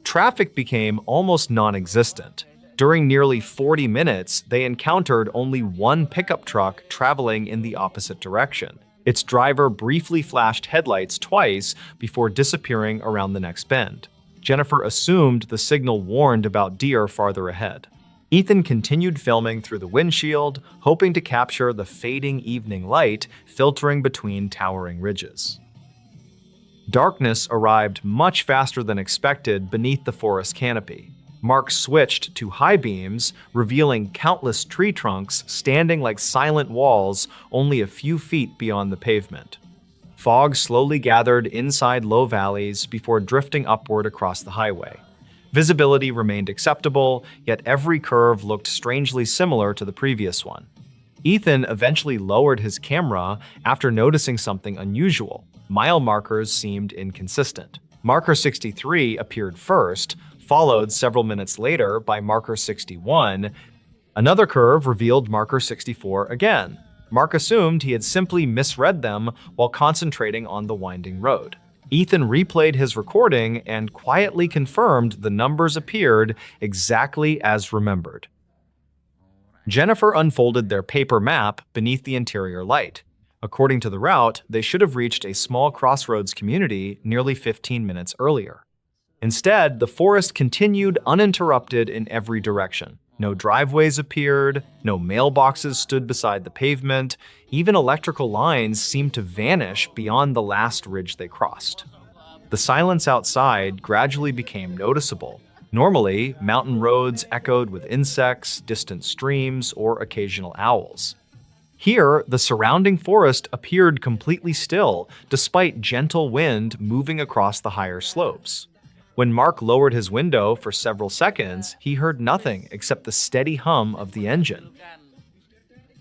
Traffic became almost non-existent. During nearly 40 minutes, they encountered only one pickup truck traveling in the opposite direction. Its driver briefly flashed headlights twice before disappearing around the next bend. Jennifer assumed the signal warned about deer farther ahead. Ethan continued filming through the windshield, hoping to capture the fading evening light filtering between towering ridges. Darkness arrived much faster than expected beneath the forest canopy. Mark switched to high beams, revealing countless tree trunks standing like silent walls only a few feet beyond the pavement. Fog slowly gathered inside low valleys before drifting upward across the highway. Visibility remained acceptable, yet every curve looked strangely similar to the previous one. Ethan eventually lowered his camera after noticing something unusual. Mile markers seemed inconsistent. Marker 63 appeared first, followed several minutes later by marker 61. Another curve revealed marker 64 again. Mark assumed he had simply misread them while concentrating on the winding road. Ethan replayed his recording and quietly confirmed the numbers appeared exactly as remembered. Jennifer unfolded their paper map beneath the interior light. According to the route, they should have reached a small crossroads community nearly 15 minutes earlier. Instead, the forest continued uninterrupted in every direction. No driveways appeared, no mailboxes stood beside the pavement, even electrical lines seemed to vanish beyond the last ridge they crossed. The silence outside gradually became noticeable. Normally, mountain roads echoed with insects, distant streams, or occasional owls. Here, the surrounding forest appeared completely still, despite gentle wind moving across the higher slopes. When Mark lowered his window for several seconds, he heard nothing except the steady hum of the engine.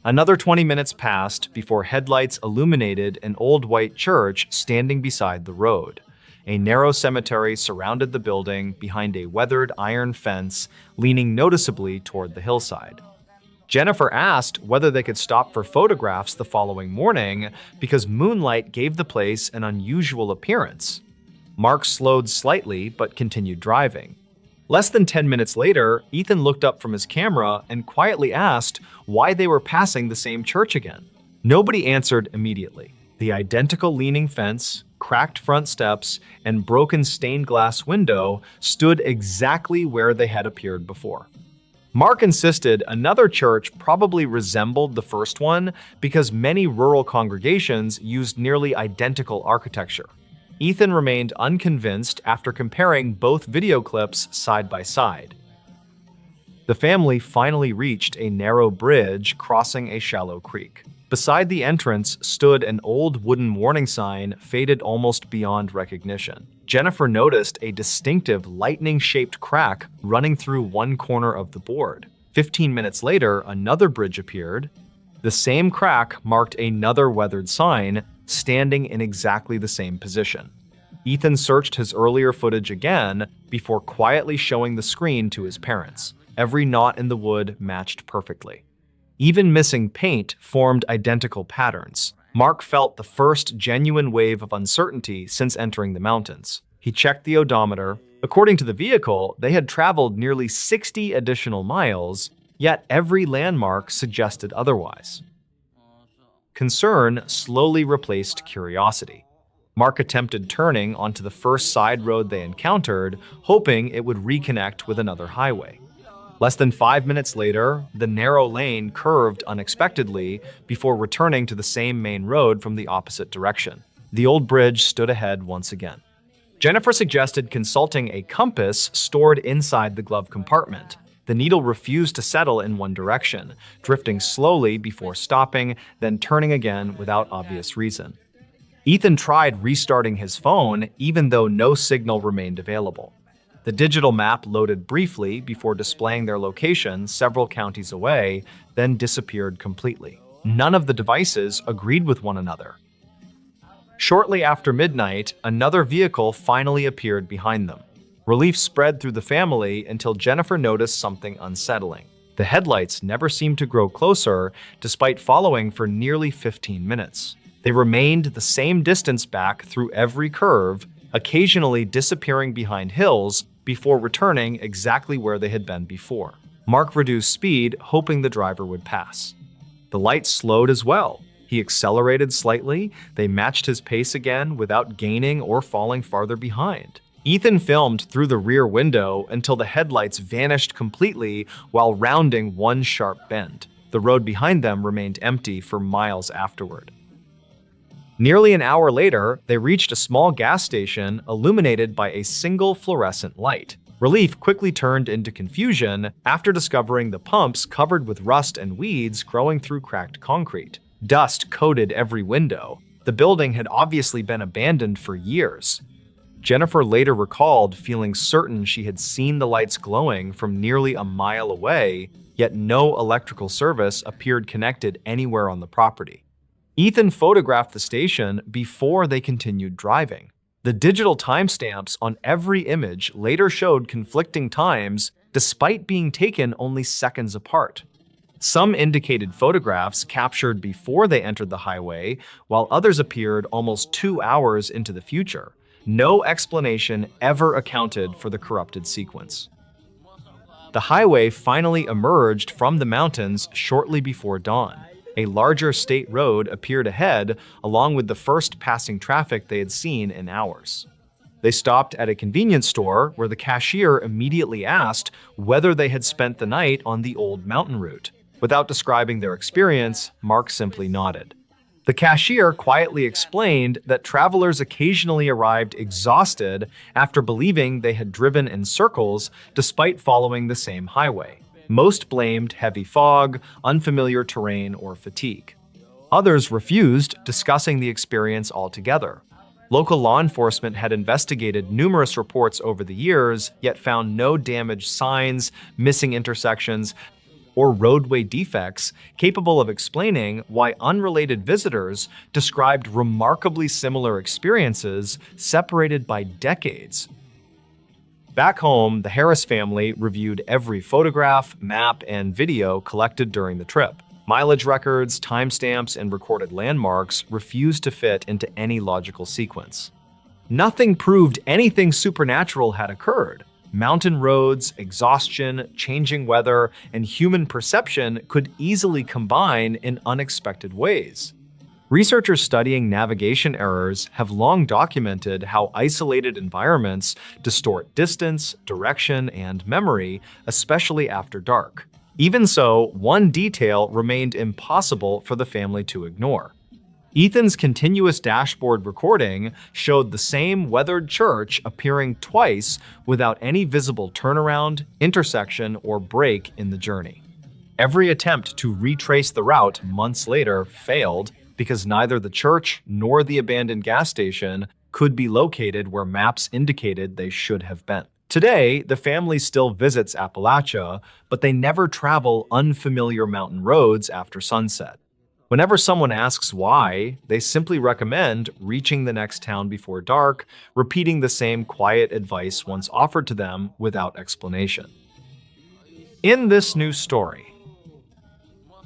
Another 20 minutes passed before headlights illuminated an old white church standing beside the road. A narrow cemetery surrounded the building behind a weathered iron fence, leaning noticeably toward the hillside. Jennifer asked whether they could stop for photographs the following morning because moonlight gave the place an unusual appearance. Mark slowed slightly but continued driving. Less than 10 minutes later, Ethan looked up from his camera and quietly asked why they were passing the same church again. Nobody answered immediately. The identical leaning fence, cracked front steps, and broken stained glass window stood exactly where they had appeared before. Mark insisted another church probably resembled the first one because many rural congregations used nearly identical architecture. Ethan remained unconvinced after comparing both video clips side by side. The family finally reached a narrow bridge crossing a shallow creek. Beside the entrance stood an old wooden warning sign faded almost beyond recognition. Jennifer noticed a distinctive lightning-shaped crack running through one corner of the board. 15 minutes later, another bridge appeared. The same crack marked another weathered sign, standing in exactly the same position. Ethan searched his earlier footage again before quietly showing the screen to his parents. Every knot in the wood matched perfectly. Even missing paint formed identical patterns. Mark felt the first genuine wave of uncertainty since entering the mountains. He checked the odometer. According to the vehicle, they had traveled nearly 60 additional miles, yet every landmark suggested otherwise. Concern slowly replaced curiosity. Mark attempted turning onto the first side road they encountered, hoping it would reconnect with another highway. Less than 5 minutes later, the narrow lane curved unexpectedly before returning to the same main road from the opposite direction. The old bridge stood ahead once again. Jennifer suggested consulting a compass stored inside the glove compartment. The needle refused to settle in one direction, drifting slowly before stopping, then turning again without obvious reason. Ethan tried restarting his phone, even though no signal remained available. The digital map loaded briefly before displaying their location several counties away, then disappeared completely. None of the devices agreed with one another. Shortly after midnight, another vehicle finally appeared behind them. Relief spread through the family until Jennifer noticed something unsettling. The headlights never seemed to grow closer, despite following for nearly 15 minutes. They remained the same distance back through every curve, occasionally disappearing behind hills before returning exactly where they had been before. Mark reduced speed, hoping the driver would pass. The lights slowed as well. He accelerated slightly. They matched his pace again without gaining or falling farther behind. Ethan filmed through the rear window until the headlights vanished completely while rounding one sharp bend. The road behind them remained empty for miles afterward. Nearly an hour later, they reached a small gas station illuminated by a single fluorescent light. Relief quickly turned into confusion after discovering the pumps covered with rust and weeds growing through cracked concrete. Dust coated every window. The building had obviously been abandoned for years. Jennifer later recalled feeling certain she had seen the lights glowing from nearly a mile away, yet no electrical service appeared connected anywhere on the property. Ethan photographed the station before they continued driving. The digital timestamps on every image later showed conflicting times despite being taken only seconds apart. Some indicated photographs captured before they entered the highway, while others appeared almost 2 hours into the future. No explanation ever accounted for the corrupted sequence. The highway finally emerged from the mountains shortly before dawn. A larger state road appeared ahead, along with the first passing traffic they had seen in hours. They stopped at a convenience store where the cashier immediately asked whether they had spent the night on the old mountain route. Without describing their experience, Mark simply nodded. The cashier quietly explained that travelers occasionally arrived exhausted after believing they had driven in circles despite following the same highway. Most blamed heavy fog, unfamiliar terrain, or fatigue. Others refused, discussing the experience altogether. Local law enforcement had investigated numerous reports over the years, yet found no damaged signs, missing intersections, or roadway defects capable of explaining why unrelated visitors described remarkably similar experiences separated by decades. Back home, the Harris family reviewed every photograph, map, and video collected during the trip. Mileage records, timestamps, and recorded landmarks refused to fit into any logical sequence. Nothing proved anything supernatural had occurred. Mountain roads, exhaustion, changing weather, and human perception could easily combine in unexpected ways. Researchers studying navigation errors have long documented how isolated environments distort distance, direction, and memory, especially after dark. Even so, one detail remained impossible for the family to ignore. Ethan's continuous dashboard recording showed the same weathered church appearing twice without any visible turnaround, intersection, or break in the journey. Every attempt to retrace the route months later failed because neither the church nor the abandoned gas station could be located where maps indicated they should have been. Today, the family still visits Appalachia, but they never travel unfamiliar mountain roads after sunset. Whenever someone asks why, they simply recommend reaching the next town before dark, repeating the same quiet advice once offered to them without explanation. In this new story,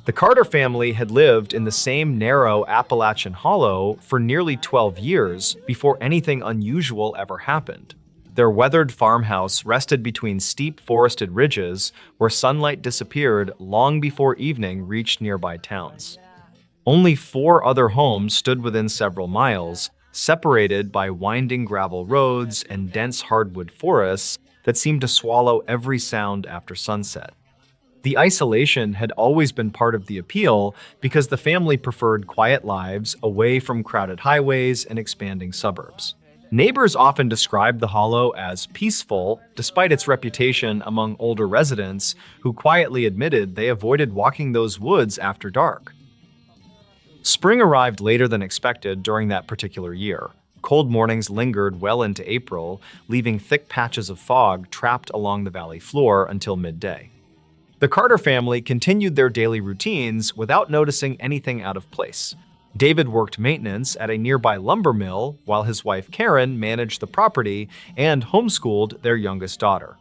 the Carter family had lived in the same narrow Appalachian hollow for nearly 12 years before anything unusual ever happened. Their weathered farmhouse rested between steep forested ridges where sunlight disappeared long before evening reached nearby towns. Only 4 other homes stood within several miles, separated by winding gravel roads and dense hardwood forests that seemed to swallow every sound after sunset. The isolation had always been part of the appeal because the family preferred quiet lives away from crowded highways and expanding suburbs. Neighbors often described the hollow as peaceful, despite its reputation among older residents who quietly admitted they avoided walking those woods after dark. Spring arrived later than expected during that particular year. Cold mornings lingered well into April, leaving thick patches of fog trapped along the valley floor until midday. The Carter family continued their daily routines without noticing anything out of place. David worked maintenance at a nearby lumber mill while his wife Karen managed the property and homeschooled their youngest daughter.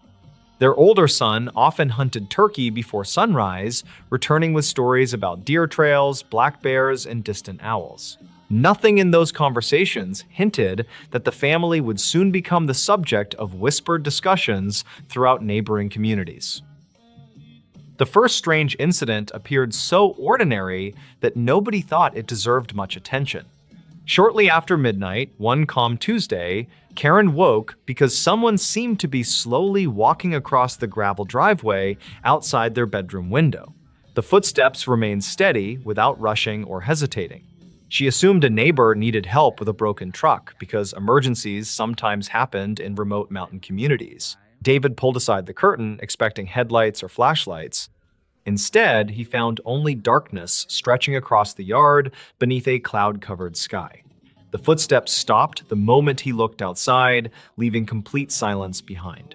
Their older son often hunted turkey before sunrise, returning with stories about deer trails, black bears, and distant owls. Nothing in those conversations hinted that the family would soon become the subject of whispered discussions throughout neighboring communities. The first strange incident appeared so ordinary that nobody thought it deserved much attention. Shortly after midnight, one calm Tuesday, Karen woke because someone seemed to be slowly walking across the gravel driveway outside their bedroom window. The footsteps remained steady without rushing or hesitating. She assumed a neighbor needed help with a broken truck because emergencies sometimes happened in remote mountain communities. David pulled aside the curtain, expecting headlights or flashlights. Instead, he found only darkness stretching across the yard beneath a cloud-covered sky. The footsteps stopped the moment he looked outside, leaving complete silence behind.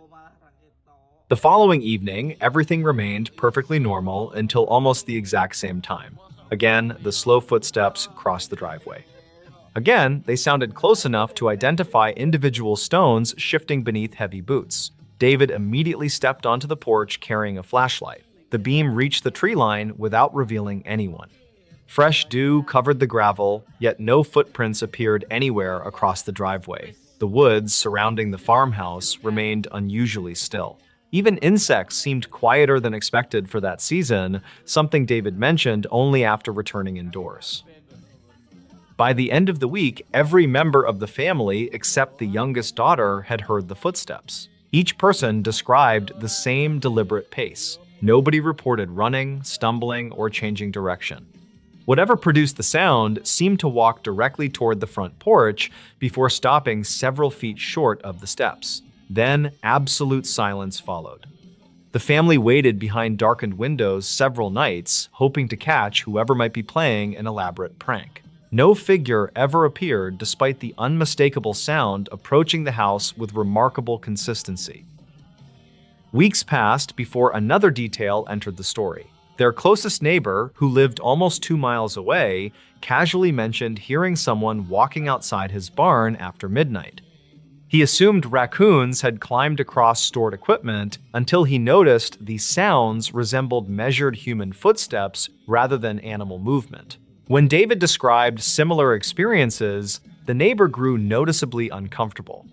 The following evening, everything remained perfectly normal until almost the exact same time. Again, the slow footsteps crossed the driveway. Again, they sounded close enough to identify individual stones shifting beneath heavy boots. David immediately stepped onto the porch carrying a flashlight. The beam reached the tree line without revealing anyone. Fresh dew covered the gravel, yet no footprints appeared anywhere across the driveway. The woods surrounding the farmhouse remained unusually still. Even insects seemed quieter than expected for that season, something David mentioned only after returning indoors. By the end of the week, every member of the family except the youngest daughter had heard the footsteps. Each person described the same deliberate pace. Nobody reported running, stumbling, or changing direction. Whatever produced the sound seemed to walk directly toward the front porch before stopping several feet short of the steps. Then, absolute silence followed. The family waited behind darkened windows several nights, hoping to catch whoever might be playing an elaborate prank. No figure ever appeared despite the unmistakable sound approaching the house with remarkable consistency. Weeks passed before another detail entered the story. Their closest neighbor, who lived almost 2 miles away, casually mentioned hearing someone walking outside his barn after midnight. He assumed raccoons had climbed across stored equipment until he noticed the sounds resembled measured human footsteps rather than animal movement. When David described similar experiences, the neighbor grew noticeably uncomfortable.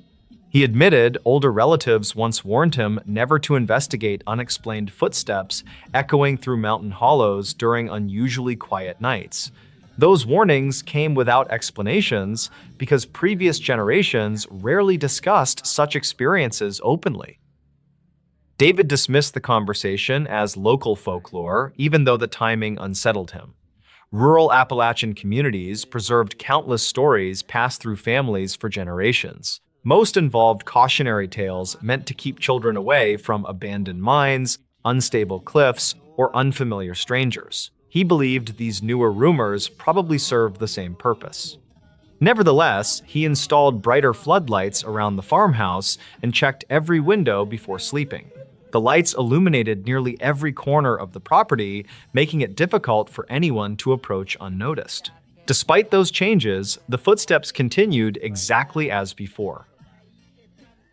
He admitted older relatives once warned him never to investigate unexplained footsteps echoing through mountain hollows during unusually quiet nights. Those warnings came without explanations because previous generations rarely discussed such experiences openly. David dismissed the conversation as local folklore, even though the timing unsettled him. Rural Appalachian communities preserved countless stories passed through families for generations. Most involved cautionary tales meant to keep children away from abandoned mines, unstable cliffs, or unfamiliar strangers. He believed these newer rumors probably served the same purpose. Nevertheless, he installed brighter floodlights around the farmhouse and checked every window before sleeping. The lights illuminated nearly every corner of the property, making it difficult for anyone to approach unnoticed. Despite those changes, the footsteps continued exactly as before.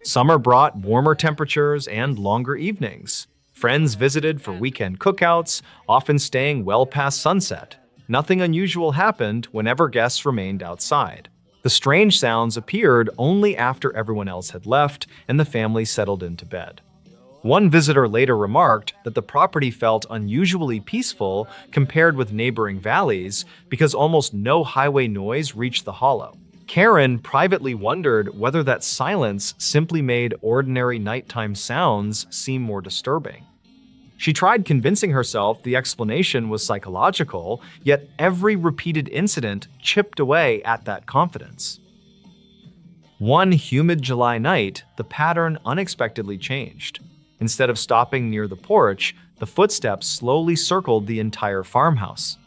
Summer brought warmer temperatures and longer evenings. Friends visited for weekend cookouts, often staying well past sunset. Nothing unusual happened whenever guests remained outside. The strange sounds appeared only after everyone else had left and the family settled into bed. One visitor later remarked that the property felt unusually peaceful compared with neighboring valleys because almost no highway noise reached the hollow. Karen privately wondered whether that silence simply made ordinary nighttime sounds seem more disturbing. She tried convincing herself the explanation was psychological, yet every repeated incident chipped away at that confidence. One humid July night, the pattern unexpectedly changed. Instead of stopping near the porch, the footsteps slowly circled the entire farmhouse.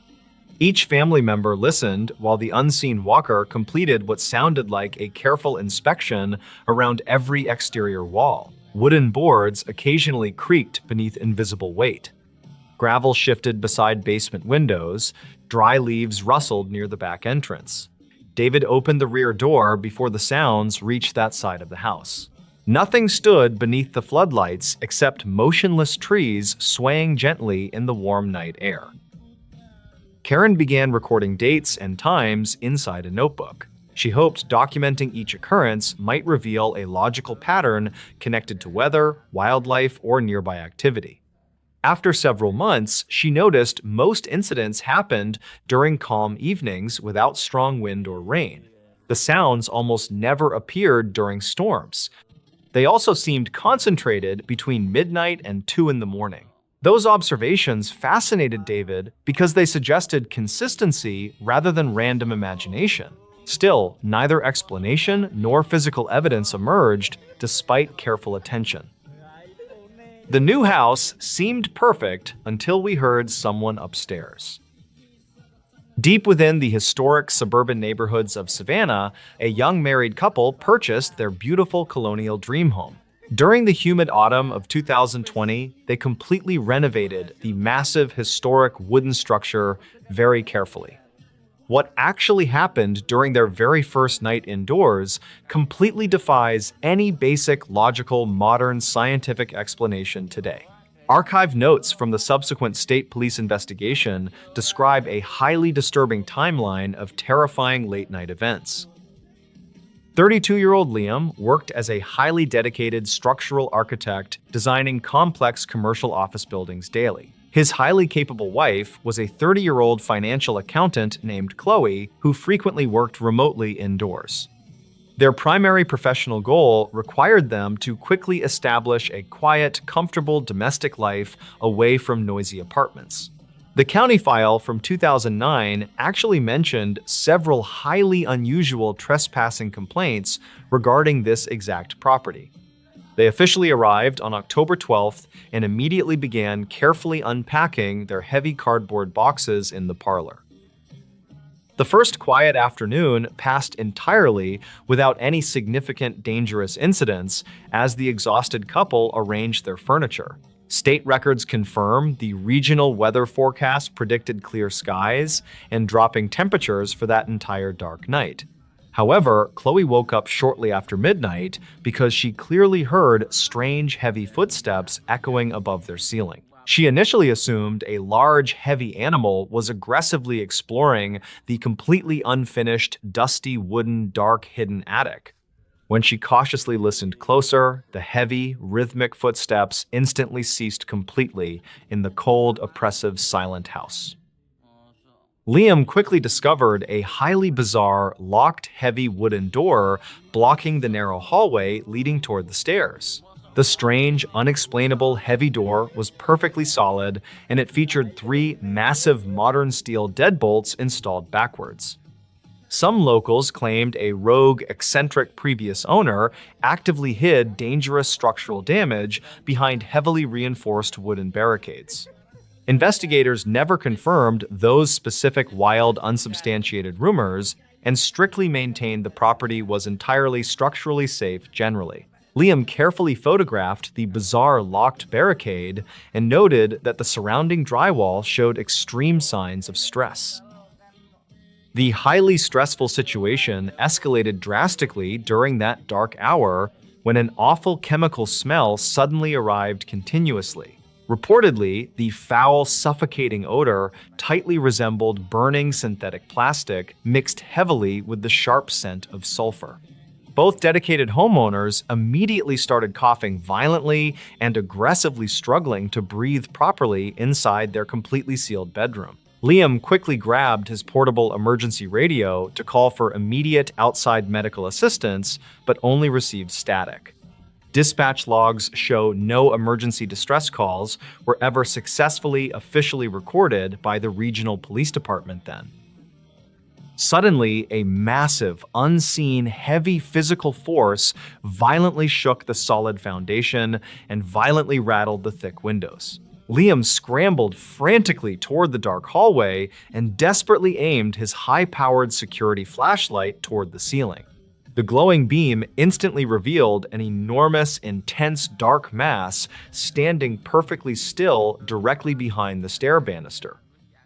Each family member listened while the unseen walker completed what sounded like a careful inspection around every exterior wall. Wooden boards occasionally creaked beneath invisible weight. Gravel shifted beside basement windows. Dry leaves rustled near the back entrance. David opened the rear door before the sounds reached that side of the house. Nothing stood beneath the floodlights except motionless trees swaying gently in the warm night air. Karen began recording dates and times inside a notebook. She hoped documenting each occurrence might reveal a logical pattern connected to weather, wildlife, or nearby activity. After several months, she noticed most incidents happened during calm evenings without strong wind or rain. The sounds almost never appeared during storms. They also seemed concentrated between midnight and 2 in the morning. Those observations fascinated David because they suggested consistency rather than random imagination. Still, neither explanation nor physical evidence emerged despite careful attention. The new house seemed perfect until we heard someone upstairs. Deep within the historic suburban neighborhoods of Savannah, a young married couple purchased their beautiful colonial dream home. During the humid autumn of 2020, they completely renovated the massive historic wooden structure very carefully. What actually happened during their very first night indoors completely defies any basic, logical, modern scientific explanation today. Archived notes from the subsequent state police investigation describe a highly disturbing timeline of terrifying late-night events. 32-year-old Liam worked as a highly dedicated structural architect designing complex commercial office buildings daily. His highly capable wife was a 30-year-old financial accountant named Chloe, who frequently worked remotely indoors. Their primary professional goal required them to quickly establish a quiet, comfortable domestic life away from noisy apartments. The county file from 2009 actually mentioned several highly unusual trespassing complaints regarding this exact property. They officially arrived on October 12th and immediately began carefully unpacking their heavy cardboard boxes in the parlor. The first quiet afternoon passed entirely without any significant dangerous incidents as the exhausted couple arranged their furniture. State records confirm the regional weather forecast predicted clear skies and dropping temperatures for that entire dark night. However, Chloe woke up shortly after midnight because she clearly heard strange, heavy footsteps echoing above their ceiling. She initially assumed a large, heavy animal was aggressively exploring the completely unfinished, dusty, wooden, dark, hidden attic. When she cautiously listened closer, the heavy, rhythmic footsteps instantly ceased completely in the cold, oppressive, silent house. Liam quickly discovered a highly bizarre, locked, heavy wooden door blocking the narrow hallway leading toward the stairs. The strange, unexplainable heavy door was perfectly solid, and it featured 3 massive modern steel deadbolts installed backwards. Some locals claimed a rogue, eccentric previous owner actively hid dangerous structural damage behind heavily reinforced wooden barricades. Investigators never confirmed those specific wild, unsubstantiated rumors and strictly maintained the property was entirely structurally safe generally. Liam carefully photographed the bizarre locked barricade and noted that the surrounding drywall showed extreme signs of stress. The highly stressful situation escalated drastically during that dark hour when an awful chemical smell suddenly arrived continuously. Reportedly, the foul, suffocating odor tightly resembled burning synthetic plastic mixed heavily with the sharp scent of sulfur. Both dedicated homeowners immediately started coughing violently and aggressively struggling to breathe properly inside their completely sealed bedroom. Liam quickly grabbed his portable emergency radio to call for immediate outside medical assistance, but only received static. Dispatch logs show no emergency distress calls were ever successfully officially recorded by the regional police department then. Suddenly, a massive, unseen, heavy physical force violently shook the solid foundation and violently rattled the thick windows. Liam scrambled frantically toward the dark hallway and desperately aimed his high-powered security flashlight toward the ceiling. The glowing beam instantly revealed an enormous, intense, dark mass standing perfectly still directly behind the stair banister.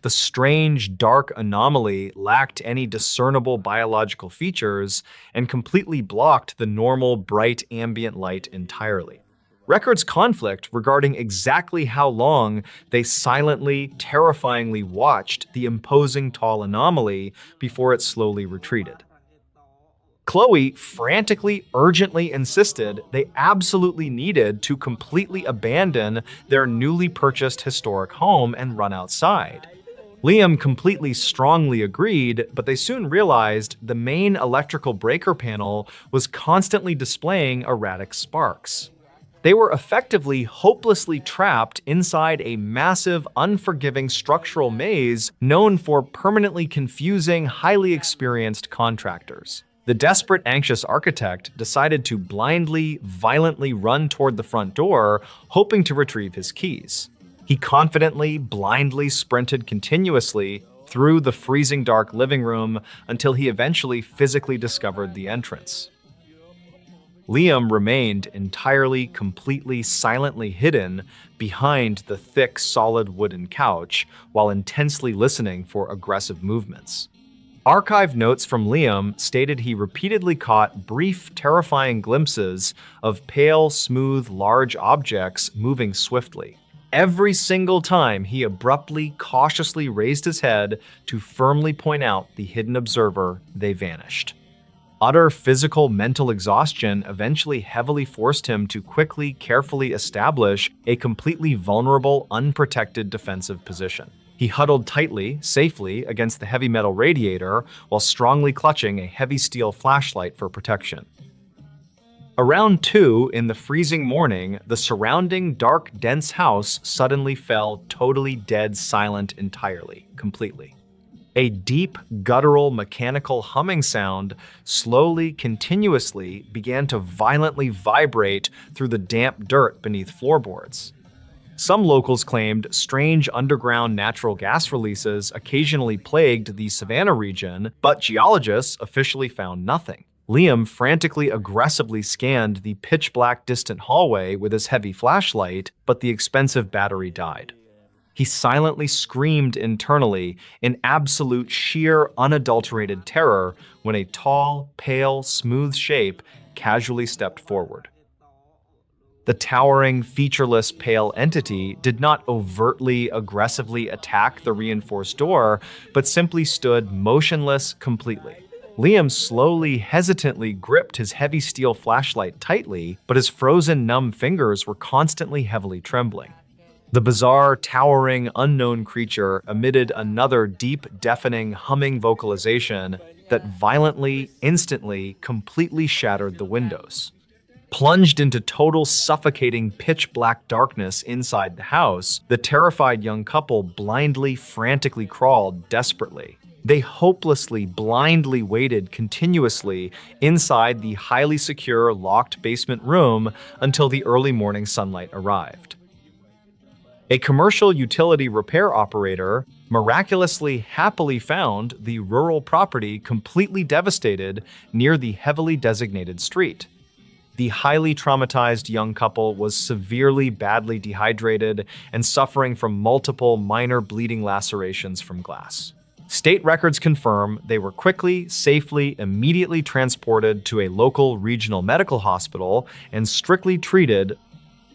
The strange, dark anomaly lacked any discernible biological features and completely blocked the normal, bright ambient light entirely. Records conflict regarding exactly how long they silently, terrifyingly watched the imposing tall anomaly before it slowly retreated. Chloe frantically, urgently insisted they absolutely needed to completely abandon their newly purchased historic home and run outside. Liam completely strongly agreed, but they soon realized the main electrical breaker panel was constantly displaying erratic sparks. They were effectively hopelessly trapped inside a massive, unforgiving structural maze known for permanently confusing, highly experienced contractors. The desperate, anxious architect decided to blindly, violently run toward the front door, hoping to retrieve his keys. He confidently, blindly sprinted continuously through the freezing dark living room until he eventually physically discovered the entrance. Liam remained entirely, completely, silently hidden behind the thick, solid wooden couch while intensely listening for aggressive movements. Archived notes from Liam stated he repeatedly caught brief, terrifying glimpses of pale, smooth, large objects moving swiftly. Every single time he abruptly, cautiously raised his head to firmly point out the hidden observer, they vanished. Utter physical, mental exhaustion eventually heavily forced him to quickly, carefully establish a completely vulnerable, unprotected defensive position. He huddled tightly, safely, against the heavy metal radiator while strongly clutching a heavy steel flashlight for protection. Around 2 in the freezing morning, the surrounding dark, dense house suddenly fell totally dead silent entirely, completely. A deep, guttural, mechanical humming sound slowly, continuously began to violently vibrate through the damp dirt beneath floorboards. Some locals claimed strange underground natural gas releases occasionally plagued the Savannah region, but geologists officially found nothing. Liam frantically, aggressively scanned the pitch-black distant hallway with his heavy flashlight, but the expensive battery died. He silently screamed internally in absolute, sheer, unadulterated terror when a tall, pale, smooth shape casually stepped forward. The towering, featureless, pale entity did not overtly, aggressively attack the reinforced door, but simply stood motionless completely. Liam slowly, hesitantly gripped his heavy steel flashlight tightly, but his frozen, numb fingers were constantly heavily trembling. The bizarre, towering, unknown creature emitted another deep, deafening, humming vocalization that violently, instantly, completely shattered the windows. Plunged into total, suffocating, pitch-black darkness inside the house, the terrified young couple blindly, frantically crawled desperately. They hopelessly, blindly waited continuously inside the highly secure, locked basement room until the early morning sunlight arrived. A commercial utility repair operator miraculously happily found the rural property completely devastated near the heavily designated street. The highly traumatized young couple was severely, badly dehydrated and suffering from multiple minor bleeding lacerations from glass. State records confirm they were quickly, safely, immediately transported to a local regional medical hospital and strictly treated.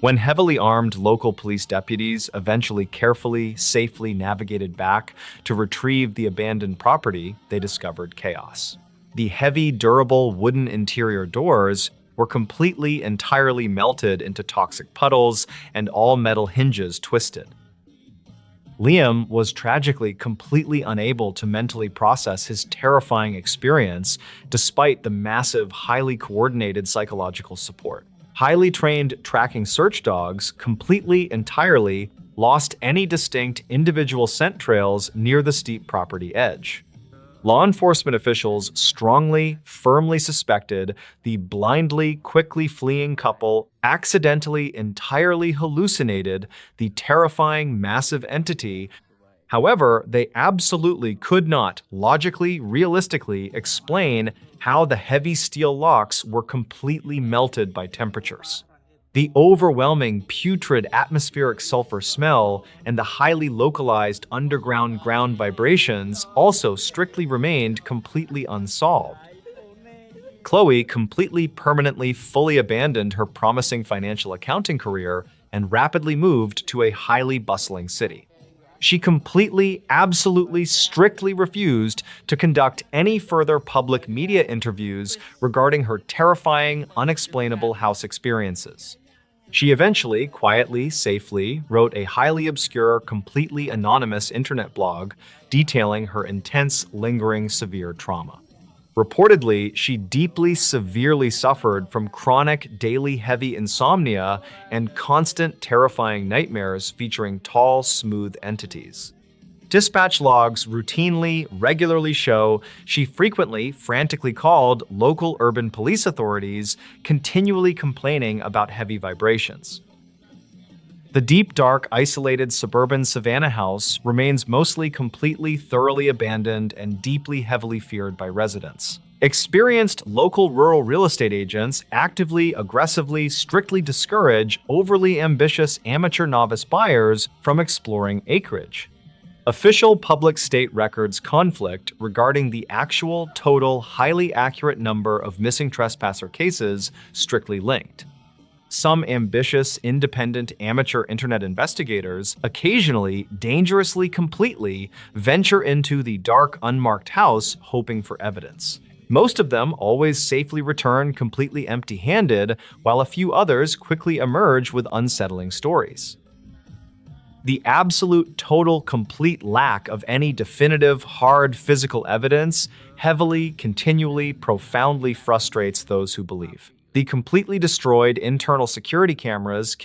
When heavily armed local police deputies eventually carefully, safely navigated back to retrieve the abandoned property, they discovered chaos. The heavy, durable wooden interior doors were completely, entirely melted into toxic puddles and all metal hinges twisted. Liam was tragically completely unable to mentally process his terrifying experience despite the massive, highly coordinated psychological support. Highly trained tracking search dogs entirely lost any distinct individual scent trails near the steep property edge. Law enforcement officials firmly suspected the quickly fleeing couple accidentally entirely hallucinated the terrifying massive entity. However, they absolutely could not realistically explain how the heavy steel locks were completely melted by temperatures. The overwhelming putrid atmospheric sulfur smell and the highly localized underground ground vibrations also strictly remained completely unsolved. Chloe fully abandoned her promising financial accounting career and rapidly moved to a highly bustling city. She strictly refused to conduct any further public media interviews regarding her terrifying, unexplainable house experiences. She eventually, safely wrote a highly obscure, completely anonymous internet blog detailing her intense, lingering, severe trauma. Reportedly, she severely suffered from chronic, daily heavy insomnia and constant, terrifying nightmares featuring tall, smooth entities. Dispatch logs regularly show she frequently, frantically called local urban police authorities, continually complaining about heavy vibrations. The deep, dark, isolated suburban Savannah house remains thoroughly abandoned and heavily feared by residents. Experienced local rural real estate agents strictly discourage overly ambitious amateur novice buyers from exploring acreage. Official public state records conflict regarding the actual, total, highly accurate number of missing trespasser cases strictly linked. Some ambitious, independent amateur internet investigators occasionally, completely venture into the dark, unmarked house hoping for evidence. Most of them always safely return completely empty-handed, while a few others quickly emerge with unsettling stories. The complete lack of any definitive, hard physical evidence profoundly frustrates those who believe. The completely destroyed internal security cameras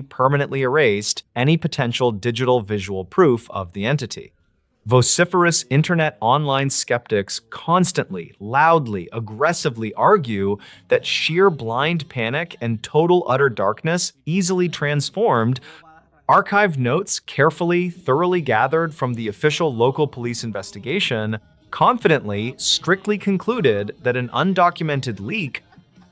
permanently erased any potential digital visual proof of the entity. Vociferous internet online skeptics constantly, loudly, aggressively argue that sheer blind panic and total utter darkness easily transformed. Archived notes thoroughly gathered from the official local police investigation strictly concluded that an undocumented leak,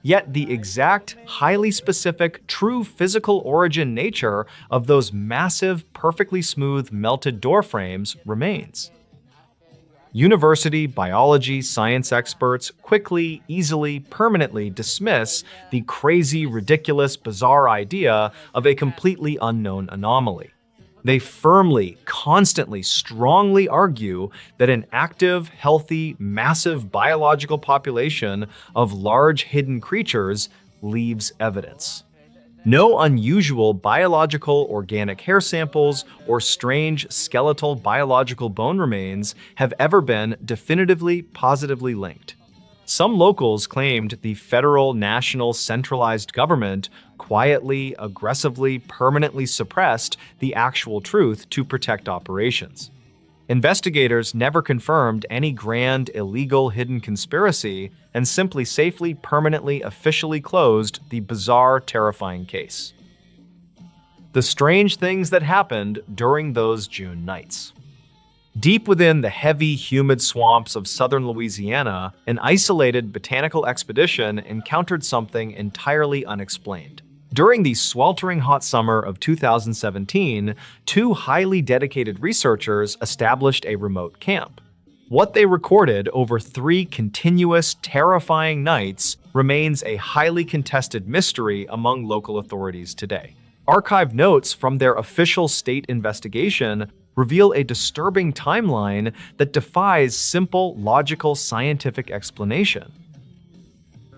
yet the exact, highly specific, true physical origin nature of those massive, perfectly smooth, melted door frames remains. University biology science experts permanently dismiss the crazy, ridiculous, bizarre idea of a completely unknown anomaly. They strongly argue that an active, healthy, massive biological population of large hidden creatures leaves evidence. No unusual biological organic hair samples or strange skeletal biological bone remains have ever been positively linked. Some locals claimed the federal, national, centralized government aggressively, permanently suppressed the actual truth to protect operations. Investigators never confirmed any grand, illegal, hidden conspiracy and officially closed the bizarre, terrifying case. The strange things that happened during those June nights. Deep within the heavy, humid swamps of southern Louisiana, an isolated botanical expedition encountered something entirely unexplained. During the sweltering hot summer of 2017, two highly dedicated researchers established a remote camp. What they recorded over 3 continuous, terrifying nights remains a highly contested mystery among local authorities today. Archived notes from their official state investigation reveal a disturbing timeline that defies simple, logical, scientific explanation.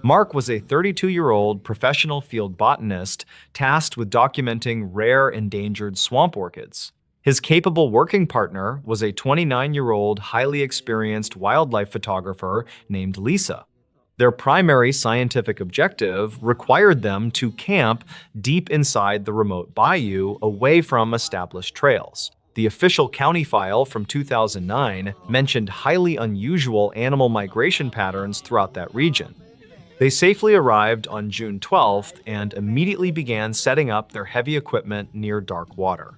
Mark was a 32-year-old professional field botanist tasked with documenting rare endangered swamp orchids. His capable working partner was a 29-year-old highly experienced wildlife photographer named Lisa. Their primary scientific objective required them to camp deep inside the remote bayou away from established trails. The official county file from 2009 mentioned highly unusual animal migration patterns throughout that region. They safely arrived on June 12th and immediately began setting up their heavy equipment near dark water.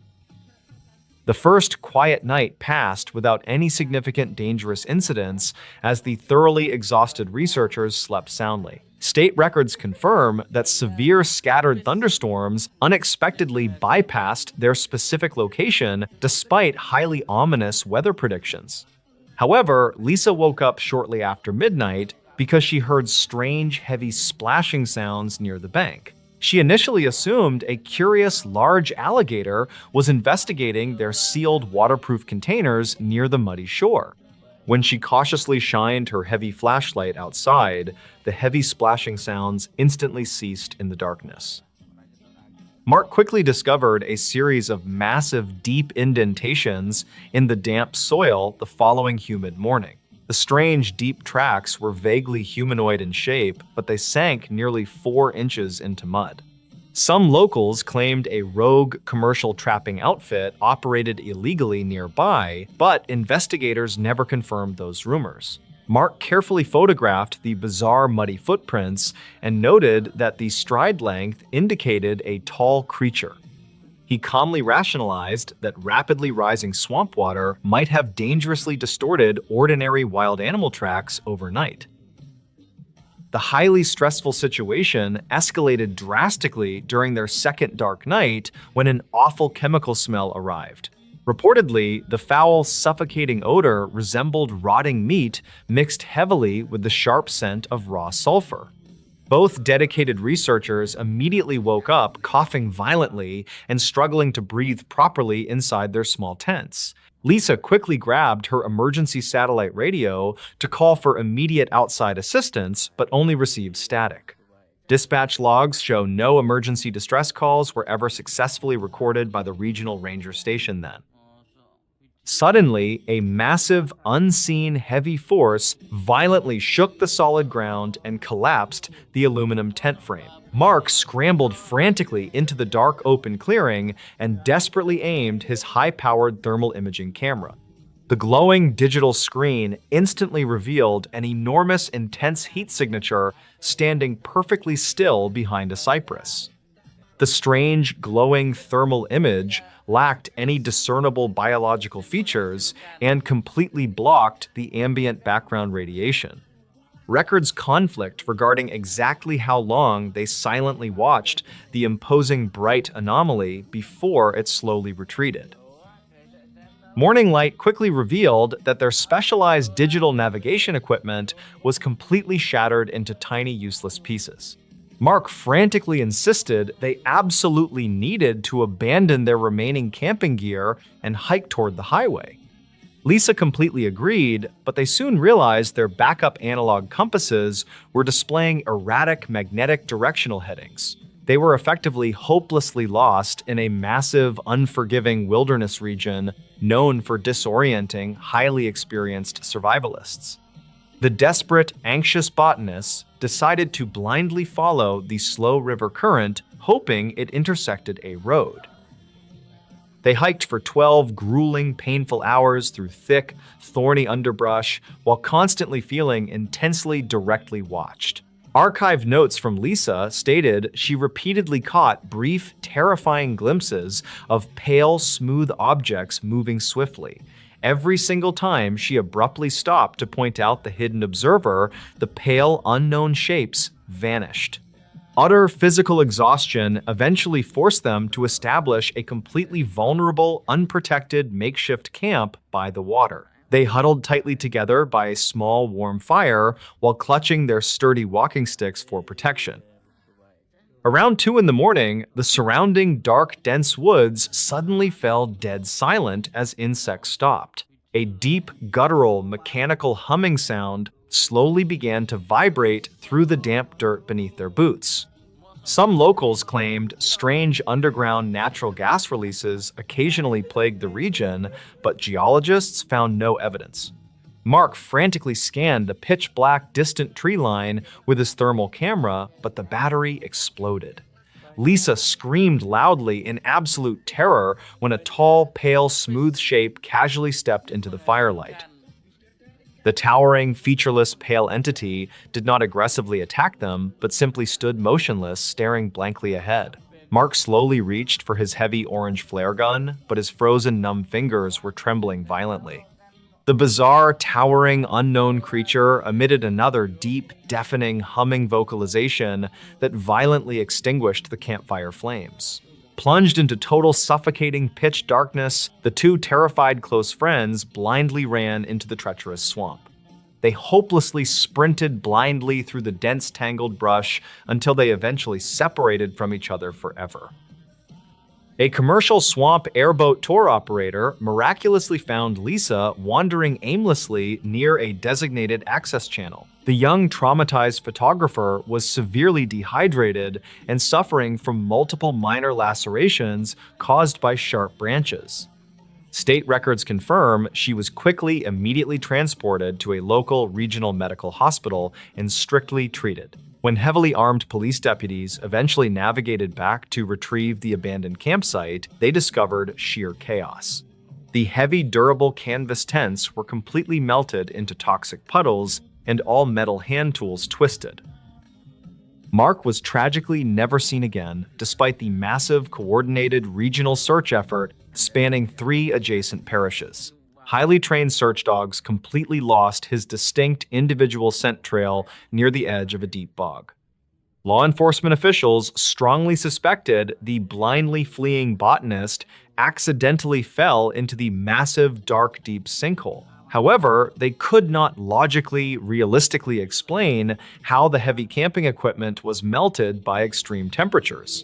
The first quiet night passed without any significant dangerous incidents as the thoroughly exhausted researchers slept soundly. State records confirm that severe scattered thunderstorms unexpectedly bypassed their specific location despite highly ominous weather predictions. However, Lisa woke up shortly after midnight because she heard strange, heavy splashing sounds near the bank. She initially assumed a curious large alligator was investigating their sealed waterproof containers near the muddy shore. When she cautiously shined her heavy flashlight outside, the heavy splashing sounds instantly ceased in the darkness. Mark quickly discovered a series of massive, deep indentations in the damp soil the following humid morning. The strange, deep tracks were vaguely humanoid in shape, but they sank nearly 4 inches into mud. Some locals claimed a rogue commercial trapping outfit operated illegally nearby, but investigators never confirmed those rumors. Mark carefully photographed the bizarre muddy footprints and noted that the stride length indicated a tall creature. He calmly rationalized that rapidly rising swamp water might have dangerously distorted ordinary wild animal tracks overnight. The highly stressful situation escalated drastically during their second dark night when an awful chemical smell arrived. Reportedly, the foul, suffocating odor resembled rotting meat mixed heavily with the sharp scent of raw sulfur. Both dedicated researchers immediately woke up coughing violently and struggling to breathe properly inside their small tents. Lisa quickly grabbed her emergency satellite radio to call for immediate outside assistance, but only received static. Dispatch logs show no emergency distress calls were ever successfully recorded by the regional ranger station then. Suddenly, a massive, unseen heavy force violently shook the solid ground and collapsed the aluminum tent frame. Mark scrambled frantically into the dark open clearing and desperately aimed his high-powered thermal imaging camera. The glowing digital screen instantly revealed an enormous, intense heat signature standing perfectly still behind a cypress. The strange, glowing thermal image lacked any discernible biological features and completely blocked the ambient background radiation. Records conflict regarding exactly how long they silently watched the imposing bright anomaly before it slowly retreated. Morning light quickly revealed that their specialized digital navigation equipment was completely shattered into tiny, useless pieces. Mark frantically insisted they absolutely needed to abandon their remaining camping gear and hike toward the highway. Lisa completely agreed, but they soon realized their backup analog compasses were displaying erratic magnetic directional headings. They were effectively hopelessly lost in a massive, unforgiving wilderness region known for disorienting, highly experienced survivalists. The desperate, anxious botanists decided to blindly follow the slow river current, hoping it intersected a road. They hiked for 12 grueling, painful hours through thick, thorny underbrush while constantly feeling intensely directly watched. Archived notes from Lisa stated she repeatedly caught brief, terrifying glimpses of pale, smooth objects moving swiftly. Every single time she abruptly stopped to point out the hidden observer, the pale, unknown shapes vanished. Utter physical exhaustion eventually forced them to establish a completely vulnerable, unprotected makeshift camp by the water. They huddled tightly together by a small, warm fire while clutching their sturdy walking sticks for protection. Around 2 in the morning, the surrounding dark, dense woods suddenly fell dead silent as insects stopped. A deep, guttural, mechanical humming sound slowly began to vibrate through the damp dirt beneath their boots. Some locals claimed strange underground natural gas releases occasionally plagued the region, but geologists found no evidence. Mark frantically scanned the pitch-black distant tree line with his thermal camera, but the battery exploded. Lisa screamed loudly in absolute terror when a tall, pale, smooth shape casually stepped into the firelight. The towering, featureless, pale entity did not aggressively attack them, but simply stood motionless, staring blankly ahead. Mark slowly reached for his heavy orange flare gun, but his frozen, numb fingers were trembling violently. The bizarre, towering, unknown creature emitted another deep, deafening, humming vocalization that violently extinguished the campfire flames. Plunged into total suffocating pitch darkness, the two terrified close friends blindly ran into the treacherous swamp. They hopelessly sprinted blindly through the dense, tangled brush until they eventually separated from each other forever. A commercial swamp airboat tour operator miraculously found Lisa wandering aimlessly near a designated access channel. The young, traumatized photographer was severely dehydrated and suffering from multiple minor lacerations caused by sharp branches. State records confirm she was immediately transported to a local regional medical hospital and strictly treated. When heavily armed police deputies eventually navigated back to retrieve the abandoned campsite, they discovered sheer chaos. The heavy, durable canvas tents were completely melted into toxic puddles, and all metal hand tools twisted. Mark was tragically never seen again, despite the massive, coordinated regional search effort spanning 3 adjacent parishes. Highly trained search dogs completely lost his distinct individual scent trail near the edge of a deep bog. Law enforcement officials strongly suspected the blindly fleeing botanist accidentally fell into the massive, dark, deep sinkhole. However, they could not realistically explain how the heavy camping equipment was melted by extreme temperatures.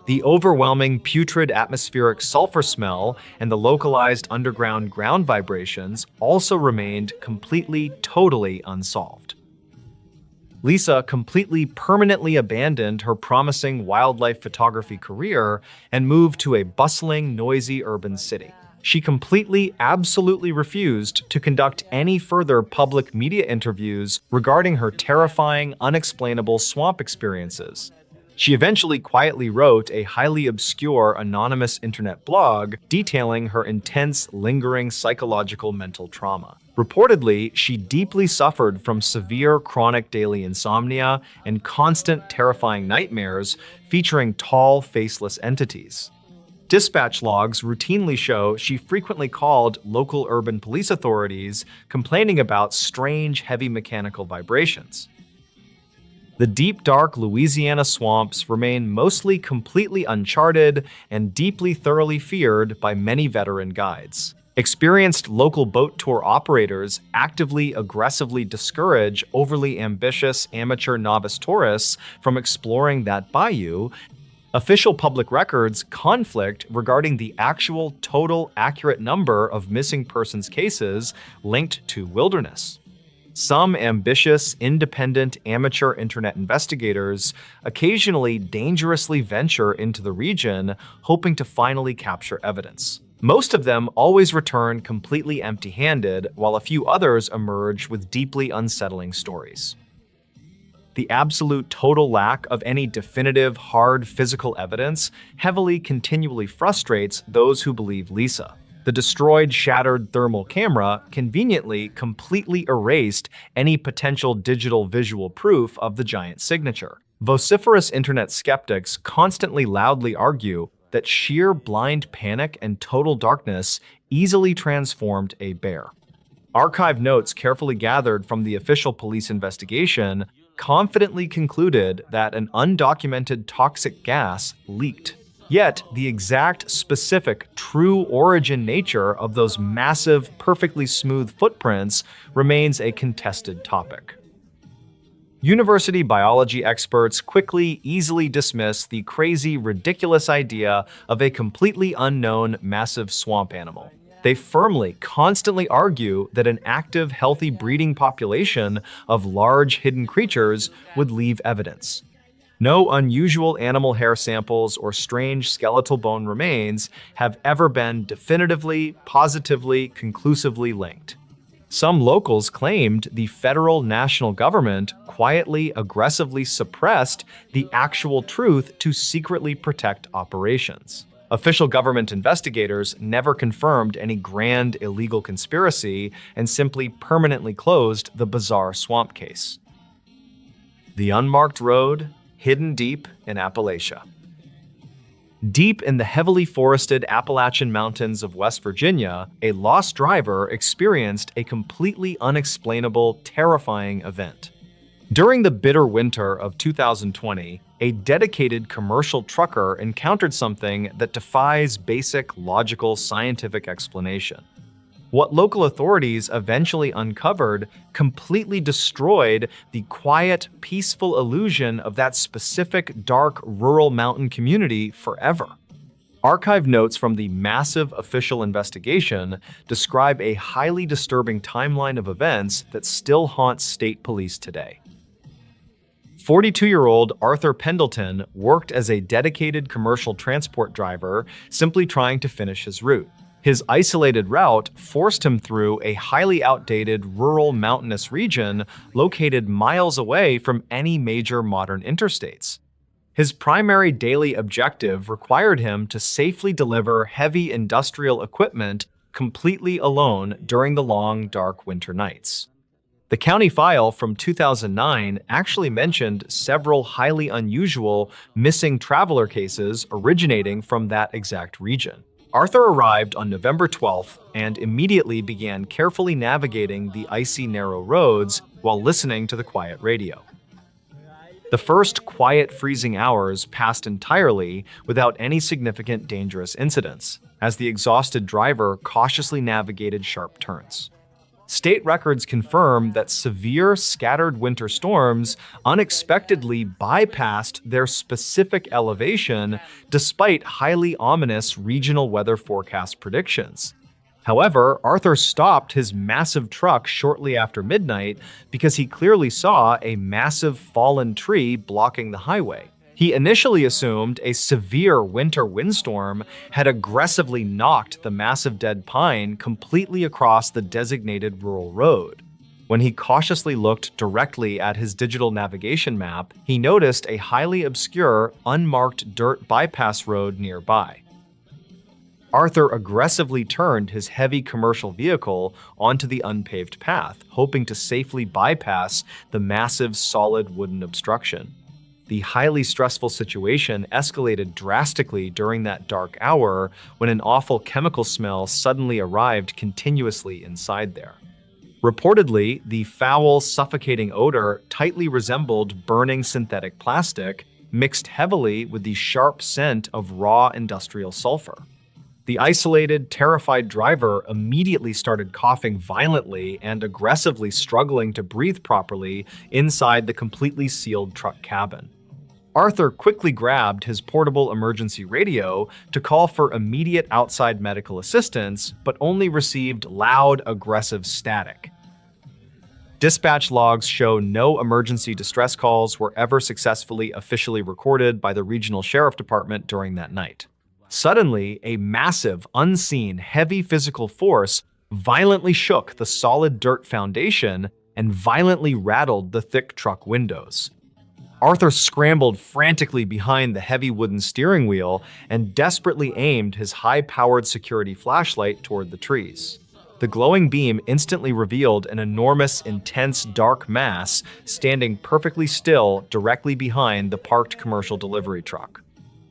The overwhelming putrid atmospheric sulfur smell and the localized underground ground vibrations also remained totally unsolved. Lisa permanently abandoned her promising wildlife photography career and moved to a bustling, noisy urban city. She absolutely refused to conduct any further public media interviews regarding her terrifying, unexplainable swamp experiences. She eventually quietly wrote a highly obscure anonymous internet blog detailing her intense, lingering psychological mental trauma. Reportedly, she deeply suffered from severe chronic daily insomnia and constant terrifying nightmares featuring tall, faceless entities. Dispatch logs routinely show she frequently called local urban police authorities complaining about strange, heavy mechanical vibrations. The deep, dark Louisiana swamps remain mostly completely uncharted and thoroughly feared by many veteran guides. Experienced local boat tour operators aggressively discourage overly ambitious amateur novice tourists from exploring that bayou. Official public records conflict regarding the actual total accurate number of missing persons cases linked to wilderness. Some ambitious, independent amateur internet investigators occasionally dangerously venture into the region, hoping to finally capture evidence. Most of them always return completely empty-handed, while a few others emerge with deeply unsettling stories. The absolute total lack of any definitive, hard physical evidence continually frustrates those who believe Lisa. The destroyed, shattered thermal camera completely erased any potential digital visual proof of the giant signature. Vociferous internet skeptics constantly loudly argue that sheer blind panic and total darkness easily transformed a bear. Archive notes carefully gathered from the official police investigation confidently concluded that an undocumented toxic gas leaked. Yet, the exact, specific, true origin nature of those massive, perfectly smooth footprints remains a contested topic. University biology experts easily dismiss the crazy, ridiculous idea of a completely unknown, massive swamp animal. They constantly argue that an active, healthy breeding population of large, hidden creatures would leave evidence. No unusual animal hair samples or strange skeletal bone remains have ever been definitively, positively, conclusively linked. Some locals claimed the federal national government quietly, aggressively suppressed the actual truth to secretly protect operations. Official government investigators never confirmed any grand illegal conspiracy and simply permanently closed the bizarre swamp case. The unmarked road, hidden deep in Appalachia. Deep in the heavily forested Appalachian Mountains of West Virginia, a lost driver experienced a completely unexplainable, terrifying event. During the bitter winter of 2020, a dedicated commercial trucker encountered something that defies basic, logical, scientific explanation. What local authorities eventually uncovered completely destroyed the quiet, peaceful illusion of that specific, dark, rural mountain community forever. Archived notes from the massive official investigation describe a highly disturbing timeline of events that still haunts state police today. 42-year-old Arthur Pendleton worked as a dedicated commercial transport driver, simply trying to finish his route. His isolated route forced him through a highly outdated rural mountainous region located miles away from any major modern interstates. His primary daily objective required him to safely deliver heavy industrial equipment completely alone during the long, dark winter nights. The county file from 2009 actually mentioned several highly unusual missing traveler cases originating from that exact region. Arthur arrived on November 12th and immediately began carefully navigating the icy, narrow roads while listening to the quiet radio. The first quiet, freezing hours passed entirely without any significant dangerous incidents, as the exhausted driver cautiously navigated sharp turns. State records confirm that severe, scattered winter storms unexpectedly bypassed their specific elevation despite highly ominous regional weather forecast predictions. However, Arthur stopped his massive truck shortly after midnight because he clearly saw a massive fallen tree blocking the highway. He initially assumed a severe winter windstorm had aggressively knocked the massive dead pine completely across the designated rural road. When he cautiously looked directly at his digital navigation map, he noticed a highly obscure, unmarked dirt bypass road nearby. Arthur aggressively turned his heavy commercial vehicle onto the unpaved path, hoping to safely bypass the massive, solid wooden obstruction. The highly stressful situation escalated drastically during that dark hour when an awful chemical smell suddenly arrived continuously inside there. Reportedly, the foul, suffocating odor tightly resembled burning synthetic plastic, mixed heavily with the sharp scent of raw industrial sulfur. The isolated, terrified driver immediately started coughing violently and aggressively struggling to breathe properly inside the completely sealed truck cabin. Arthur quickly grabbed his portable emergency radio to call for immediate outside medical assistance, but only received loud, aggressive static. Dispatch logs show no emergency distress calls were ever successfully officially recorded by the regional sheriff department during that night. Suddenly, a massive, unseen, heavy physical force violently shook the solid dirt foundation and violently rattled the thick truck windows. Arthur scrambled frantically behind the heavy wooden steering wheel and desperately aimed his high-powered security flashlight toward the trees. The glowing beam instantly revealed an enormous, intense, dark mass standing perfectly still directly behind the parked commercial delivery truck.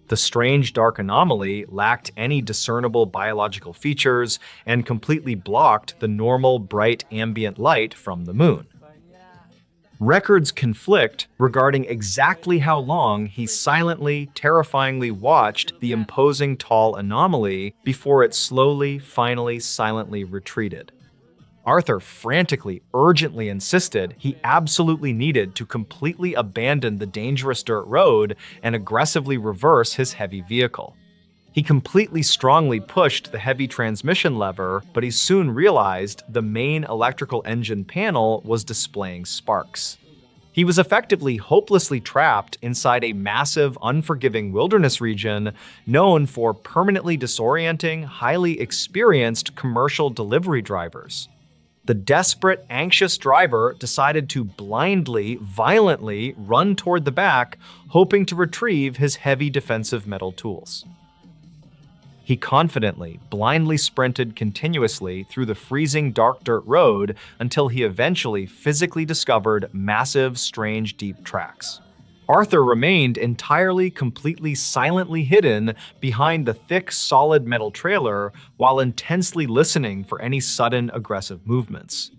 The strange dark anomaly lacked any discernible biological features and completely blocked the normal bright ambient light from the moon. Records conflict regarding exactly how long he silently, terrifyingly watched the imposing tall anomaly before it slowly, finally, silently retreated. Arthur frantically, urgently insisted he absolutely needed to completely abandon the dangerous dirt road and aggressively reverse his heavy vehicle. He completely strongly pushed the heavy transmission lever, but he soon realized the main electrical engine panel was displaying sparks. He was effectively hopelessly trapped inside a massive, unforgiving wilderness region known for permanently disorienting, highly experienced commercial delivery drivers. The desperate, anxious driver decided to blindly, violently run toward the back, hoping to retrieve his heavy defensive metal tools. He confidently, blindly sprinted continuously through the freezing dark dirt road until he eventually physically discovered massive, strange, deep tracks. Arthur remained entirely, completely, silently hidden behind the thick, solid metal trailer while intensely listening for any sudden, aggressive movements.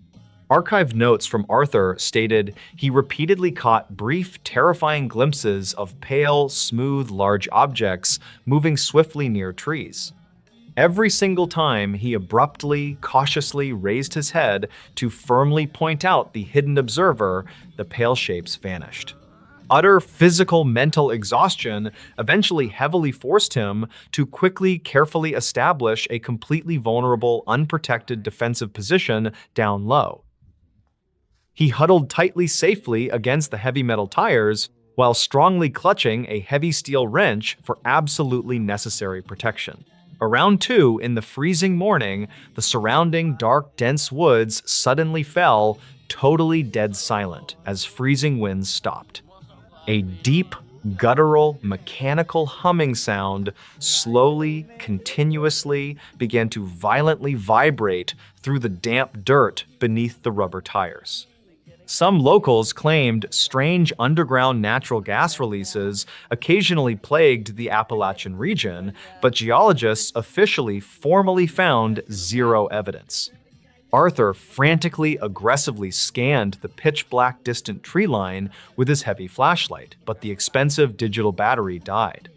Archived notes from Arthur stated he repeatedly caught brief, terrifying glimpses of pale, smooth, large objects moving swiftly near trees. Every single time he abruptly, cautiously raised his head to firmly point out the hidden observer, the pale shapes vanished. Utter physical mental exhaustion eventually heavily forced him to quickly, carefully establish a completely vulnerable, unprotected defensive position down low. He huddled tightly, safely against the heavy metal tires while strongly clutching a heavy steel wrench for absolutely necessary protection. Around 2 in the freezing morning, the surrounding dark, dense woods suddenly fell, totally dead silent as freezing winds stopped. A deep, guttural, mechanical humming sound slowly, continuously began to violently vibrate through the damp dirt beneath the rubber tires. Some locals claimed strange underground natural gas releases occasionally plagued the Appalachian region, but geologists officially formally found zero evidence. Arthur frantically, aggressively scanned the pitch-black distant tree line with his heavy flashlight, but the expensive digital battery died.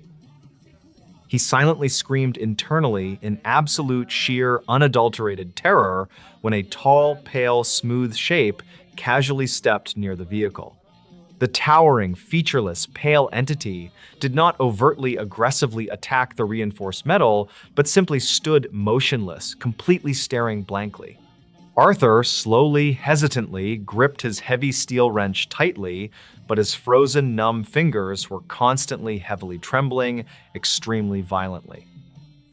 He silently screamed internally in absolute, sheer, unadulterated terror when a tall, pale, smooth shape casually stepped near the vehicle. The towering, featureless, pale entity did not overtly, aggressively attack the reinforced metal, but simply stood motionless, completely staring blankly. Arthur slowly, hesitantly gripped his heavy steel wrench tightly, but his frozen, numb fingers were constantly heavily trembling, extremely violently.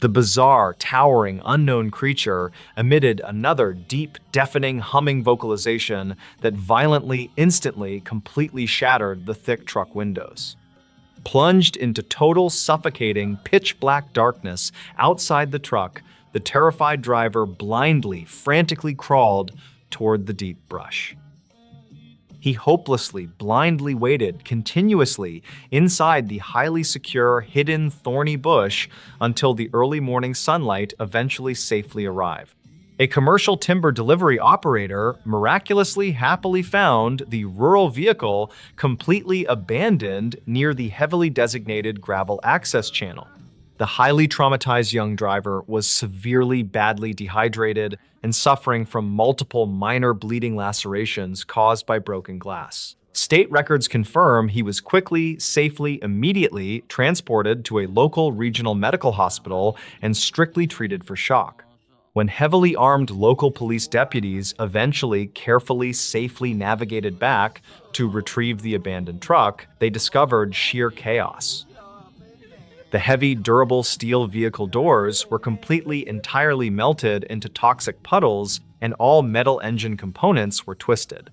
The bizarre, towering, unknown creature emitted another deep, deafening, humming vocalization that violently, instantly, completely shattered the thick truck windows. Plunged into total, suffocating, pitch-black darkness outside the truck, the terrified driver blindly, frantically crawled toward the deep brush. He hopelessly, blindly waited continuously inside the highly secure, hidden, thorny bush until the early morning sunlight eventually safely arrived. A commercial timber delivery operator miraculously happily found the rural vehicle completely abandoned near the heavily designated gravel access channel. The highly traumatized young driver was severely, badly dehydrated and suffering from multiple minor bleeding lacerations caused by broken glass. State records confirm he was quickly, safely, immediately transported to a local regional medical hospital and strictly treated for shock. When heavily armed local police deputies eventually carefully, safely navigated back to retrieve the abandoned truck, they discovered sheer chaos. The heavy, durable steel vehicle doors were completely, entirely melted into toxic puddles, and all metal engine components were twisted.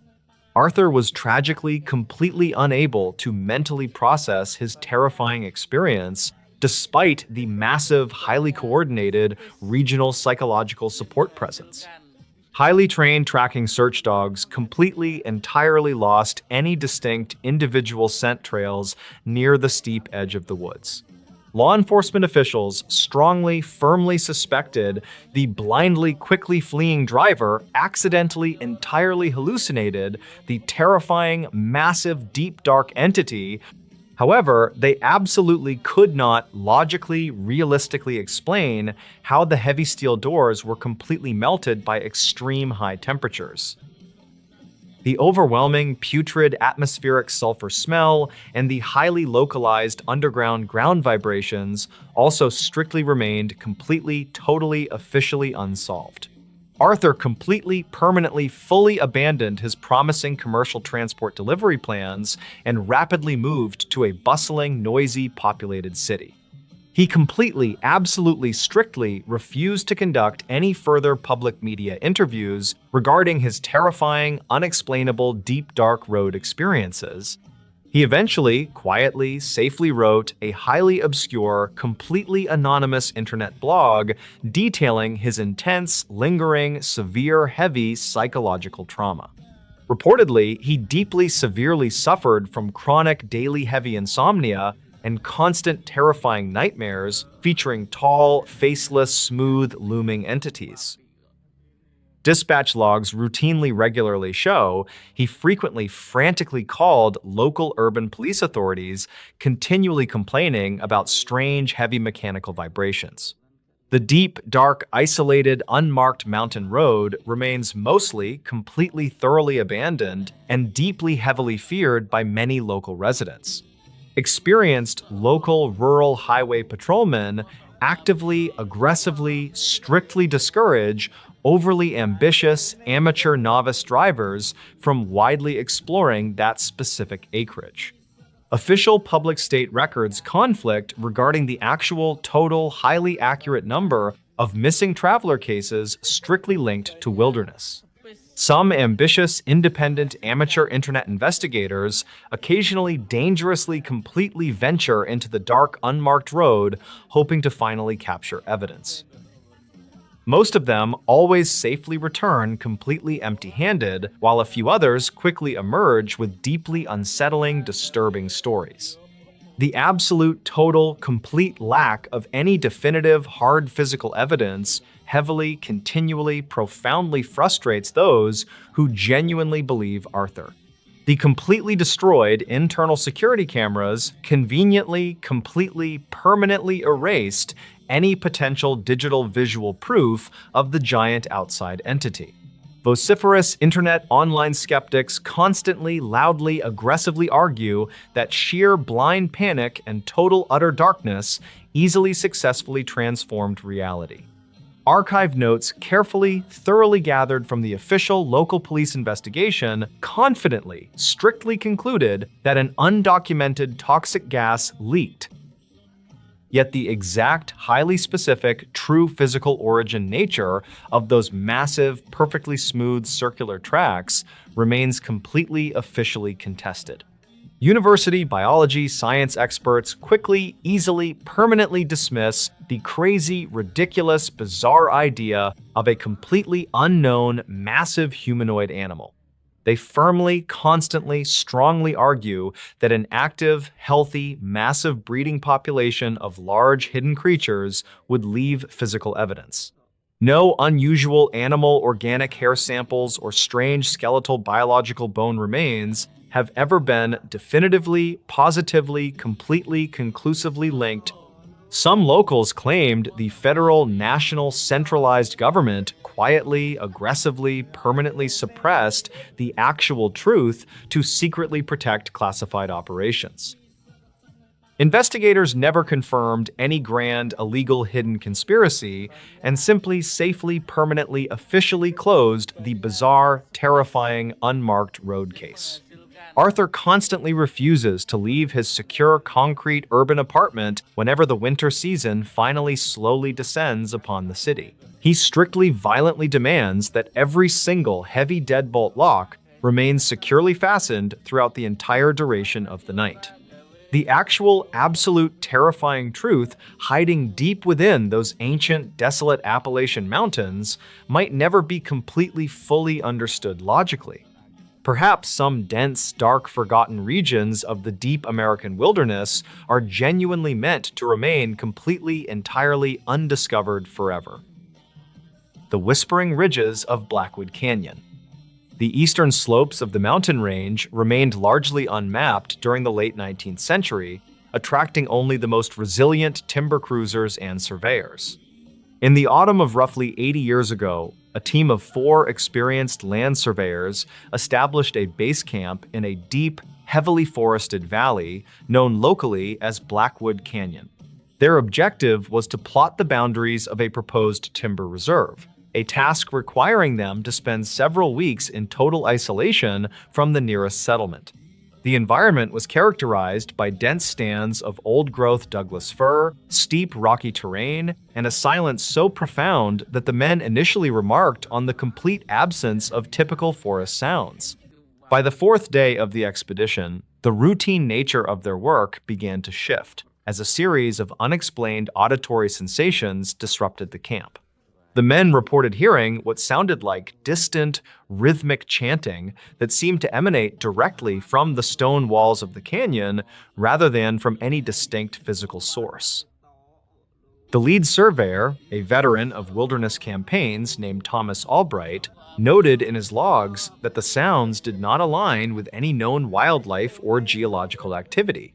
Arthur was tragically, completely unable to mentally process his terrifying experience, despite the massive, highly coordinated regional psychological support presence. Highly trained tracking search dogs completely, entirely lost any distinct individual scent trails near the steep edge of the woods. Law enforcement officials strongly, firmly suspected the blindly, quickly fleeing driver accidentally, entirely hallucinated the terrifying, massive, deep, dark entity. However, they absolutely could not logically, realistically explain how the heavy steel doors were completely melted by extreme high temperatures. The overwhelming, putrid atmospheric sulfur smell and the highly localized underground ground vibrations also strictly remained completely, totally, officially unsolved. Arthur completely, permanently, fully abandoned his promising commercial transport delivery plans and rapidly moved to a bustling, noisy, populated city. He completely, absolutely, strictly refused to conduct any further public media interviews regarding his terrifying, unexplainable, deep, dark road experiences. He eventually, quietly, safely wrote a highly obscure, completely anonymous internet blog detailing his intense, lingering, severe, heavy psychological trauma. Reportedly, he deeply, severely suffered from chronic daily heavy insomnia and constant terrifying nightmares featuring tall, faceless, smooth, looming entities. Dispatch logs routinely regularly show he frequently frantically called local urban police authorities, continually complaining about strange, heavy mechanical vibrations. The deep, dark, isolated, unmarked mountain road remains mostly completely thoroughly abandoned and deeply heavily feared by many local residents. Experienced local rural highway patrolmen actively, aggressively, strictly discourage overly ambitious amateur novice drivers from widely exploring that specific acreage. Official public state records conflict regarding the actual, total, highly accurate number of missing traveler cases strictly linked to wilderness. Some ambitious, independent amateur internet investigators occasionally dangerously completely venture into the dark, unmarked road, hoping to finally capture evidence. Most of them always safely return completely empty-handed, while a few others quickly emerge with deeply unsettling, disturbing stories. The absolute, total, complete lack of any definitive, hard physical evidence heavily, continually, profoundly frustrates those who genuinely believe Arthur. The completely destroyed internal security cameras conveniently, completely, permanently erased any potential digital visual proof of the giant outside entity. Vociferous internet online skeptics constantly, loudly, aggressively argue that sheer blind panic and total utter darkness easily successfully transformed reality. Archive notes carefully, thoroughly gathered from the official local police investigation confidently, strictly concluded that an undocumented toxic gas leaked. Yet the exact, highly specific, true physical origin nature of those massive, perfectly smooth circular tracks remains completely officially contested. University biology science experts quickly, easily, permanently dismiss the crazy, ridiculous, bizarre idea of a completely unknown, massive humanoid animal. They firmly, constantly, strongly argue that an active, healthy, massive breeding population of large, hidden creatures would leave physical evidence. No unusual animal organic hair samples or strange skeletal biological bone remains have ever been definitively, positively, completely, conclusively linked. Some locals claimed the federal, national, centralized government quietly, aggressively, permanently suppressed the actual truth to secretly protect classified operations. Investigators never confirmed any grand, illegal, hidden conspiracy and simply, safely, permanently, officially closed the bizarre, terrifying, unmarked road case. Arthur constantly refuses to leave his secure concrete urban apartment whenever the winter season finally slowly descends upon the city. He strictly, violently demands that every single heavy deadbolt lock remains securely fastened throughout the entire duration of the night. The actual, absolute, terrifying truth hiding deep within those ancient, desolate Appalachian mountains might never be completely, fully understood logically. Perhaps some dense, dark, forgotten regions of the deep American wilderness are genuinely meant to remain completely, entirely undiscovered forever. The Whispering Ridges of Blackwood Canyon. The eastern slopes of the mountain range remained largely unmapped during the late 19th century, attracting only the most resilient timber cruisers and surveyors. In the autumn of roughly 80 years ago, a team of 4 experienced land surveyors established a base camp in a deep, heavily forested valley known locally as Blackwood Canyon. Their objective was to plot the boundaries of a proposed timber reserve, a task requiring them to spend several weeks in total isolation from the nearest settlement. The environment was characterized by dense stands of old-growth Douglas fir, steep rocky terrain, and a silence so profound that the men initially remarked on the complete absence of typical forest sounds. By the fourth day of the expedition, the routine nature of their work began to shift, as a series of unexplained auditory sensations disrupted the camp. The men reported hearing what sounded like distant, rhythmic chanting that seemed to emanate directly from the stone walls of the canyon rather than from any distinct physical source. The lead surveyor, a veteran of wilderness campaigns named Thomas Albright, noted in his logs that the sounds did not align with any known wildlife or geological activity.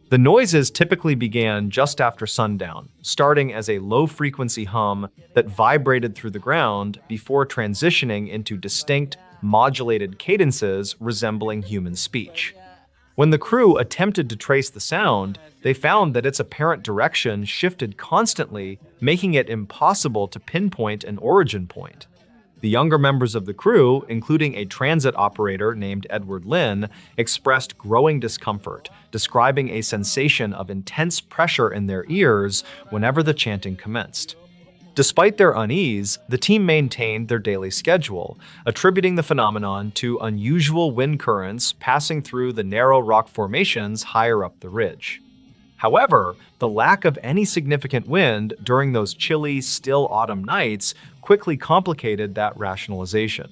The noises typically began just after sundown, starting as a low-frequency hum that vibrated through the ground before transitioning into distinct, modulated cadences resembling human speech. When the crew attempted to trace the sound, they found that its apparent direction shifted constantly, making it impossible to pinpoint an origin point. The younger members of the crew, including a transit operator named Edward Lynn, expressed growing discomfort, describing a sensation of intense pressure in their ears whenever the chanting commenced. Despite their unease, the team maintained their daily schedule, attributing the phenomenon to unusual wind currents passing through the narrow rock formations higher up the ridge. However, the lack of any significant wind during those chilly, still autumn nights quickly complicated that rationalization.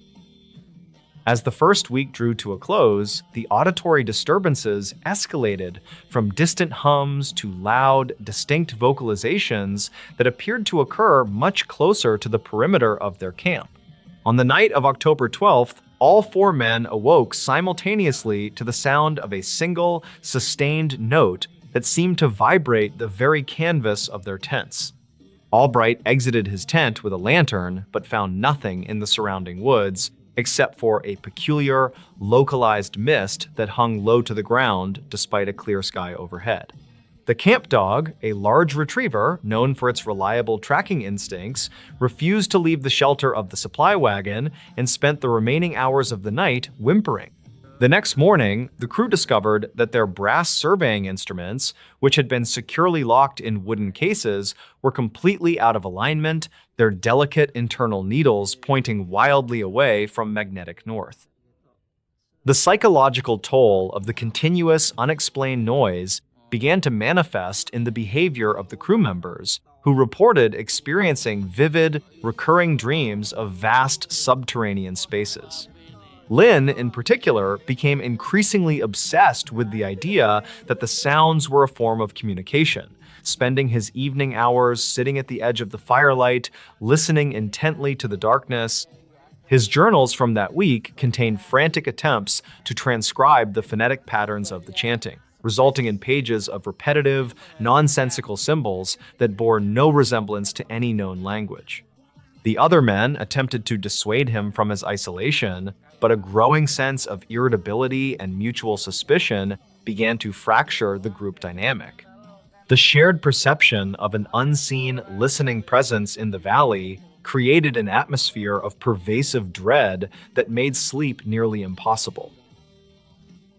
As the first week drew to a close, the auditory disturbances escalated from distant hums to loud, distinct vocalizations that appeared to occur much closer to the perimeter of their camp. On the night of October 12th, all four men awoke simultaneously to the sound of a single, sustained note that seemed to vibrate the very canvas of their tents. Albright exited his tent with a lantern, but found nothing in the surrounding woods, except for a peculiar, localized mist that hung low to the ground despite a clear sky overhead. The camp dog, a large retriever known for its reliable tracking instincts, refused to leave the shelter of the supply wagon and spent the remaining hours of the night whimpering. The next morning, the crew discovered that their brass surveying instruments, which had been securely locked in wooden cases, were completely out of alignment, their delicate internal needles pointing wildly away from magnetic north. The psychological toll of the continuous, unexplained noise began to manifest in the behavior of the crew members, who reported experiencing vivid, recurring dreams of vast subterranean spaces. Lynn, in particular, became increasingly obsessed with the idea that the sounds were a form of communication, spending his evening hours sitting at the edge of the firelight, listening intently to the darkness. His journals from that week contained frantic attempts to transcribe the phonetic patterns of the chanting, resulting in pages of repetitive, nonsensical symbols that bore no resemblance to any known language. The other men attempted to dissuade him from his isolation, but a growing sense of irritability and mutual suspicion began to fracture the group dynamic. The shared perception of an unseen, listening presence in the valley created an atmosphere of pervasive dread that made sleep nearly impossible.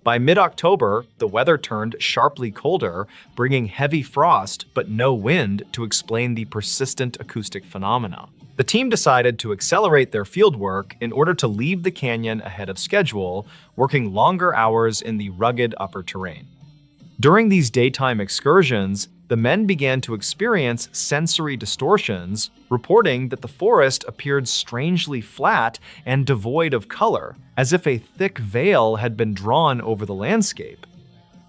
By mid-October, the weather turned sharply colder, bringing heavy frost but no wind to explain the persistent acoustic phenomena. The team decided to accelerate their fieldwork in order to leave the canyon ahead of schedule, working longer hours in the rugged upper terrain. During these daytime excursions, the men began to experience sensory distortions, reporting that the forest appeared strangely flat and devoid of color, as if a thick veil had been drawn over the landscape.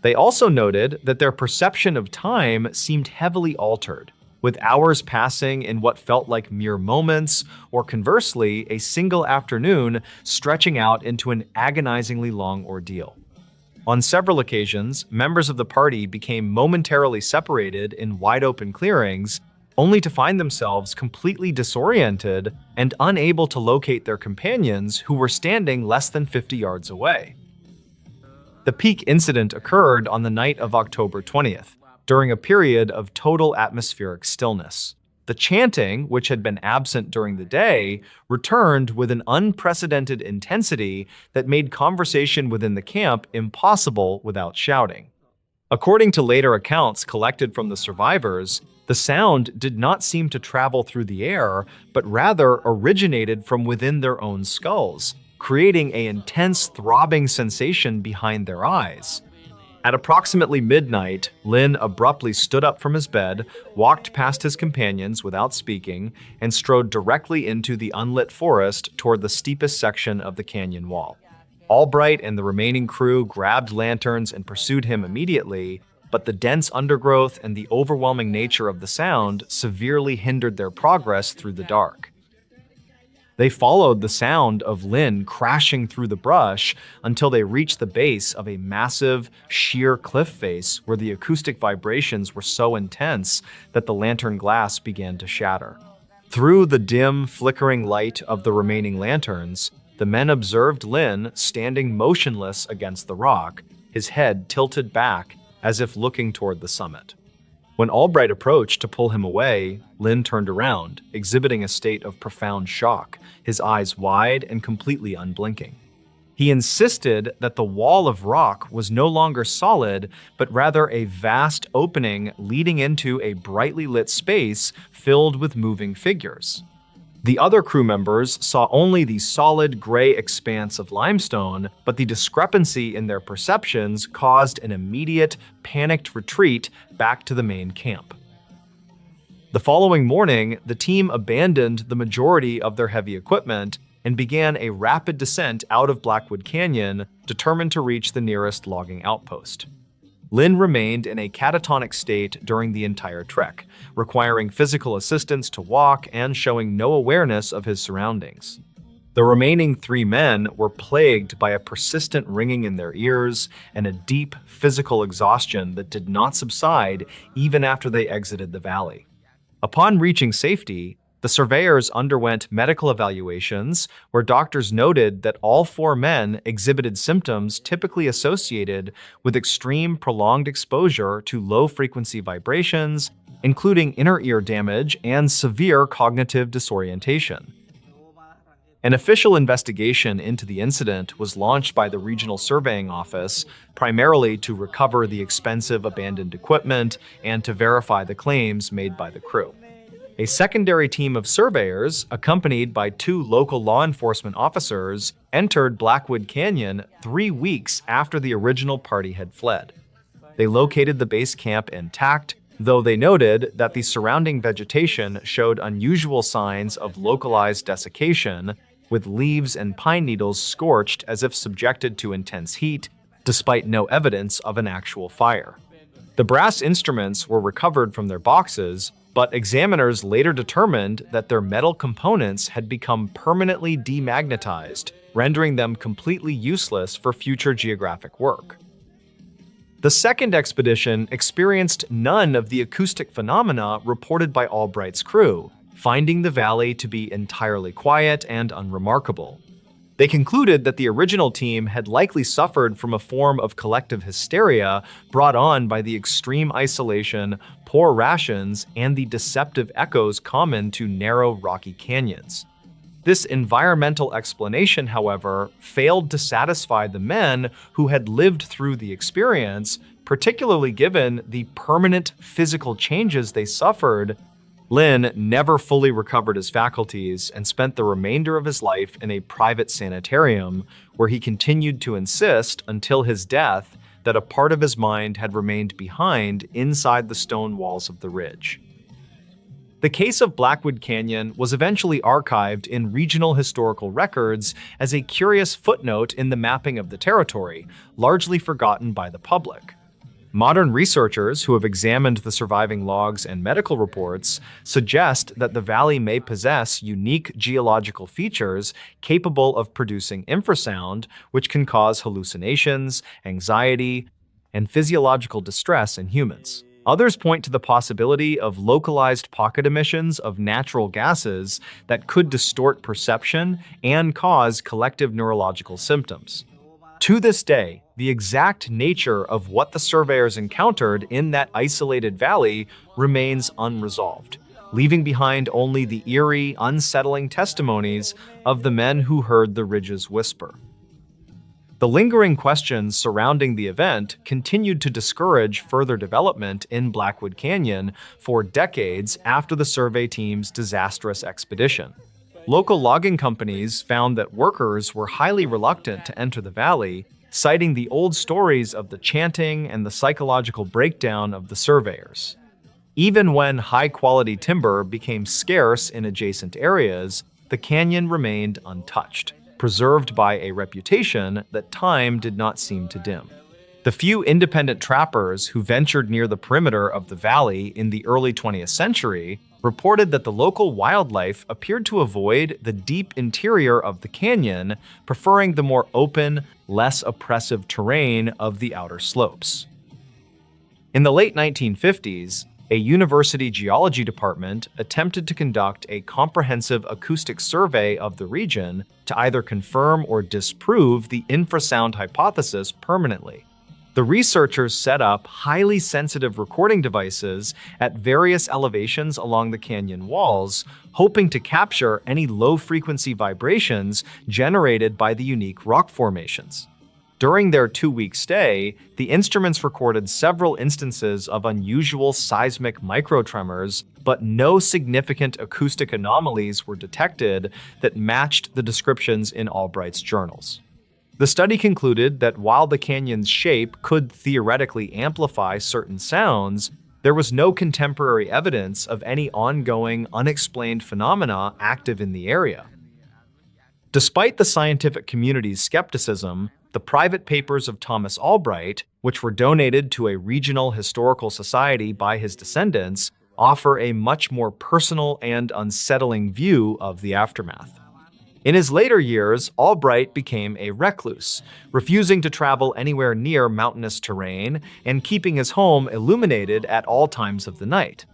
They also noted that their perception of time seemed heavily altered, with hours passing in what felt like mere moments, or conversely, a single afternoon stretching out into an agonizingly long ordeal. On several occasions, members of the party became momentarily separated in wide-open clearings, only to find themselves completely disoriented and unable to locate their companions who were standing less than 50 yards away. The peak incident occurred on the night of October 20th, during a period of total atmospheric stillness. The chanting, which had been absent during the day, returned with an unprecedented intensity that made conversation within the camp impossible without shouting. According to later accounts collected from the survivors, the sound did not seem to travel through the air, but rather originated from within their own skulls, creating an intense throbbing sensation behind their eyes. At approximately midnight, Lin abruptly stood up from his bed, walked past his companions without speaking, and strode directly into the unlit forest toward the steepest section of the canyon wall. Albright and the remaining crew grabbed lanterns and pursued him immediately, but the dense undergrowth and the overwhelming nature of the sound severely hindered their progress through the dark. They followed the sound of Lin crashing through the brush until they reached the base of a massive, sheer cliff face where the acoustic vibrations were so intense that the lantern glass began to shatter. Through the dim, flickering light of the remaining lanterns, the men observed Lin standing motionless against the rock, his head tilted back as if looking toward the summit. When Albright approached to pull him away, Lin turned around, exhibiting a state of profound shock, his eyes wide and completely unblinking. He insisted that the wall of rock was no longer solid, but rather a vast opening leading into a brightly lit space filled with moving figures. The other crew members saw only the solid gray expanse of limestone, but the discrepancy in their perceptions caused an immediate, panicked retreat back to the main camp. The following morning, the team abandoned the majority of their heavy equipment and began a rapid descent out of Blackwood Canyon, determined to reach the nearest logging outpost. Lin remained in a catatonic state during the entire trek, requiring physical assistance to walk and showing no awareness of his surroundings. The remaining 3 men were plagued by a persistent ringing in their ears and a deep physical exhaustion that did not subside even after they exited the valley. Upon reaching safety, the surveyors underwent medical evaluations where doctors noted that all 4 men exhibited symptoms typically associated with extreme prolonged exposure to low-frequency vibrations, including inner ear damage and severe cognitive disorientation. An official investigation into the incident was launched by the Regional Surveying Office, primarily to recover the expensive abandoned equipment and to verify the claims made by the crew. A secondary team of surveyors, accompanied by 2 local law enforcement officers, entered Blackwood Canyon 3 weeks after the original party had fled. They located the base camp intact, though they noted that the surrounding vegetation showed unusual signs of localized desiccation, with leaves and pine needles scorched as if subjected to intense heat, despite no evidence of an actual fire. The brass instruments were recovered from their boxes, but examiners later determined that their metal components had become permanently demagnetized, rendering them completely useless for future geographic work. The second expedition experienced none of the acoustic phenomena reported by Albright's crew, finding the valley to be entirely quiet and unremarkable. They concluded that the original team had likely suffered from a form of collective hysteria brought on by the extreme isolation, poor rations, and the deceptive echoes common to narrow, rocky canyons. This environmental explanation, however, failed to satisfy the men who had lived through the experience, particularly given the permanent physical changes they suffered. Lin never fully recovered his faculties and spent the remainder of his life in a private sanitarium, where he continued to insist until his death that a part of his mind had remained behind inside the stone walls of the ridge. The case of Blackwood Canyon was eventually archived in regional historical records as a curious footnote in the mapping of the territory, largely forgotten by the public. Modern researchers who have examined the surviving logs and medical reports suggest that the valley may possess unique geological features capable of producing infrasound, which can cause hallucinations, anxiety, and physiological distress in humans. Others point to the possibility of localized pocket emissions of natural gases that could distort perception and cause collective neurological symptoms. To this day, the exact nature of what the surveyors encountered in that isolated valley remains unresolved. leaving behind only the eerie, unsettling testimonies of the men who heard the ridge's whisper. The lingering questions surrounding the event continued to discourage further development in Blackwood Canyon for decades after the survey team's disastrous expedition. Local logging companies found that workers were highly reluctant to enter the valley, citing the old stories of the chanting and the psychological breakdown of the surveyors. Even when high-quality timber became scarce in adjacent areas, the canyon remained untouched, preserved by a reputation that time did not seem to dim. The few independent trappers who ventured near the perimeter of the valley in the early 20th century reported that the local wildlife appeared to avoid the deep interior of the canyon, preferring the more open, less oppressive terrain of the outer slopes. In the late 1950s, a university geology department attempted to conduct a comprehensive acoustic survey of the region to either confirm or disprove the infrasound hypothesis permanently. The researchers set up highly sensitive recording devices at various elevations along the canyon walls, hoping to capture any low-frequency vibrations generated by the unique rock formations. During their 2-week stay, the instruments recorded several instances of unusual seismic microtremors, but no significant acoustic anomalies were detected that matched the descriptions in Albright's journals. The study concluded that while the canyon's shape could theoretically amplify certain sounds, there was no contemporary evidence of any ongoing, unexplained phenomena active in the area. Despite the scientific community's skepticism, the private papers of Thomas Albright, which were donated to a regional historical society by his descendants, offer a much more personal and unsettling view of the aftermath. In his later years, Albright became a recluse, refusing to travel anywhere near mountainous terrain and keeping his home illuminated at all times of the night.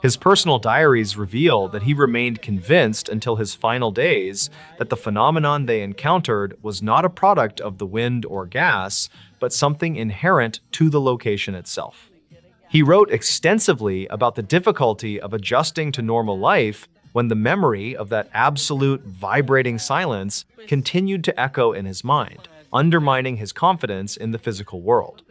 His personal diaries reveal that he remained convinced until his final days that the phenomenon they encountered was not a product of the wind or gas, but something inherent to the location itself. He wrote extensively about the difficulty of adjusting to normal life when the memory of that absolute vibrating silence continued to echo in his mind, undermining his confidence in the physical world.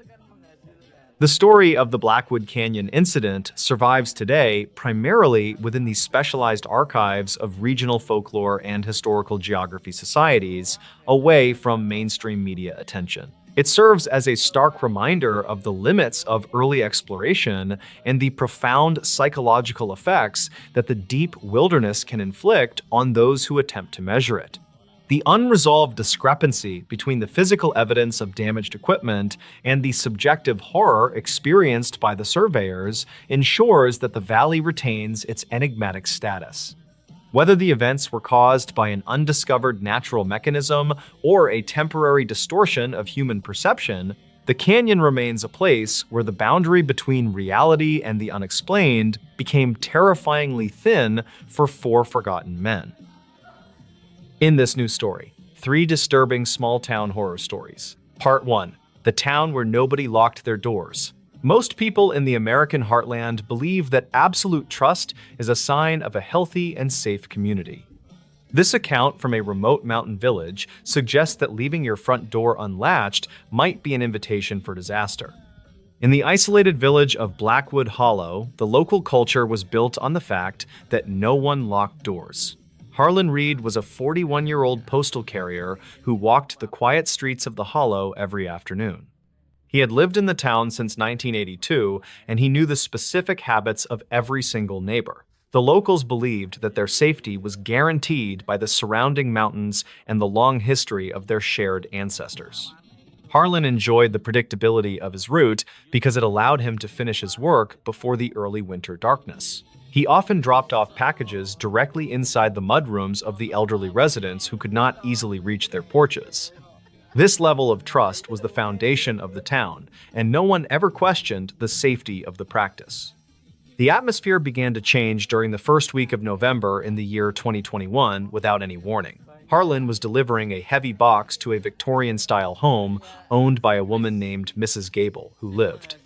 The story of the Blackwood Canyon incident survives today primarily within the specialized archives of regional folklore and historical geography societies, away from mainstream media attention. It serves as a stark reminder of the limits of early exploration and the profound psychological effects that the deep wilderness can inflict on those who attempt to measure it. The unresolved discrepancy between the physical evidence of damaged equipment and the subjective horror experienced by the surveyors ensures that the valley retains its enigmatic status. Whether the events were caused by an undiscovered natural mechanism or a temporary distortion of human perception, the canyon remains a place where the boundary between reality and the unexplained became terrifyingly thin for 4 forgotten men. In this new story, 3 disturbing small-town horror stories. Part 1. The town where nobody locked their doors. Most people in the American heartland believe that absolute trust is a sign of a healthy and safe community. This account from a remote mountain village suggests that leaving your front door unlatched might be an invitation for disaster. In the isolated village of Blackwood Hollow, the local culture was built on the fact that no one locked doors. Harlan Reed was a 41-year-old postal carrier who walked the quiet streets of the Hollow every afternoon. He had lived in the town since 1982, and he knew the specific habits of every single neighbor. The locals believed that their safety was guaranteed by the surrounding mountains and the long history of their shared ancestors. Harlan enjoyed the predictability of his route because it allowed him to finish his work before the early winter darkness. He often dropped off packages directly inside the mudrooms of the elderly residents who could not easily reach their porches. This level of trust was the foundation of the town, and no one ever questioned the safety of the practice. The atmosphere began to change during the first week of November in the year 2021 without any warning. Harlan was delivering a heavy box to a Victorian-style home owned by a woman named Mrs. Gable, who lived.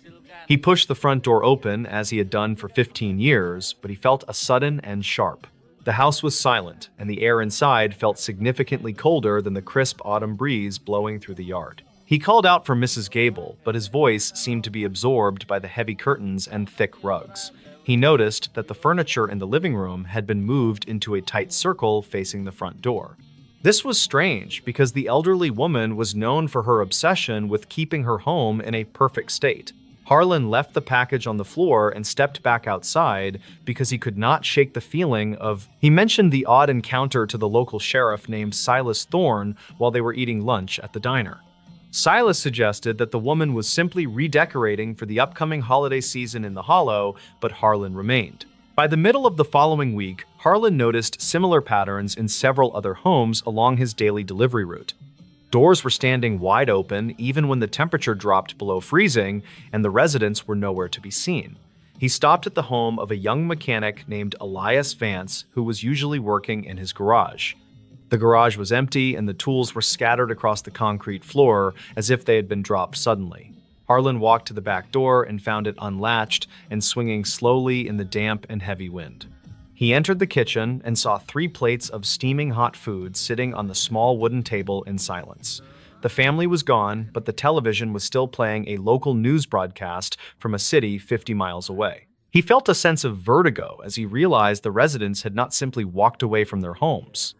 He pushed the front door open as he had done for 15 years, but he felt a sudden and sharp. The house was silent, and the air inside felt significantly colder than the crisp autumn breeze blowing through the yard. He called out for Mrs. Gable, but his voice seemed to be absorbed by the heavy curtains and thick rugs. He noticed that the furniture in the living room had been moved into a tight circle facing the front door. This was strange because the elderly woman was known for her obsession with keeping her home in a perfect state. Harlan left the package on the floor and stepped back outside because he could not shake the feeling of... He mentioned the odd encounter to the local sheriff named Silas Thorne while they were eating lunch at the diner. Silas suggested that the woman was simply redecorating for the upcoming holiday season in the Hollow, but Harlan remained. By the middle of the following week, Harlan noticed similar patterns in several other homes along his daily delivery route. Doors were standing wide open even when the temperature dropped below freezing and the residents were nowhere to be seen. He stopped at the home of a young mechanic named Elias Vance, who was usually working in his garage. The garage was empty and the tools were scattered across the concrete floor as if they had been dropped suddenly. Harlan walked to the back door and found it unlatched and swinging slowly in the damp and heavy wind. He entered the kitchen and saw 3 plates of steaming hot food sitting on the small wooden table in silence. The family was gone, but the television was still playing a local news broadcast from a city 50 miles away. He felt a sense of vertigo as he realized the residents had not simply walked away from their homes.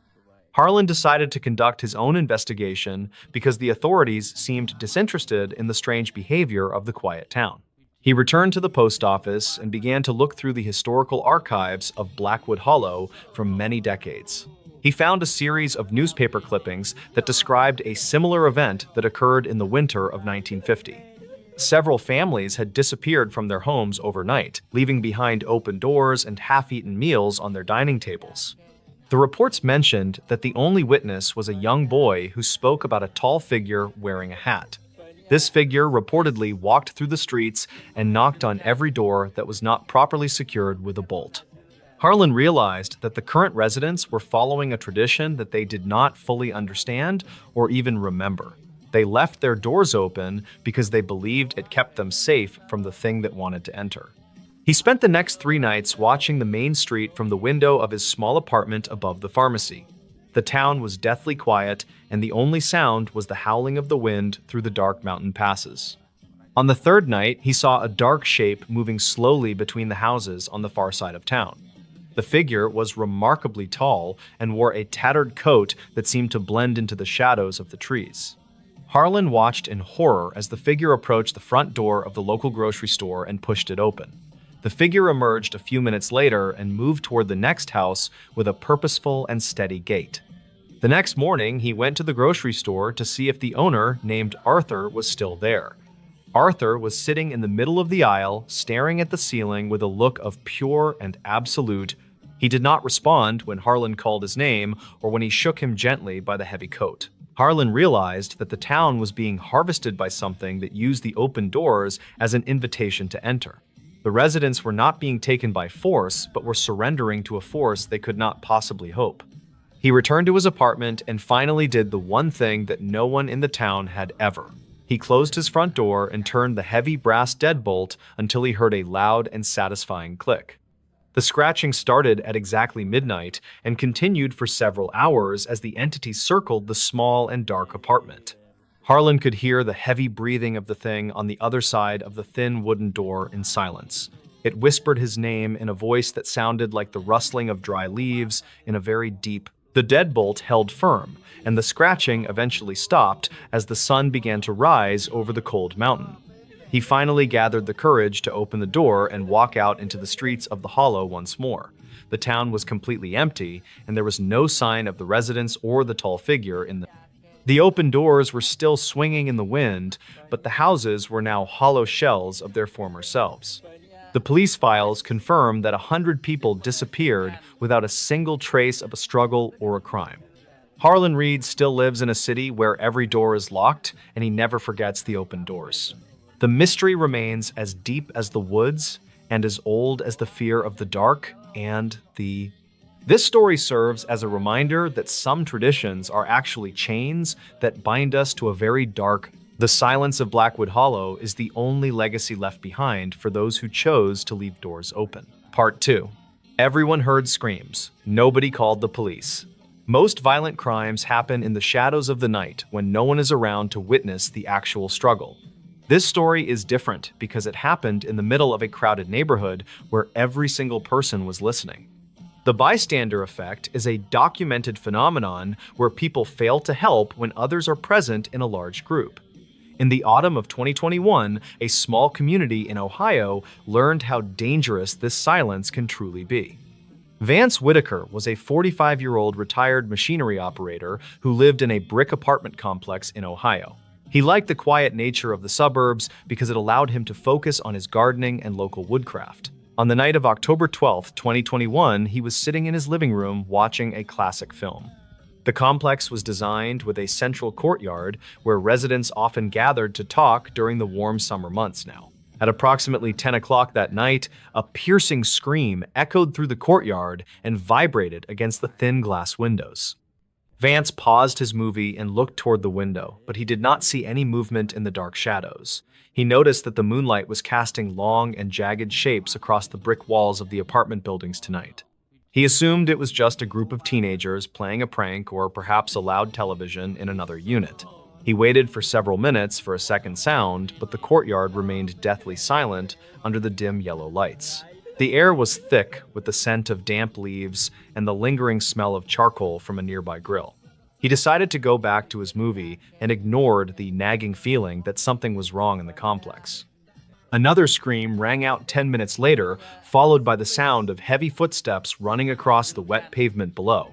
Harlan decided to conduct his own investigation because the authorities seemed disinterested in the strange behavior of the quiet town. He returned to the post office and began to look through the historical archives of Blackwood Hollow from many decades. He found a series of newspaper clippings that described a similar event that occurred in the winter of 1950. Several families had disappeared from their homes overnight, leaving behind open doors and half-eaten meals on their dining tables. The reports mentioned that the only witness was a young boy who spoke about a tall figure wearing a hat. This figure reportedly walked through the streets and knocked on every door that was not properly secured with a bolt. Harlan realized that the current residents were following a tradition that they did not fully understand or even remember. They left their doors open because they believed it kept them safe from the thing that wanted to enter. He spent the next 3 nights watching the main street from the window of his small apartment above the pharmacy. The town was deathly quiet, and the only sound was the howling of the wind through the dark mountain passes. On the 3rd night, he saw a dark shape moving slowly between the houses on the far side of town. The figure was remarkably tall and wore a tattered coat that seemed to blend into the shadows of the trees. Harlan watched in horror as the figure approached the front door of the local grocery store and pushed it open. The figure emerged a few minutes later and moved toward the next house with a purposeful and steady gait. The next morning, he went to the grocery store to see if the owner, named Arthur, was still there. Arthur was sitting in the middle of the aisle, staring at the ceiling with a look of pure and absolute. He did not respond when Harlan called his name or when he shook him gently by the heavy coat. Harlan realized that the town was being harvested by something that used the open doors as an invitation to enter. The residents were not being taken by force, but were surrendering to a force they could not possibly hope. He returned to his apartment and finally did the one thing that no one in the town had ever. He closed his front door and turned the heavy brass deadbolt until he heard a loud and satisfying click. The scratching started at exactly midnight and continued for several hours as the entity circled the small and dark apartment. Harlan could hear the heavy breathing of the thing on the other side of the thin wooden door in silence. It whispered his name in a voice that sounded like the rustling of dry leaves in a very deep. The deadbolt held firm, and the scratching eventually stopped as the sun began to rise over the cold mountain. He finally gathered the courage to open the door and walk out into the streets of the Hollow once more. The town was completely empty, and there was no sign of the residents or the tall figure in the... The open doors were still swinging in the wind, but the houses were now hollow shells of their former selves. The police files confirmed that 100 people disappeared without a single trace of a struggle or a crime. Harlan Reed still lives in a city where every door is locked, and he never forgets the open doors. The mystery remains as deep as the woods and as old as the fear of the dark and the... This story serves as a reminder that some traditions are actually chains that bind us to a very dark, The silence of Blackwood Hollow is the only legacy left behind for those who chose to leave doors open. Part 2. Everyone heard screams. Nobody called the police. Most violent crimes happen in the shadows of the night when no one is around to witness the actual struggle. This story is different because it happened in the middle of a crowded neighborhood where every single person was listening. The bystander effect is a documented phenomenon where people fail to help when others are present in a large group. In the autumn of 2021, a small community in Ohio learned how dangerous this silence can truly be. Vance Whitaker was a 45-year-old retired machinery operator who lived in a brick apartment complex in Ohio. He liked the quiet nature of the suburbs because it allowed him to focus on his gardening and local woodcraft. On the night of October 12, 2021, he was sitting in his living room watching a classic film. The complex was designed with a central courtyard where residents often gathered to talk during the warm summer months now. At approximately 10 o'clock that night, a piercing scream echoed through the courtyard and vibrated against the thin glass windows. Vance paused his movie and looked toward the window, but he did not see any movement in the dark shadows. He noticed that the moonlight was casting long and jagged shapes across the brick walls of the apartment buildings tonight. He assumed it was just a group of teenagers playing a prank or perhaps a loud television in another unit. He waited for several minutes for a second sound, but the courtyard remained deathly silent under the dim yellow lights. The air was thick with the scent of damp leaves and the lingering smell of charcoal from a nearby grill. He decided to go back to his movie and ignored the nagging feeling that something was wrong in the complex. Another scream rang out 10 minutes later, followed by the sound of heavy footsteps running across the wet pavement below.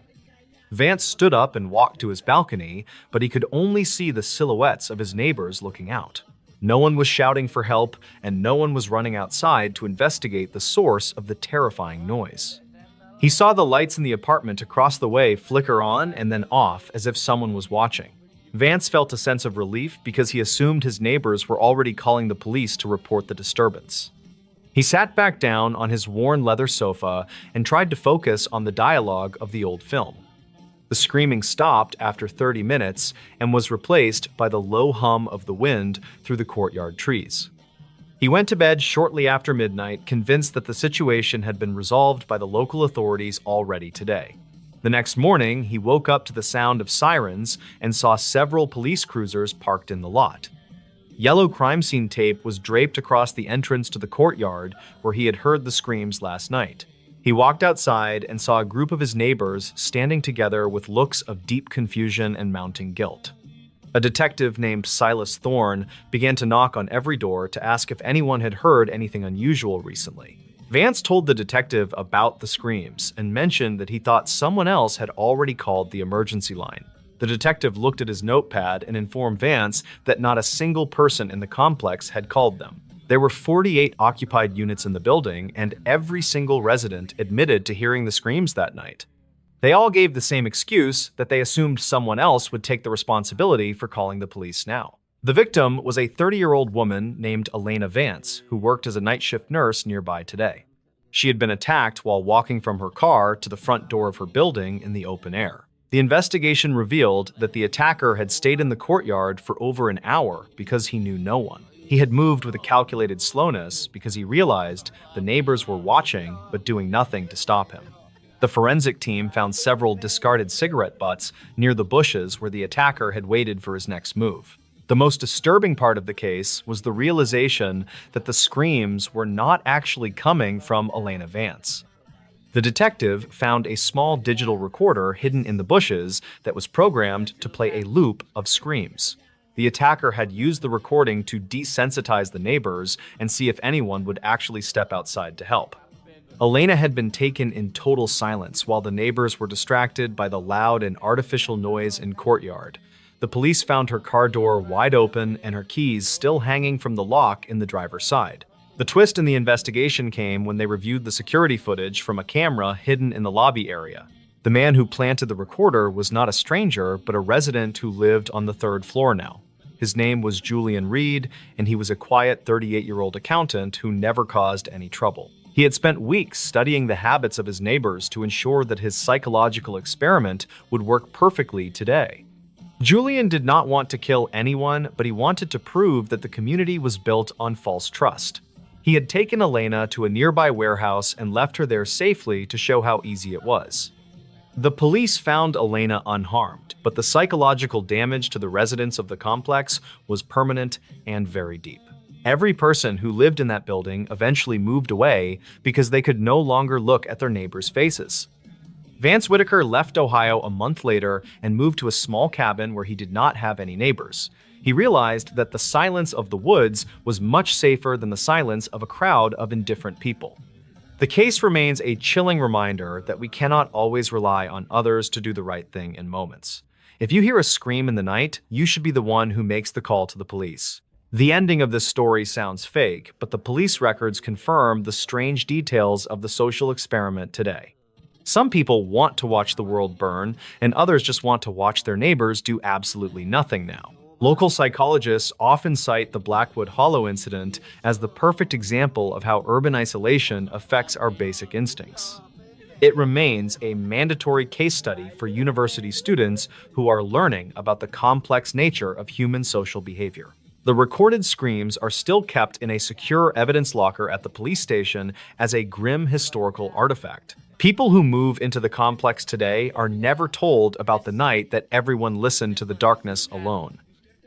Vance stood up and walked to his balcony, but he could only see the silhouettes of his neighbors looking out. No one was shouting for help, and no one was running outside to investigate the source of the terrifying noise. He saw the lights in the apartment across the way flicker on and then off as if someone was watching. Vance felt a sense of relief because he assumed his neighbors were already calling the police to report the disturbance. He sat back down on his worn leather sofa and tried to focus on the dialogue of the old film. The screaming stopped after 30 minutes and was replaced by the low hum of the wind through the courtyard trees. He went to bed shortly after midnight, convinced that the situation had been resolved by the local authorities already today. The next morning, he woke up to the sound of sirens and saw several police cruisers parked in the lot. Yellow crime scene tape was draped across the entrance to the courtyard where he had heard the screams last night. He walked outside and saw a group of his neighbors standing together with looks of deep confusion and mounting guilt. A detective named Silas Thorne began to knock on every door to ask if anyone had heard anything unusual recently. Vance told the detective about the screams and mentioned that he thought someone else had already called the emergency line. The detective looked at his notepad and informed Vance that not a single person in the complex had called them. There were 48 occupied units in the building, and every single resident admitted to hearing the screams that night. They all gave the same excuse that they assumed someone else would take the responsibility for calling the police now. The victim was a 30-year-old woman named Elena Vance, who worked as a night shift nurse nearby today. She had been attacked while walking from her car to the front door of her building in the open air. The investigation revealed that the attacker had stayed in the courtyard for over an hour because he knew no one. He had moved with a calculated slowness because he realized the neighbors were watching but doing nothing to stop him. The forensic team found several discarded cigarette butts near the bushes where the attacker had waited for his next move. The most disturbing part of the case was the realization that the screams were not actually coming from Elena Vance. The detective found a small digital recorder hidden in the bushes that was programmed to play a loop of screams. The attacker had used the recording to desensitize the neighbors and see if anyone would actually step outside to help. Elena had been taken in total silence while the neighbors were distracted by the loud and artificial noise in courtyard. The police found her car door wide open and her keys still hanging from the lock in the driver's side. The twist in the investigation came when they reviewed the security footage from a camera hidden in the lobby area. The man who planted the recorder was not a stranger, but a resident who lived on the third floor now. His name was Julian Reed, and he was a quiet 38-year-old accountant who never caused any trouble. He had spent weeks studying the habits of his neighbors to ensure that his psychological experiment would work perfectly today. Julian did not want to kill anyone, but he wanted to prove that the community was built on false trust. He had taken Elena to a nearby warehouse and left her there safely to show how easy it was. The police found Elena unharmed, but the psychological damage to the residents of the complex was permanent and very deep. Every person who lived in that building eventually moved away because they could no longer look at their neighbors' faces. Vance Whitaker left Ohio a month later and moved to a small cabin where he did not have any neighbors. He realized that the silence of the woods was much safer than the silence of a crowd of indifferent people. The case remains a chilling reminder that we cannot always rely on others to do the right thing in moments. If you hear a scream in the night, you should be the one who makes the call to the police. The ending of this story sounds fake, but the police records confirm the strange details of the social experiment today. Some people want to watch the world burn, and others just want to watch their neighbors do absolutely nothing now. Local psychologists often cite the Blackwood Hollow incident as the perfect example of how urban isolation affects our basic instincts. It remains a mandatory case study for university students who are learning about the complex nature of human social behavior. The recorded screams are still kept in a secure evidence locker at the police station as a grim historical artifact. People who move into the complex today are never told about the night that everyone listened to the darkness alone.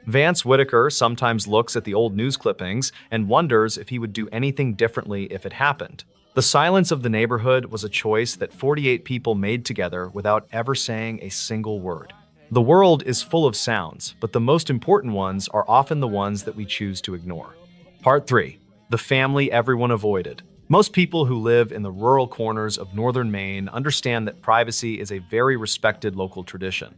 Vance Whitaker sometimes looks at the old news clippings and wonders if he would do anything differently if it happened. The silence of the neighborhood was a choice that 48 people made together without ever saying a single word. The world is full of sounds, but the most important ones are often the ones that we choose to ignore. Part 3. The family everyone avoided. Most people who live in the rural corners of northern Maine understand that privacy is a very respected local tradition.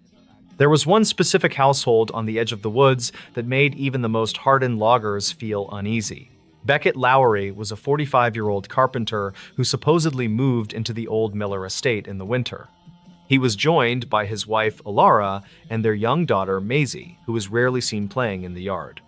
There was one specific household on the edge of the woods that made even the most hardened loggers feel uneasy. Beckett Lowry was a 45-year-old carpenter who supposedly moved into the old Miller estate in the winter. He was joined by his wife Alara and their young daughter Maisie, who was rarely seen playing in the yard.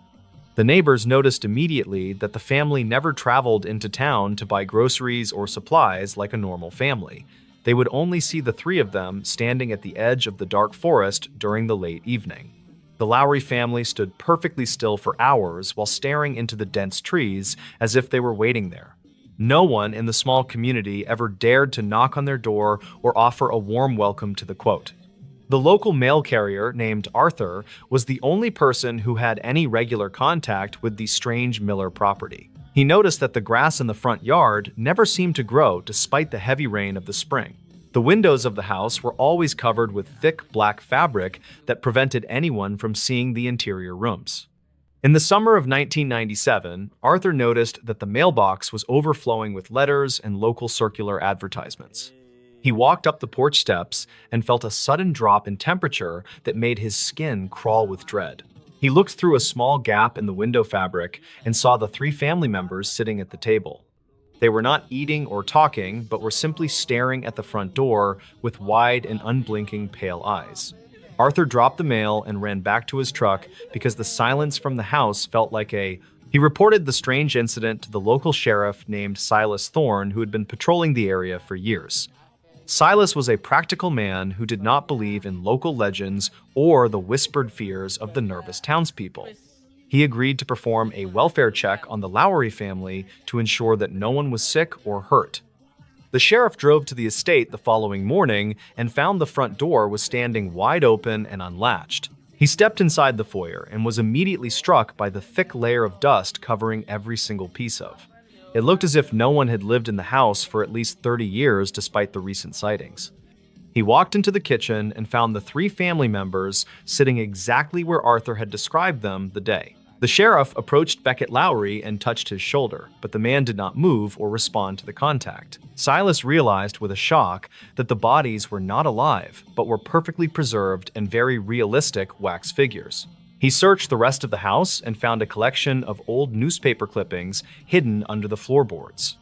The neighbors noticed immediately that the family never traveled into town to buy groceries or supplies like a normal family. They would only see the three of them standing at the edge of the dark forest during the late evening. The Lowry family stood perfectly still for hours while staring into the dense trees as if they were waiting there. No one in the small community ever dared to knock on their door or offer a warm welcome to the quote. The local mail carrier, named Arthur, was the only person who had any regular contact with the strange Miller property. He noticed that the grass in the front yard never seemed to grow despite the heavy rain of the spring. The windows of the house were always covered with thick black fabric that prevented anyone from seeing the interior rooms. In the summer of 1997, Arthur noticed that the mailbox was overflowing with letters and local circular advertisements. He walked up the porch steps and felt a sudden drop in temperature that made his skin crawl with dread. He looked through a small gap in the window fabric and saw the three family members sitting at the table. They were not eating or talking, but were simply staring at the front door with wide and unblinking pale eyes. Arthur dropped the mail and ran back to his truck because the silence from the house felt like He reported the strange incident to the local sheriff named Silas Thorne, who had been patrolling the area for years. Silas was a practical man who did not believe in local legends or the whispered fears of the nervous townspeople. He agreed to perform a welfare check on the Lowry family to ensure that no one was sick or hurt. The sheriff drove to the estate the following morning and found the front door was standing wide open and unlatched. He stepped inside the foyer and was immediately struck by the thick layer of dust covering every single piece of. It looked as if no one had lived in the house for at least 30 years despite the recent sightings. He walked into the kitchen and found the three family members sitting exactly where Arthur had described them the day. The sheriff approached Beckett Lowry and touched his shoulder, but the man did not move or respond to the contact. Silas realized with a shock that the bodies were not alive, but were perfectly preserved and very realistic wax figures. He searched the rest of the house and found a collection of old newspaper clippings hidden under the floorboards.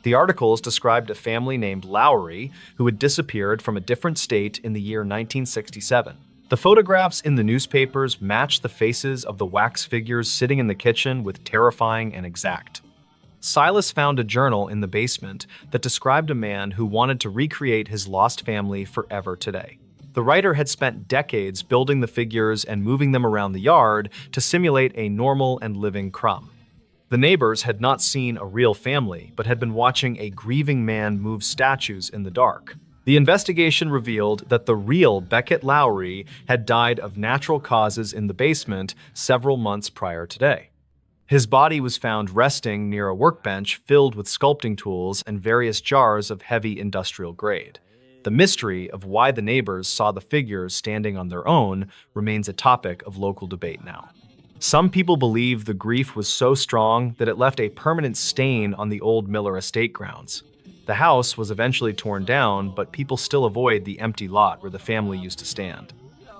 The articles described a family named Lowry who had disappeared from a different state in the year 1967. The photographs in the newspapers matched the faces of the wax figures sitting in the kitchen with terrifying and exact. Silas found a journal in the basement that described a man who wanted to recreate his lost family forever today. The writer had spent decades building the figures and moving them around the yard to simulate a normal and living crumb. The neighbors had not seen a real family, but had been watching a grieving man move statues in the dark. The investigation revealed that the real Beckett Lowry had died of natural causes in the basement several months prior today. His body was found resting near a workbench filled with sculpting tools and various jars of heavy industrial grade. The mystery of why the neighbors saw the figures standing on their own remains a topic of local debate now. Some people believe the grief was so strong that it left a permanent stain on the old Miller estate grounds. The house was eventually torn down, but people still avoid the empty lot where the family used to stand.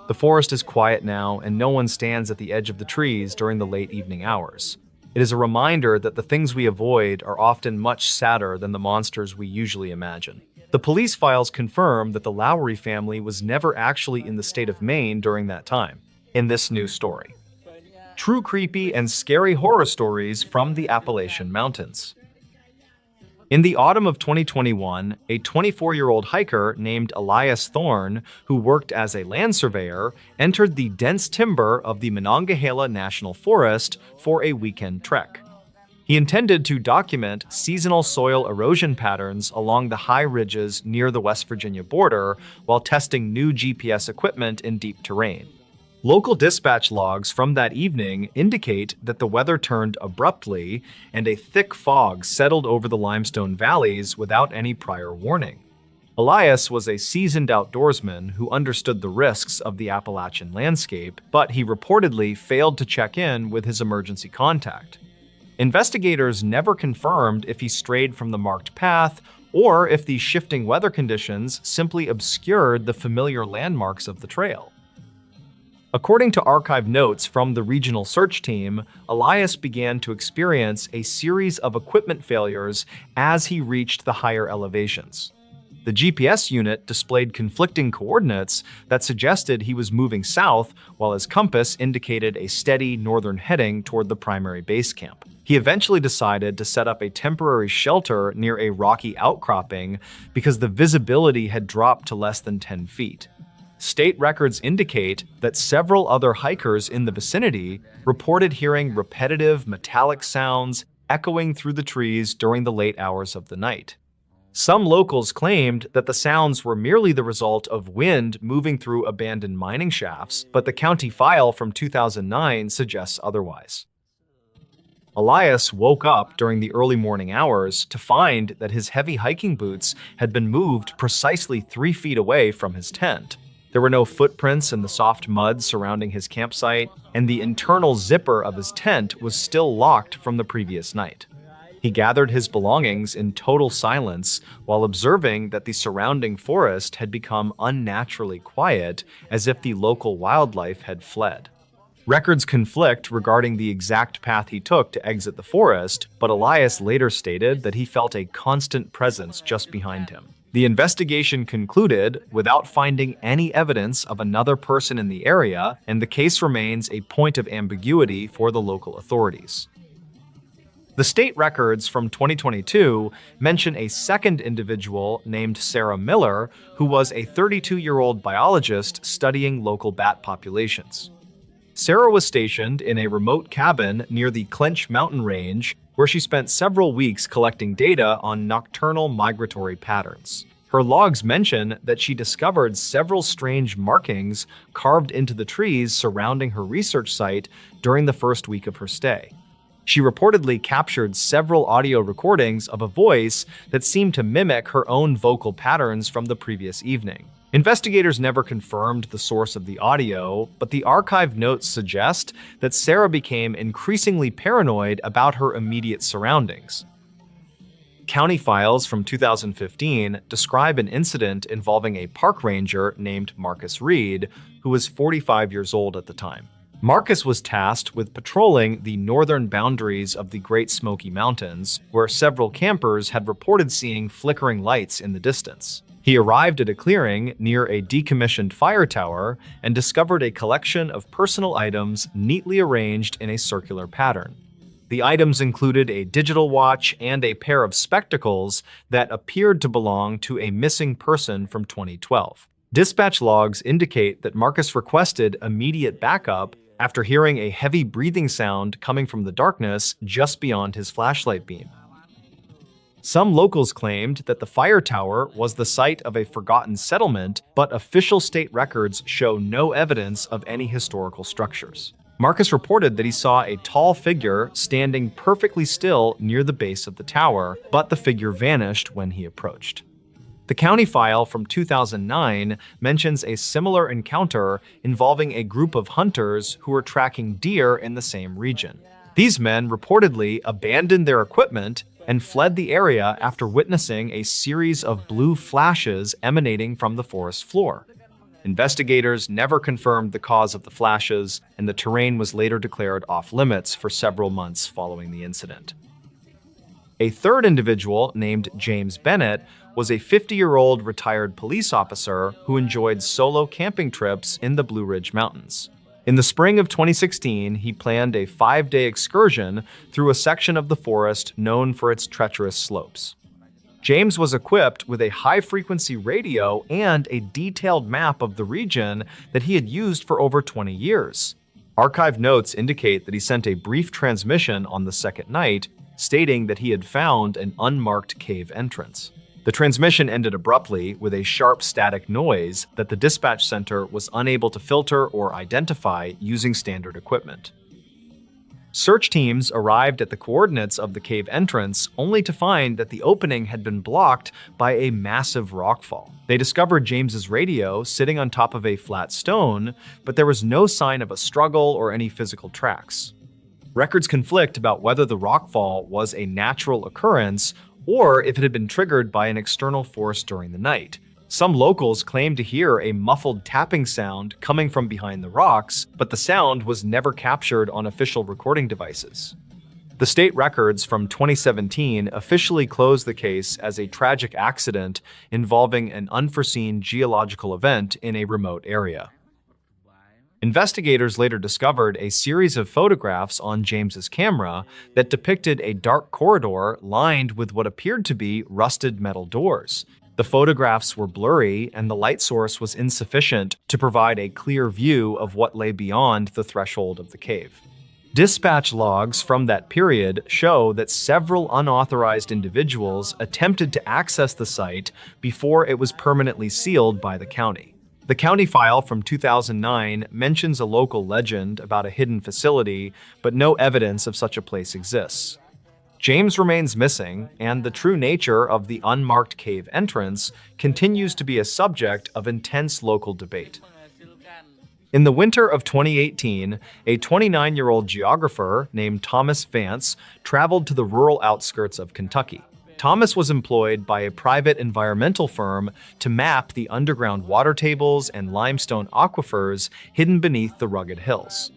The forest is quiet now, and no one stands at the edge of the trees during the late evening hours. It is a reminder that the things we avoid are often much sadder than the monsters we usually imagine. The police files confirm that the Lowry family was never actually in the state of Maine during that time. In this new story, true creepy and scary horror stories from the Appalachian Mountains. In the autumn of 2021, a 24-year-old hiker named Elias Thorne, who worked as a land surveyor, entered the dense timber of the Monongahela National Forest for a weekend trek. He intended to document seasonal soil erosion patterns along the high ridges near the West Virginia border while testing new GPS equipment in deep terrain. Local dispatch logs from that evening indicate that the weather turned abruptly and a thick fog settled over the limestone valleys without any prior warning. Elias was a seasoned outdoorsman who understood the risks of the Appalachian landscape, but he reportedly failed to check in with his emergency contact. Investigators never confirmed if he strayed from the marked path or if the shifting weather conditions simply obscured the familiar landmarks of the trail. According to archive notes from the regional search team, Elias began to experience a series of equipment failures as he reached the higher elevations. The GPS unit displayed conflicting coordinates that suggested he was moving south, while his compass indicated a steady northern heading toward the primary base camp. He eventually decided to set up a temporary shelter near a rocky outcropping because the visibility had dropped to less than 10 feet. State records indicate that several other hikers in the vicinity reported hearing repetitive metallic sounds echoing through the trees during the late hours of the night. Some locals claimed that the sounds were merely the result of wind moving through abandoned mining shafts, but the county file from 2009 suggests otherwise. Elias woke up during the early morning hours to find that his heavy hiking boots had been moved precisely 3 feet away from his tent. There were no footprints in the soft mud surrounding his campsite, and the internal zipper of his tent was still locked from the previous night. He gathered his belongings in total silence while observing that the surrounding forest had become unnaturally quiet, as if the local wildlife had fled. Records conflict regarding the exact path he took to exit the forest, but Elias later stated that he felt a constant presence just behind him. The investigation concluded without finding any evidence of another person in the area, and the case remains a point of ambiguity for the local authorities. The state records from 2022 mention a second individual named Sarah Miller, who was a 32-year-old biologist studying local bat populations. Sarah was stationed in a remote cabin near the Clench Mountain Range, where she spent several weeks collecting data on nocturnal migratory patterns. Her logs mention that she discovered several strange markings carved into the trees surrounding her research site during the first week of her stay. She reportedly captured several audio recordings of a voice that seemed to mimic her own vocal patterns from the previous evening. Investigators never confirmed the source of the audio, but the archive notes suggest that Sarah became increasingly paranoid about her immediate surroundings. County files from 2015 describe an incident involving a park ranger named Marcus Reed, who was 45 years old at the time. Marcus was tasked with patrolling the northern boundaries of the Great Smoky Mountains, where several campers had reported seeing flickering lights in the distance. He arrived at a clearing near a decommissioned fire tower and discovered a collection of personal items neatly arranged in a circular pattern. The items included a digital watch and a pair of spectacles that appeared to belong to a missing person from 2012. Dispatch logs indicate that Marcus requested immediate backup after hearing a heavy breathing sound coming from the darkness just beyond his flashlight beam. Some locals claimed that the fire tower was the site of a forgotten settlement, but official state records show no evidence of any historical structures. Marcus reported that he saw a tall figure standing perfectly still near the base of the tower, but the figure vanished when he approached. The county file from 2009 mentions a similar encounter involving a group of hunters who were tracking deer in the same region. These men reportedly abandoned their equipment and fled the area after witnessing a series of blue flashes emanating from the forest floor. Investigators never confirmed the cause of the flashes, and the terrain was later declared off-limits for several months following the incident. A third individual, named James Bennett, was a 50-year-old retired police officer who enjoyed solo camping trips in the Blue Ridge Mountains. In the spring of 2016, he planned a 5-day excursion through a section of the forest known for its treacherous slopes. James was equipped with a high-frequency radio and a detailed map of the region that he had used for over 20 years. Archived notes indicate that he sent a brief transmission on the second night, stating that he had found an unmarked cave entrance. The transmission ended abruptly with a sharp static noise that the dispatch center was unable to filter or identify using standard equipment. Search teams arrived at the coordinates of the cave entrance only to find that the opening had been blocked by a massive rockfall. They discovered James's radio sitting on top of a flat stone, but there was no sign of a struggle or any physical tracks. Records conflict about whether the rockfall was a natural occurrence or if it had been triggered by an external force during the night. Some locals claimed to hear a muffled tapping sound coming from behind the rocks, but the sound was never captured on official recording devices. The state records from 2017 officially closed the case as a tragic accident involving an unforeseen geological event in a remote area. Investigators later discovered a series of photographs on James's camera that depicted a dark corridor lined with what appeared to be rusted metal doors. The photographs were blurry, and the light source was insufficient to provide a clear view of what lay beyond the threshold of the cave. Dispatch logs from that period show that several unauthorized individuals attempted to access the site before it was permanently sealed by the county. The county file from 2009 mentions a local legend about a hidden facility, but no evidence of such a place exists. James remains missing, and the true nature of the unmarked cave entrance continues to be a subject of intense local debate. In the winter of 2018, a 29-year-old geographer named Thomas Vance traveled to the rural outskirts of Kentucky. Thomas was employed by a private environmental firm to map the underground water tables and limestone aquifers hidden beneath the rugged hills.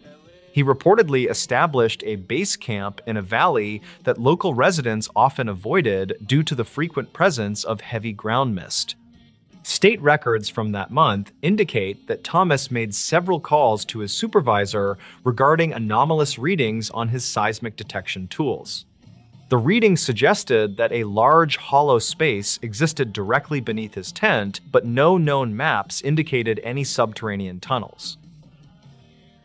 He reportedly established a base camp in a valley that local residents often avoided due to the frequent presence of heavy ground mist. State records from that month indicate that Thomas made several calls to his supervisor regarding anomalous readings on his seismic detection tools. The readings suggested that a large hollow space existed directly beneath his tent, but no known maps indicated any subterranean tunnels.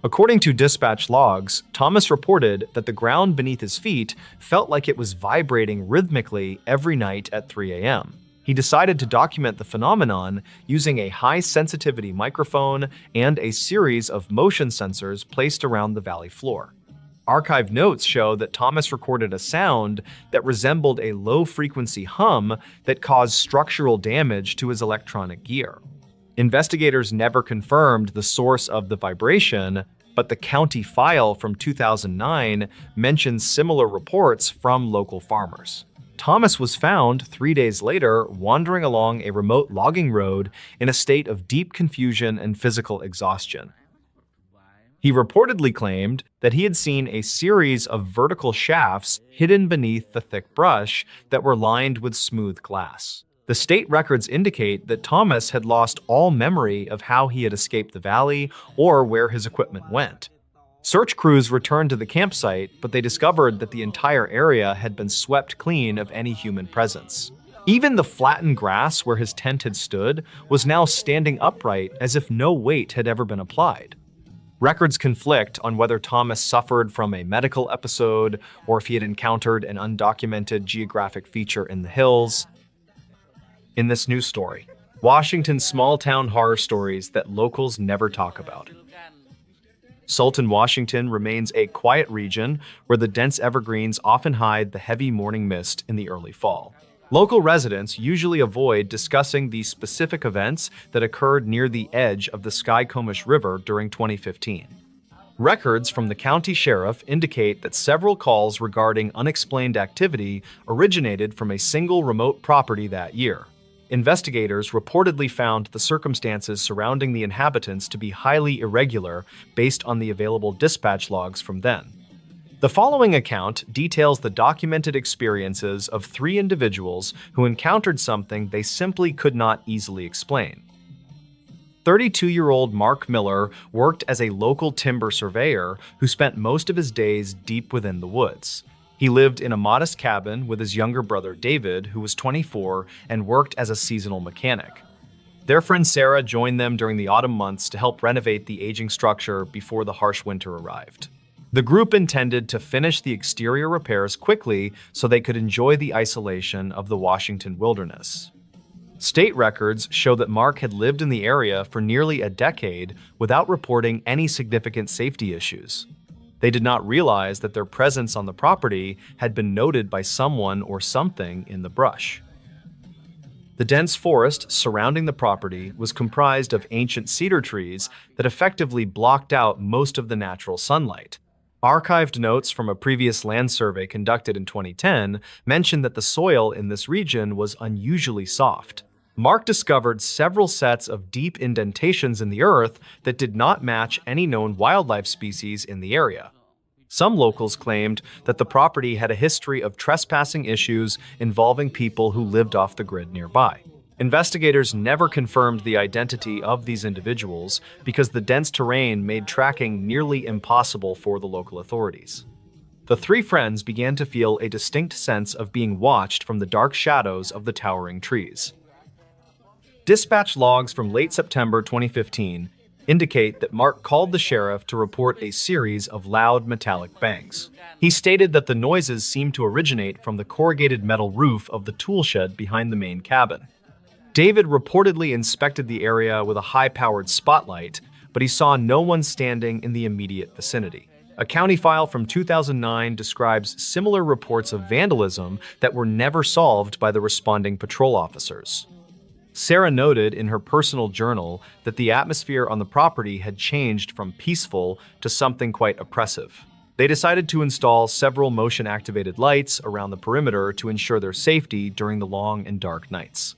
According to dispatch logs, Thomas reported that the ground beneath his feet felt like it was vibrating rhythmically every night at 3 a.m. He decided to document the phenomenon using a high-sensitivity microphone and a series of motion sensors placed around the valley floor. Archived notes show that Thomas recorded a sound that resembled a low-frequency hum that caused structural damage to his electronic gear. Investigators never confirmed the source of the vibration, but the county file from 2009 mentions similar reports from local farmers. Thomas was found 3 days later wandering along a remote logging road in a state of deep confusion and physical exhaustion. He reportedly claimed that he had seen a series of vertical shafts hidden beneath the thick brush that were lined with smooth glass. The state records indicate that Thomas had lost all memory of how he had escaped the valley or where his equipment went. Search crews returned to the campsite, but they discovered that the entire area had been swept clean of any human presence. Even the flattened grass where his tent had stood was now standing upright as if no weight had ever been applied. Records conflict on whether Thomas suffered from a medical episode or if he had encountered an undocumented geographic feature in the hills. In this news story, Washington's small-town horror stories that locals never talk about. Sultan, Washington remains a quiet region where the dense evergreens often hide the heavy morning mist in the early fall. Local residents usually avoid discussing the specific events that occurred near the edge of the Skycomish River during 2015. Records from the county sheriff indicate that several calls regarding unexplained activity originated from a single remote property that year. Investigators reportedly found the circumstances surrounding the inhabitants to be highly irregular based on the available dispatch logs from then. The following account details the documented experiences of 3 individuals who encountered something they simply could not easily explain. 32-year-old Mark Miller worked as a local timber surveyor who spent most of his days deep within the woods. He lived in a modest cabin with his younger brother David, who was 24 and worked as a seasonal mechanic. Their friend Sarah joined them during the autumn months to help renovate the aging structure before the harsh winter arrived. The group intended to finish the exterior repairs quickly so they could enjoy the isolation of the Washington wilderness. State records show that Mark had lived in the area for nearly a decade without reporting any significant safety issues. They did not realize that their presence on the property had been noted by someone or something in the brush. The dense forest surrounding the property was comprised of ancient cedar trees that effectively blocked out most of the natural sunlight. Archived notes from a previous land survey conducted in 2010 mention that the soil in this region was unusually soft. Mark discovered several sets of deep indentations in the earth that did not match any known wildlife species in the area. Some locals claimed that the property had a history of trespassing issues involving people who lived off the grid nearby. Investigators never confirmed the identity of these individuals because the dense terrain made tracking nearly impossible for the local authorities. The 3 friends began to feel a distinct sense of being watched from the dark shadows of the towering trees. Dispatch logs from late September 2015 indicate that Mark called the sheriff to report a series of loud metallic bangs. He stated that the noises seemed to originate from the corrugated metal roof of the tool shed behind the main cabin. David reportedly inspected the area with a high-powered spotlight, but he saw no one standing in the immediate vicinity. A county file from 2009 describes similar reports of vandalism that were never solved by the responding patrol officers. Sarah noted in her personal journal that the atmosphere on the property had changed from peaceful to something quite oppressive. They decided to install several motion-activated lights around the perimeter to ensure their safety during the long and dark nights.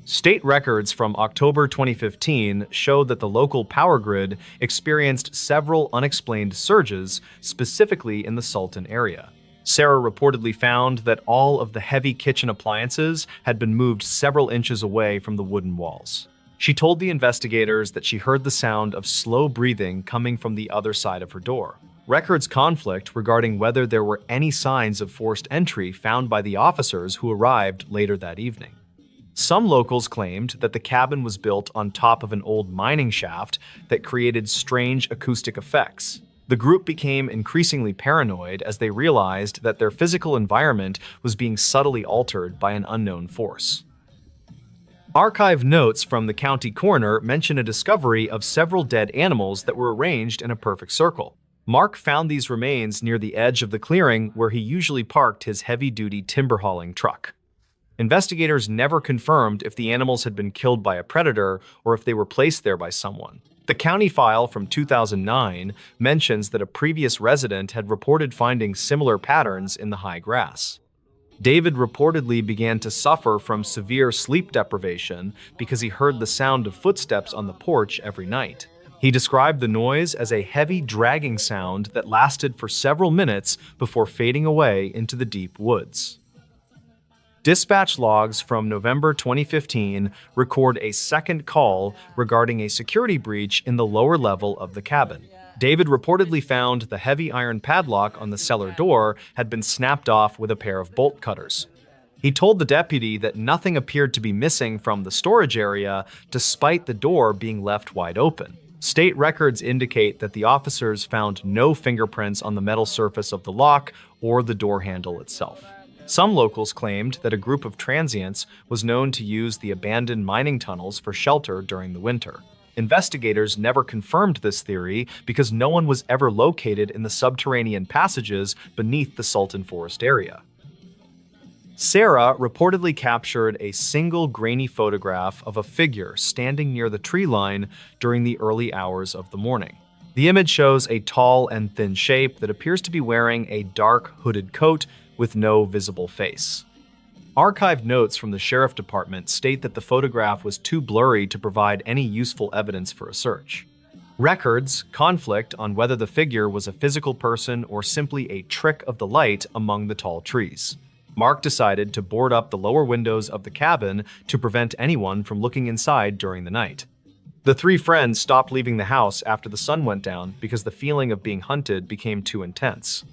State records from October 2015 showed that the local power grid experienced several unexplained surges, specifically in the Sultan area. Sarah reportedly found that all of the heavy kitchen appliances had been moved several inches away from the wooden walls. She told the investigators that she heard the sound of slow breathing coming from the other side of her door. Records conflict regarding whether there were any signs of forced entry found by the officers who arrived later that evening. Some locals claimed that the cabin was built on top of an old mining shaft that created strange acoustic effects. The group became increasingly paranoid as they realized that their physical environment was being subtly altered by an unknown force. Archive notes from the county coroner mention a discovery of several dead animals that were arranged in a perfect circle. Mark found these remains near the edge of the clearing where he usually parked his heavy-duty timber hauling truck. Investigators never confirmed if the animals had been killed by a predator or if they were placed there by someone. The county file from 2009 mentions that a previous resident had reported finding similar patterns in the high grass. David reportedly began to suffer from severe sleep deprivation because he heard the sound of footsteps on the porch every night. He described the noise as a heavy dragging sound that lasted for several minutes before fading away into the deep woods. Dispatch logs from November 2015 record a second call regarding a security breach in the lower level of the cabin. David reportedly found the heavy iron padlock on the cellar door had been snapped off with a pair of bolt cutters. He told the deputy that nothing appeared to be missing from the storage area, despite the door being left wide open. State records indicate that the officers found no fingerprints on the metal surface of the lock or the door handle itself. Some locals claimed that a group of transients was known to use the abandoned mining tunnels for shelter during the winter. Investigators never confirmed this theory because no one was ever located in the subterranean passages beneath the Sultan Forest area. Sarah reportedly captured a single grainy photograph of a figure standing near the tree line during the early hours of the morning. The image shows a tall and thin shape that appears to be wearing a dark hooded coat with no visible face. Archived notes from the sheriff department state that the photograph was too blurry to provide any useful evidence for a search. Records conflict on whether the figure was a physical person or simply a trick of the light among the tall trees. Mark decided to board up the lower windows of the cabin to prevent anyone from looking inside during the night. The three friends stopped leaving the house after the sun went down because the feeling of being hunted became too intense.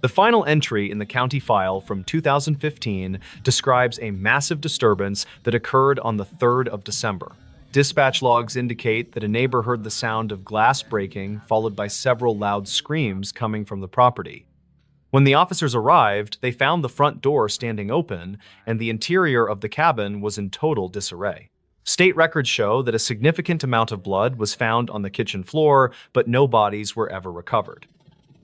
The final entry in the county file from 2015 describes a massive disturbance that occurred on the 3rd of December. Dispatch logs indicate that a neighbor heard the sound of glass breaking, followed by several loud screams coming from the property. When the officers arrived, they found the front door standing open, and the interior of the cabin was in total disarray. State records show that a significant amount of blood was found on the kitchen floor, but no bodies were ever recovered.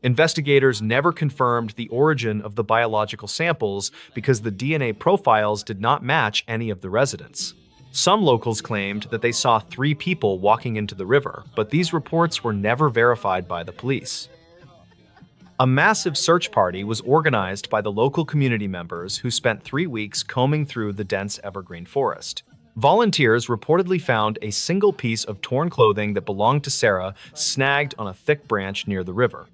Investigators never confirmed the origin of the biological samples because the DNA profiles did not match any of the residents. Some locals claimed that they saw 3 people walking into the river, but these reports were never verified by the police. A massive search party was organized by the local community members who spent 3 weeks combing through the dense evergreen forest. Volunteers reportedly found a single piece of torn clothing that belonged to Sarah snagged on a thick branch near the river.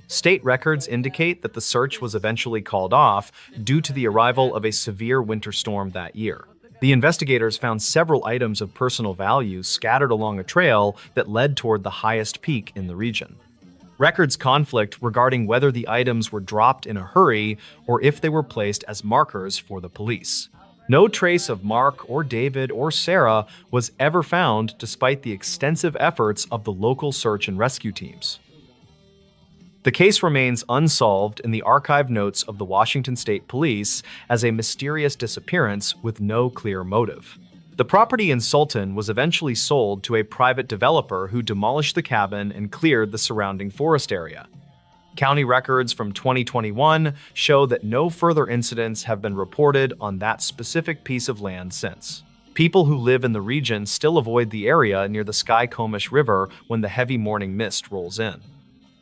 State records indicate that the search was eventually called off due to the arrival of a severe winter storm that year. The investigators found several items of personal value scattered along a trail that led toward the highest peak in the region. Records conflict regarding whether the items were dropped in a hurry or if they were placed as markers for the police. No trace of Mark or David or Sarah was ever found despite the extensive efforts of the local search and rescue teams. The case remains unsolved in the archive notes of the Washington State Police as a mysterious disappearance with no clear motive. The property in Sultan was eventually sold to a private developer who demolished the cabin and cleared the surrounding forest area. County records from 2021 show that no further incidents have been reported on that specific piece of land since. People who live in the region still avoid the area near the Skycomish River when the heavy morning mist rolls in.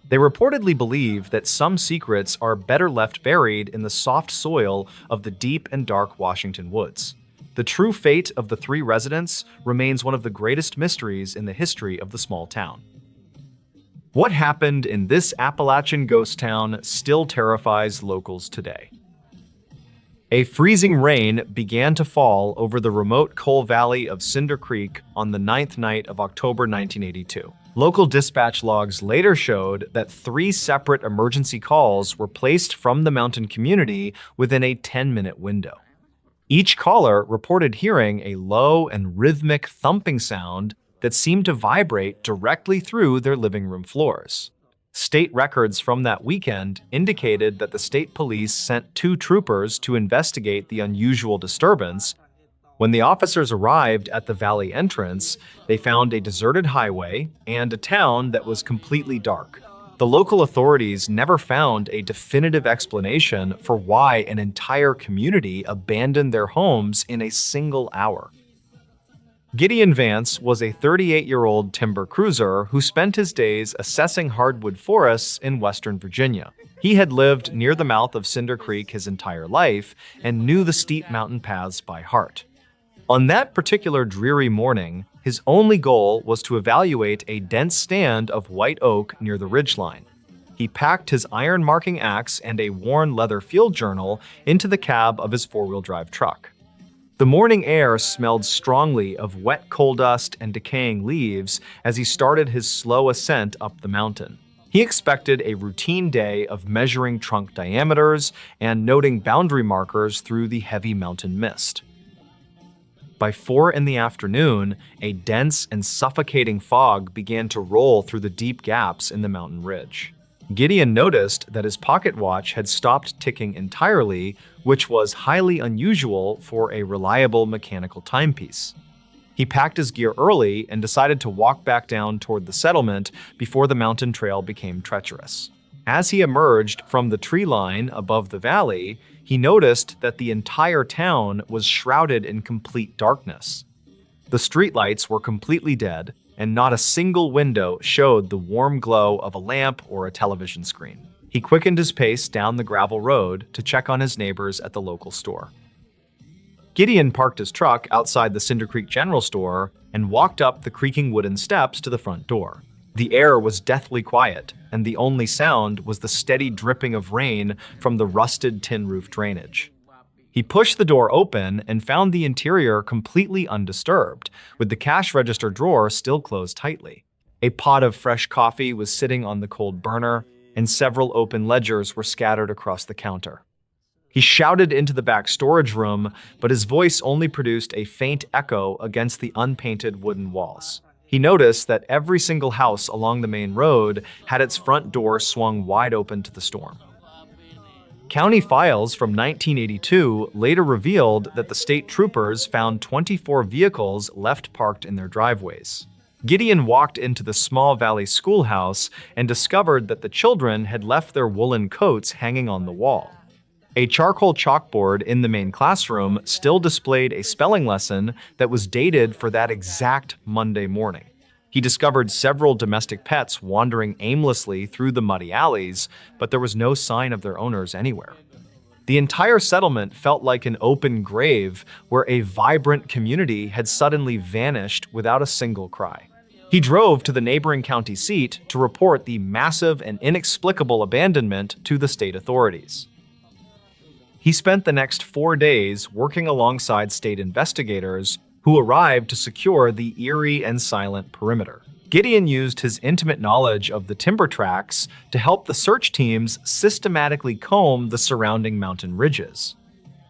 They reportedly believe that some secrets are better left buried in the soft soil of the deep and dark Washington woods. The true fate of the 3 residents remains one of the greatest mysteries in the history of the small town. What happened in this Appalachian ghost town still terrifies locals today. A freezing rain began to fall over the remote coal valley of Cinder Creek on the 9th night of October 1982. Local dispatch logs later showed that 3 separate emergency calls were placed from the mountain community within a 10-minute window. Each caller reported hearing a low and rhythmic thumping sound that seemed to vibrate directly through their living room floors. State records from that weekend indicated that the state police sent 2 troopers to investigate the unusual disturbance. When the officers arrived at the valley entrance, they found a deserted highway and a town that was completely dark. The local authorities never found a definitive explanation for why an entire community abandoned their homes in a single hour. Gideon Vance was a 38-year-old timber cruiser who spent his days assessing hardwood forests in Western Virginia. He had lived near the mouth of Cinder Creek his entire life and knew the steep mountain paths by heart. On that particular dreary morning, his only goal was to evaluate a dense stand of white oak near the ridgeline. He packed his iron marking axe and a worn leather field journal into the cab of his 4-wheel drive truck. The morning air smelled strongly of wet coal dust and decaying leaves as he started his slow ascent up the mountain. He expected a routine day of measuring trunk diameters and noting boundary markers through the heavy mountain mist. By 4 in the afternoon, a dense and suffocating fog began to roll through the deep gaps in the mountain ridge. Gideon noticed that his pocket watch had stopped ticking entirely, which was highly unusual for a reliable mechanical timepiece. He packed his gear early and decided to walk back down toward the settlement before the mountain trail became treacherous. As he emerged from the tree line above the valley, he noticed that the entire town was shrouded in complete darkness. The streetlights were completely dead, and not a single window showed the warm glow of a lamp or a television screen. He quickened his pace down the gravel road to check on his neighbors at the local store. Gideon parked his truck outside the Cinder Creek General Store and walked up the creaking wooden steps to the front door. The air was deathly quiet, and the only sound was the steady dripping of rain from the rusted tin roof drainage. He pushed the door open and found the interior completely undisturbed, with the cash register drawer still closed tightly. A pot of fresh coffee was sitting on the cold burner, and several open ledgers were scattered across the counter. He shouted into the back storage room, but his voice only produced a faint echo against the unpainted wooden walls. He noticed that every single house along the main road had its front door swung wide open to the storm. County files from 1982 later revealed that the state troopers found 24 vehicles left parked in their driveways. Gideon walked into the small valley schoolhouse and discovered that the children had left their woolen coats hanging on the wall. A charcoal chalkboard in the main classroom still displayed a spelling lesson that was dated for that exact Monday morning. He discovered several domestic pets wandering aimlessly through the muddy alleys, but there was no sign of their owners anywhere. The entire settlement felt like an open grave where a vibrant community had suddenly vanished without a single cry. He drove to the neighboring county seat to report the massive and inexplicable abandonment to the state authorities. He spent the next 4 days working alongside state investigators who arrived to secure the eerie and silent perimeter. Gideon used his intimate knowledge of the timber tracks to help the search teams systematically comb the surrounding mountain ridges.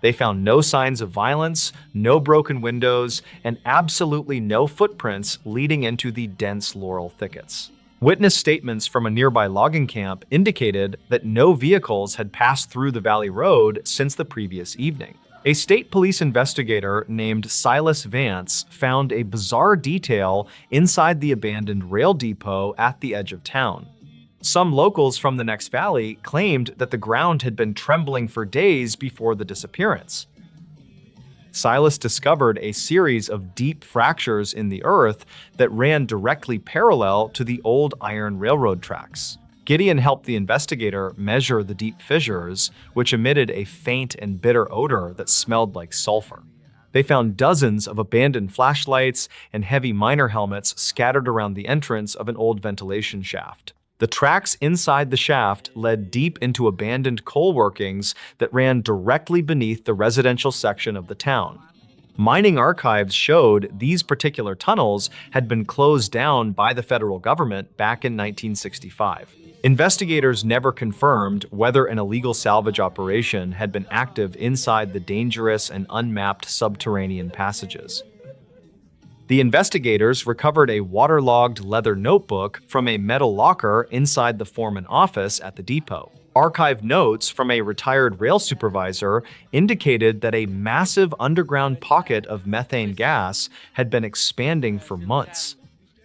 They found no signs of violence, no broken windows, and absolutely no footprints leading into the dense laurel thickets. Witness statements from a nearby logging camp indicated that no vehicles had passed through the valley road since the previous evening. A state police investigator named Silas Vance found a bizarre detail inside the abandoned rail depot at the edge of town. Some locals from the next valley claimed that the ground had been trembling for days before the disappearance. Silas discovered a series of deep fractures in the earth that ran directly parallel to the old iron railroad tracks. Gideon helped the investigator measure the deep fissures, which emitted a faint and bitter odor that smelled like sulfur. They found dozens of abandoned flashlights and heavy miner helmets scattered around the entrance of an old ventilation shaft. The tracks inside the shaft led deep into abandoned coal workings that ran directly beneath the residential section of the town. Mining archives showed these particular tunnels had been closed down by the federal government back in 1965. Investigators never confirmed whether an illegal salvage operation had been active inside the dangerous and unmapped subterranean passages. The investigators recovered a waterlogged leather notebook from a metal locker inside the foreman office at the depot. Archived notes from a retired rail supervisor indicated that a massive underground pocket of methane gas had been expanding for months.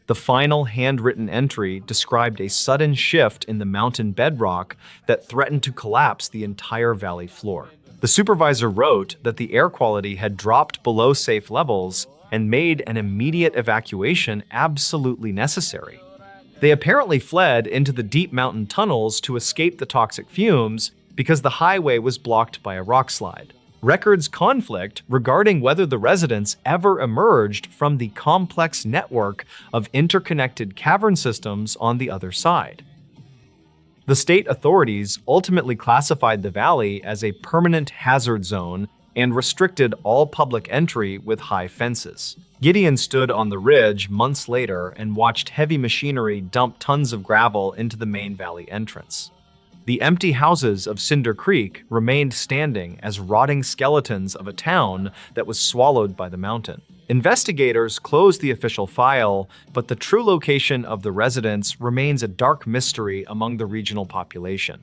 The final handwritten entry described a sudden shift in the mountain bedrock that threatened to collapse the entire valley floor. The supervisor wrote that the air quality had dropped below safe levels and made an immediate evacuation absolutely necessary. They apparently fled into the deep mountain tunnels to escape the toxic fumes because the highway was blocked by a rock slide. Records conflict regarding whether the residents ever emerged from the complex network of interconnected cavern systems on the other side. The state authorities ultimately classified the valley as a permanent hazard zone and restricted all public entry with high fences. Gideon stood on the ridge months later and watched heavy machinery dump tons of gravel into the main valley entrance. The empty houses of Cinder Creek remained standing as rotting skeletons of a town that was swallowed by the mountain. Investigators closed the official file, but the true location of the residence remains a dark mystery among the regional population.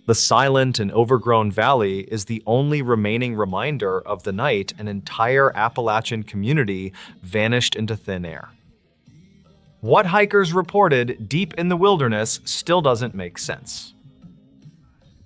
The silent and overgrown valley is the only remaining reminder of the night an entire Appalachian community vanished into thin air. What hikers reported deep in the wilderness still doesn't make sense.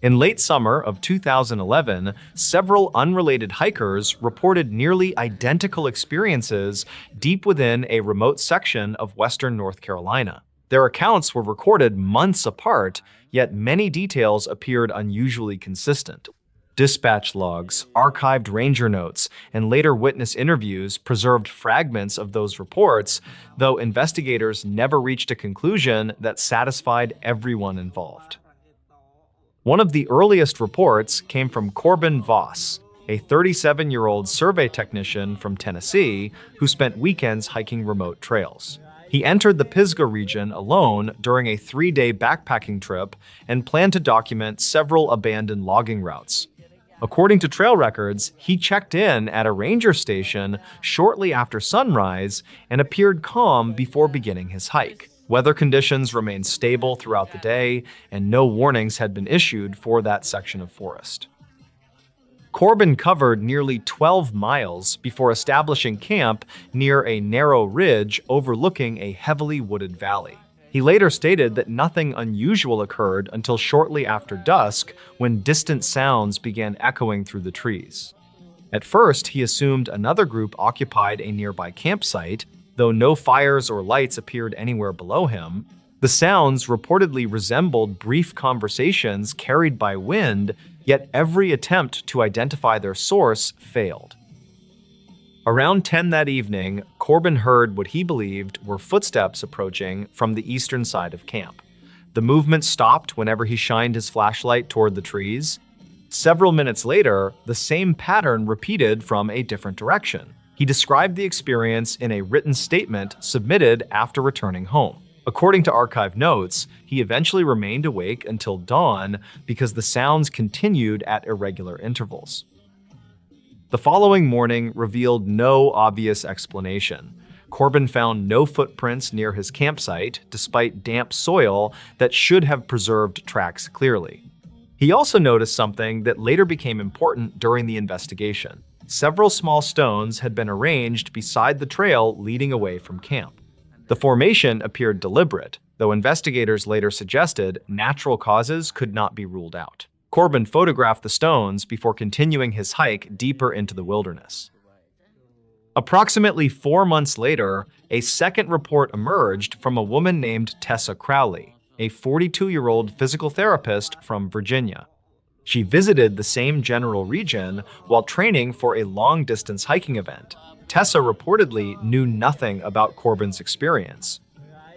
In late summer of 2011, several unrelated hikers reported nearly identical experiences deep within a remote section of western North Carolina. Their accounts were recorded months apart, yet many details appeared unusually consistent. Dispatch logs, archived ranger notes, and later witness interviews preserved fragments of those reports, though investigators never reached a conclusion that satisfied everyone involved. One of the earliest reports came from Corbin Voss, a 37-year-old survey technician from Tennessee who spent weekends hiking remote trails. He entered the Pisgah region alone during a 3-day backpacking trip and planned to document several abandoned logging routes. According to trail records, he checked in at a ranger station shortly after sunrise and appeared calm before beginning his hike. Weather conditions remained stable throughout the day, and no warnings had been issued for that section of forest. Corbin covered nearly 12 miles before establishing camp near a narrow ridge overlooking a heavily wooded valley. He later stated that nothing unusual occurred until shortly after dusk, when distant sounds began echoing through the trees. At first, he assumed another group occupied a nearby campsite. Though no fires or lights appeared anywhere below him, the sounds reportedly resembled brief conversations carried by wind, yet every attempt to identify their source failed. Around 10 that evening, Corbin heard what he believed were footsteps approaching from the eastern side of camp. The movement stopped whenever he shined his flashlight toward the trees. Several minutes later, the same pattern repeated from a different direction. He described the experience in a written statement submitted after returning home. According to archive notes, he eventually remained awake until dawn because the sounds continued at irregular intervals. The following morning revealed no obvious explanation. Corbin found no footprints near his campsite, despite damp soil that should have preserved tracks clearly. He also noticed something that later became important during the investigation. Several small stones had been arranged beside the trail leading away from camp. The formation appeared deliberate, though investigators later suggested natural causes could not be ruled out. Corbin photographed the stones before continuing his hike deeper into the wilderness. Approximately 4 months later, a second report emerged from a woman named Tessa Crowley, a 42-year-old physical therapist from Virginia. She visited the same general region while training for a long-distance hiking event. Tessa reportedly knew nothing about Corbin's experience.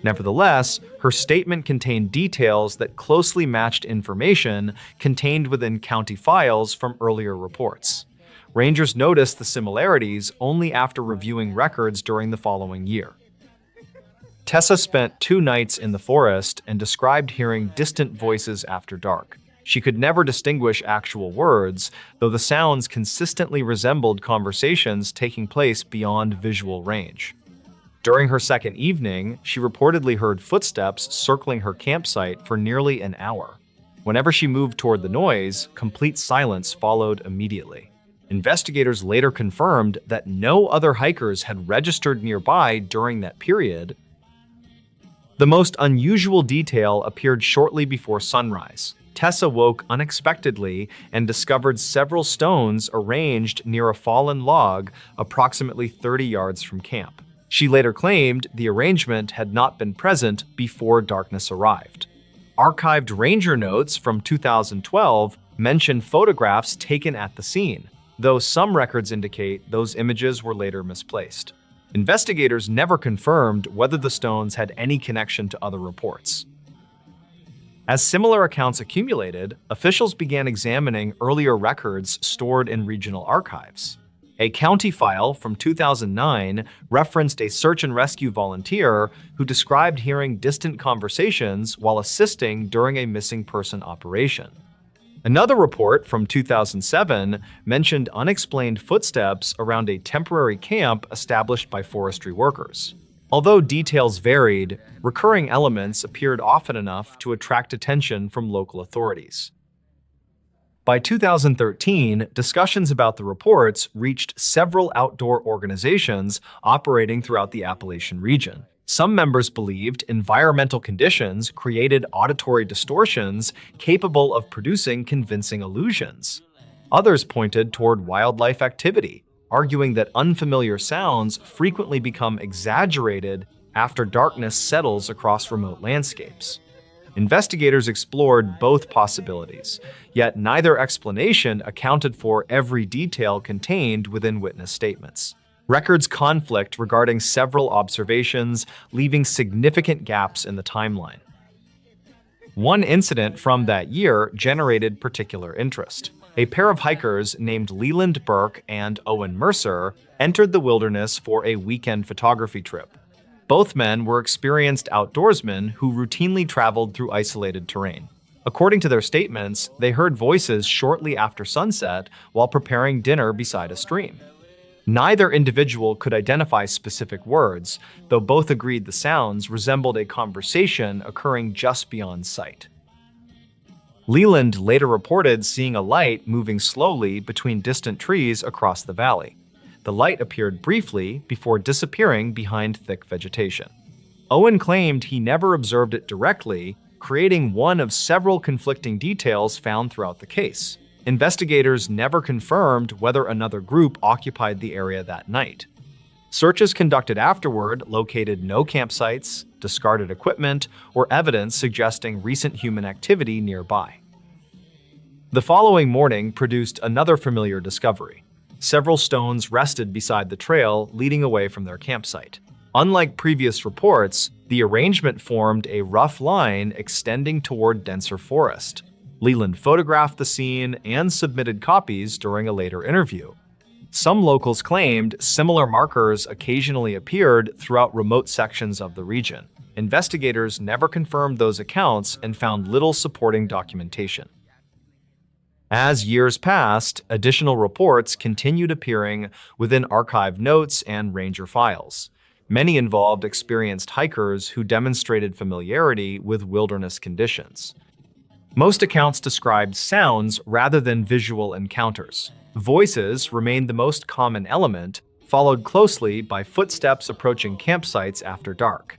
Nevertheless, her statement contained details that closely matched information contained within county files from earlier reports. Rangers noticed the similarities only after reviewing records during the following year. Tessa spent 2 nights in the forest and described hearing distant voices after dark. She could never distinguish actual words, though the sounds consistently resembled conversations taking place beyond visual range. During her second evening, she reportedly heard footsteps circling her campsite for nearly an hour. Whenever she moved toward the noise, complete silence followed immediately. Investigators later confirmed that no other hikers had registered nearby during that period. The most unusual detail appeared shortly before sunrise. Tessa woke unexpectedly and discovered several stones arranged near a fallen log approximately 30 yards from camp. She later claimed the arrangement had not been present before darkness arrived. Archived ranger notes from 2012 mention photographs taken at the scene, though some records indicate those images were later misplaced. Investigators never confirmed whether the stones had any connection to other reports. As similar accounts accumulated, officials began examining earlier records stored in regional archives. A county file from 2009 referenced a search and rescue volunteer who described hearing distant conversations while assisting during a missing person operation. Another report from 2007 mentioned unexplained footsteps around a temporary camp established by forestry workers. Although details varied, recurring elements appeared often enough to attract attention from local authorities. By 2013, discussions about the reports reached several outdoor organizations operating throughout the Appalachian region. Some members believed environmental conditions created auditory distortions capable of producing convincing illusions. Others pointed toward wildlife activity, arguing that unfamiliar sounds frequently become exaggerated after darkness settles across remote landscapes. Investigators explored both possibilities, yet neither explanation accounted for every detail contained within witness statements. Records conflict regarding several observations, leaving significant gaps in the timeline. One incident from that year generated particular interest. A pair of hikers named Leland Burke and Owen Mercer entered the wilderness for a weekend photography trip. Both men were experienced outdoorsmen who routinely traveled through isolated terrain. According to their statements, they heard voices shortly after sunset while preparing dinner beside a stream. Neither individual could identify specific words, though both agreed the sounds resembled a conversation occurring just beyond sight. Leland later reported seeing a light moving slowly between distant trees across the valley. The light appeared briefly before disappearing behind thick vegetation. Owen claimed he never observed it directly, creating one of several conflicting details found throughout the case. Investigators never confirmed whether another group occupied the area that night. Searches conducted afterward located no campsites, discarded equipment, or evidence suggesting recent human activity nearby. The following morning produced another familiar discovery. Several stones rested beside the trail leading away from their campsite. Unlike previous reports, the arrangement formed a rough line extending toward denser forest. Leland photographed the scene and submitted copies during a later interview. Some locals claimed similar markers occasionally appeared throughout remote sections of the region. Investigators never confirmed those accounts and found little supporting documentation. As years passed, additional reports continued appearing within archive notes and ranger files. Many involved experienced hikers who demonstrated familiarity with wilderness conditions. Most accounts described sounds rather than visual encounters. Voices remained the most common element, followed closely by footsteps approaching campsites after dark.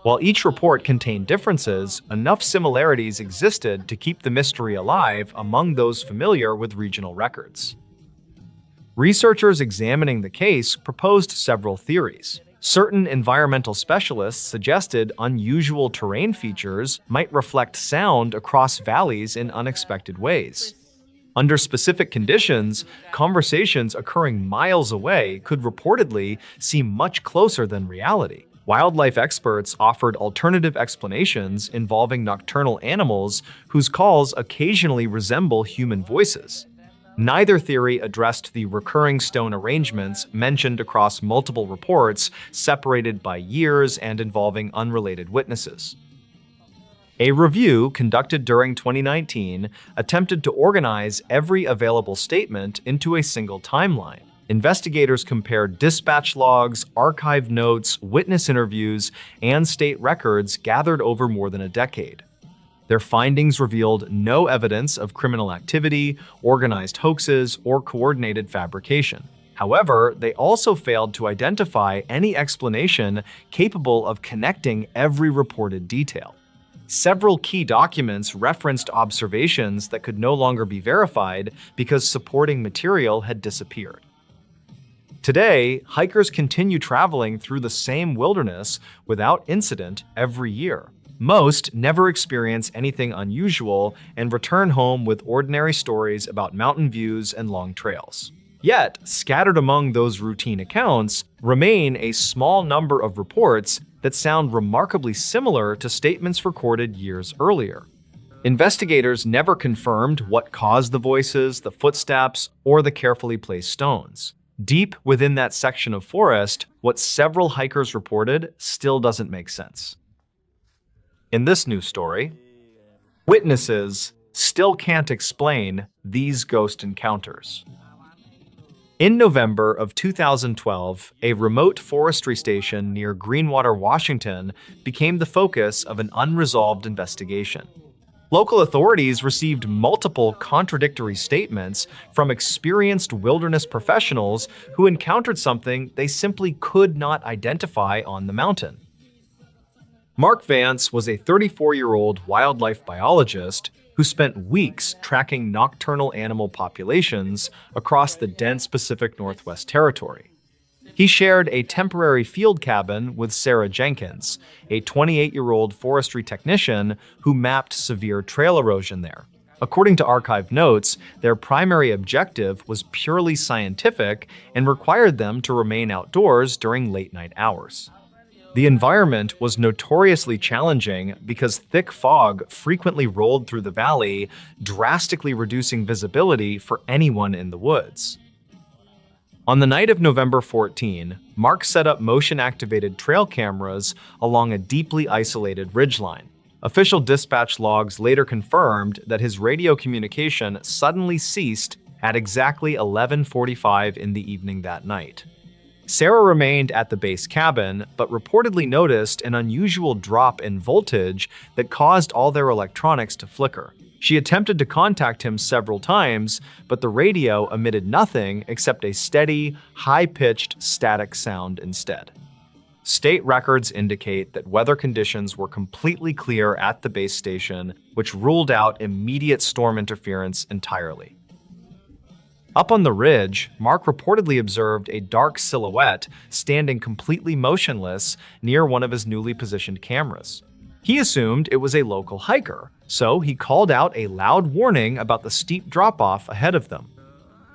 While each report contained differences, enough similarities existed to keep the mystery alive among those familiar with regional records. Researchers examining the case proposed several theories. Certain environmental specialists suggested unusual terrain features might reflect sound across valleys in unexpected ways. Under specific conditions, conversations occurring miles away could reportedly seem much closer than reality. Wildlife experts offered alternative explanations involving nocturnal animals whose calls occasionally resemble human voices. Neither theory addressed the recurring stone arrangements mentioned across multiple reports, separated by years and involving unrelated witnesses. A review conducted during 2019 attempted to organize every available statement into a single timeline. Investigators compared dispatch logs, archive notes, witness interviews, and state records gathered over more than a decade. Their findings revealed no evidence of criminal activity, organized hoaxes, or coordinated fabrication. However, they also failed to identify any explanation capable of connecting every reported detail. Several key documents referenced observations that could no longer be verified because supporting material had disappeared. Today, hikers continue traveling through the same wilderness without incident every year. Most never experience anything unusual and return home with ordinary stories about mountain views and long trails. Yet, scattered among those routine accounts remain a small number of reports that sound remarkably similar to statements recorded years earlier. Investigators never confirmed what caused the voices, the footsteps, or the carefully placed stones. Deep within that section of forest, what several hikers reported still doesn't make sense. In this news story, witnesses still can't explain these ghost encounters. In November of 2012, a remote forestry station near Greenwater, Washington, became the focus of an unresolved investigation. Local authorities received multiple contradictory statements from experienced wilderness professionals who encountered something they simply could not identify on the mountain. Mark Vance was a 34-year-old wildlife biologist who spent weeks tracking nocturnal animal populations across the dense Pacific Northwest Territory. He shared a temporary field cabin with Sarah Jenkins, a 28-year-old forestry technician who mapped severe trail erosion there. According to archive notes, their primary objective was purely scientific and required them to remain outdoors during late-night hours. The environment was notoriously challenging because thick fog frequently rolled through the valley, drastically reducing visibility for anyone in the woods. On the night of November 14, Mark set up motion-activated trail cameras along a deeply isolated ridgeline. Official dispatch logs later confirmed that his radio communication suddenly ceased at exactly 11:45 in the evening that night. Sarah remained at the base cabin, but reportedly noticed an unusual drop in voltage that caused all their electronics to flicker. She attempted to contact him several times, but the radio emitted nothing except a steady, high-pitched static sound instead. State records indicate that weather conditions were completely clear at the base station, which ruled out immediate storm interference entirely. Up on the ridge, Mark reportedly observed a dark silhouette standing completely motionless near one of his newly positioned cameras. He assumed it was a local hiker, so he called out a loud warning about the steep drop-off ahead of them.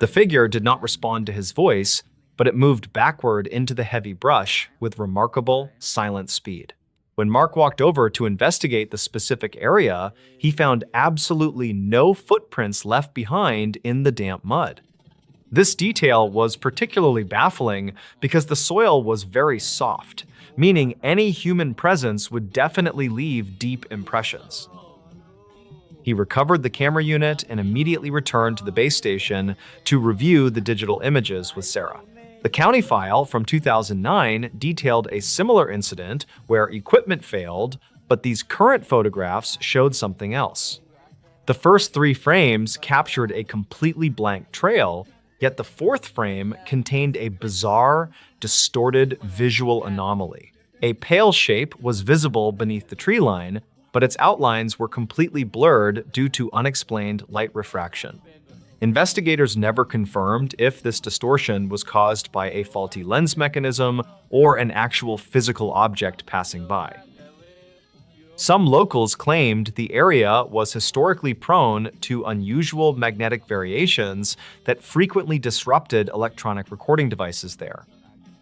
The figure did not respond to his voice, but it moved backward into the heavy brush with remarkable, silent speed. When Mark walked over to investigate the specific area, he found absolutely no footprints left behind in the damp mud. This detail was particularly baffling because the soil was very soft, meaning any human presence would definitely leave deep impressions. He recovered the camera unit and immediately returned to the base station to review the digital images with Sarah. The county file from 2009 detailed a similar incident where equipment failed, but these current photographs showed something else. The first 3 frames captured a completely blank trail, yet the 4th frame contained a bizarre, distorted visual anomaly. A pale shape was visible beneath the tree line, but its outlines were completely blurred due to unexplained light refraction. Investigators never confirmed if this distortion was caused by a faulty lens mechanism or an actual physical object passing by. Some locals claimed the area was historically prone to unusual magnetic variations that frequently disrupted electronic recording devices there.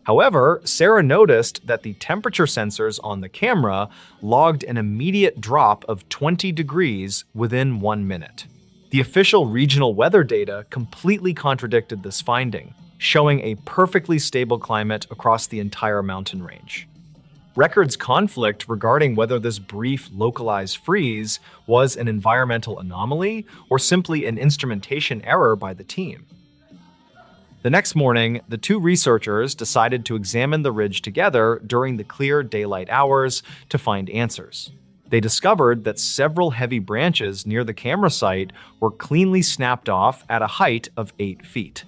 However, Sarah noticed that the temperature sensors on the camera logged an immediate drop of 20 degrees within 1 minute. The official regional weather data completely contradicted this finding, showing a perfectly stable climate across the entire mountain range. Records conflict regarding whether this brief localized freeze was an environmental anomaly or simply an instrumentation error by the team. The next morning, the 2 researchers decided to examine the ridge together during the clear daylight hours to find answers. They discovered that several heavy branches near the camera site were cleanly snapped off at a height of 8 feet.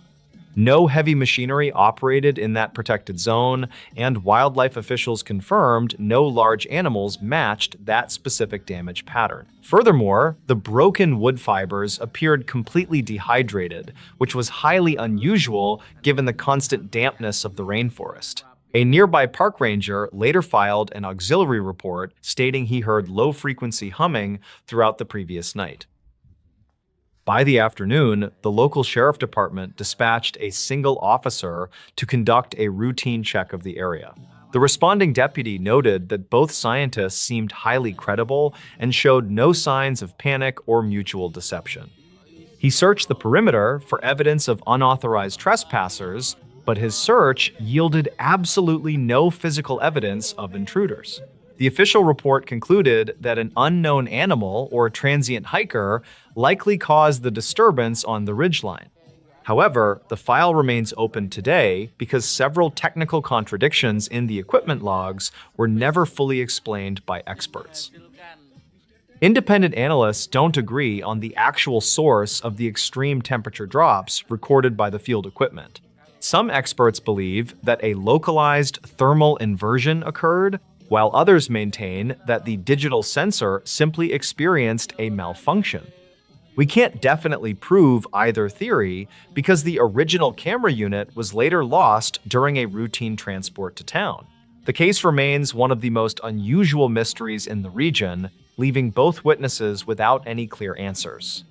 No heavy machinery operated in that protected zone, and wildlife officials confirmed no large animals matched that specific damage pattern. Furthermore, the broken wood fibers appeared completely dehydrated, which was highly unusual given the constant dampness of the rainforest. A nearby park ranger later filed an auxiliary report stating he heard low-frequency humming throughout the previous night. By the afternoon, the local sheriff department dispatched a single officer to conduct a routine check of the area. The responding deputy noted that both scientists seemed highly credible and showed no signs of panic or mutual deception. He searched the perimeter for evidence of unauthorized trespassers, but his search yielded absolutely no physical evidence of intruders. The official report concluded that an unknown animal or transient hiker likely caused the disturbance on the ridgeline. However, the file remains open today because several technical contradictions in the equipment logs were never fully explained by experts. Independent analysts don't agree on the actual source of the extreme temperature drops recorded by the field equipment. Some experts believe that a localized thermal inversion occurred, while others maintain that the digital sensor simply experienced a malfunction. We can't definitely prove either theory because the original camera unit was later lost during a routine transport to town. The case remains one of the most unusual mysteries in the region, leaving both witnesses without any clear answers.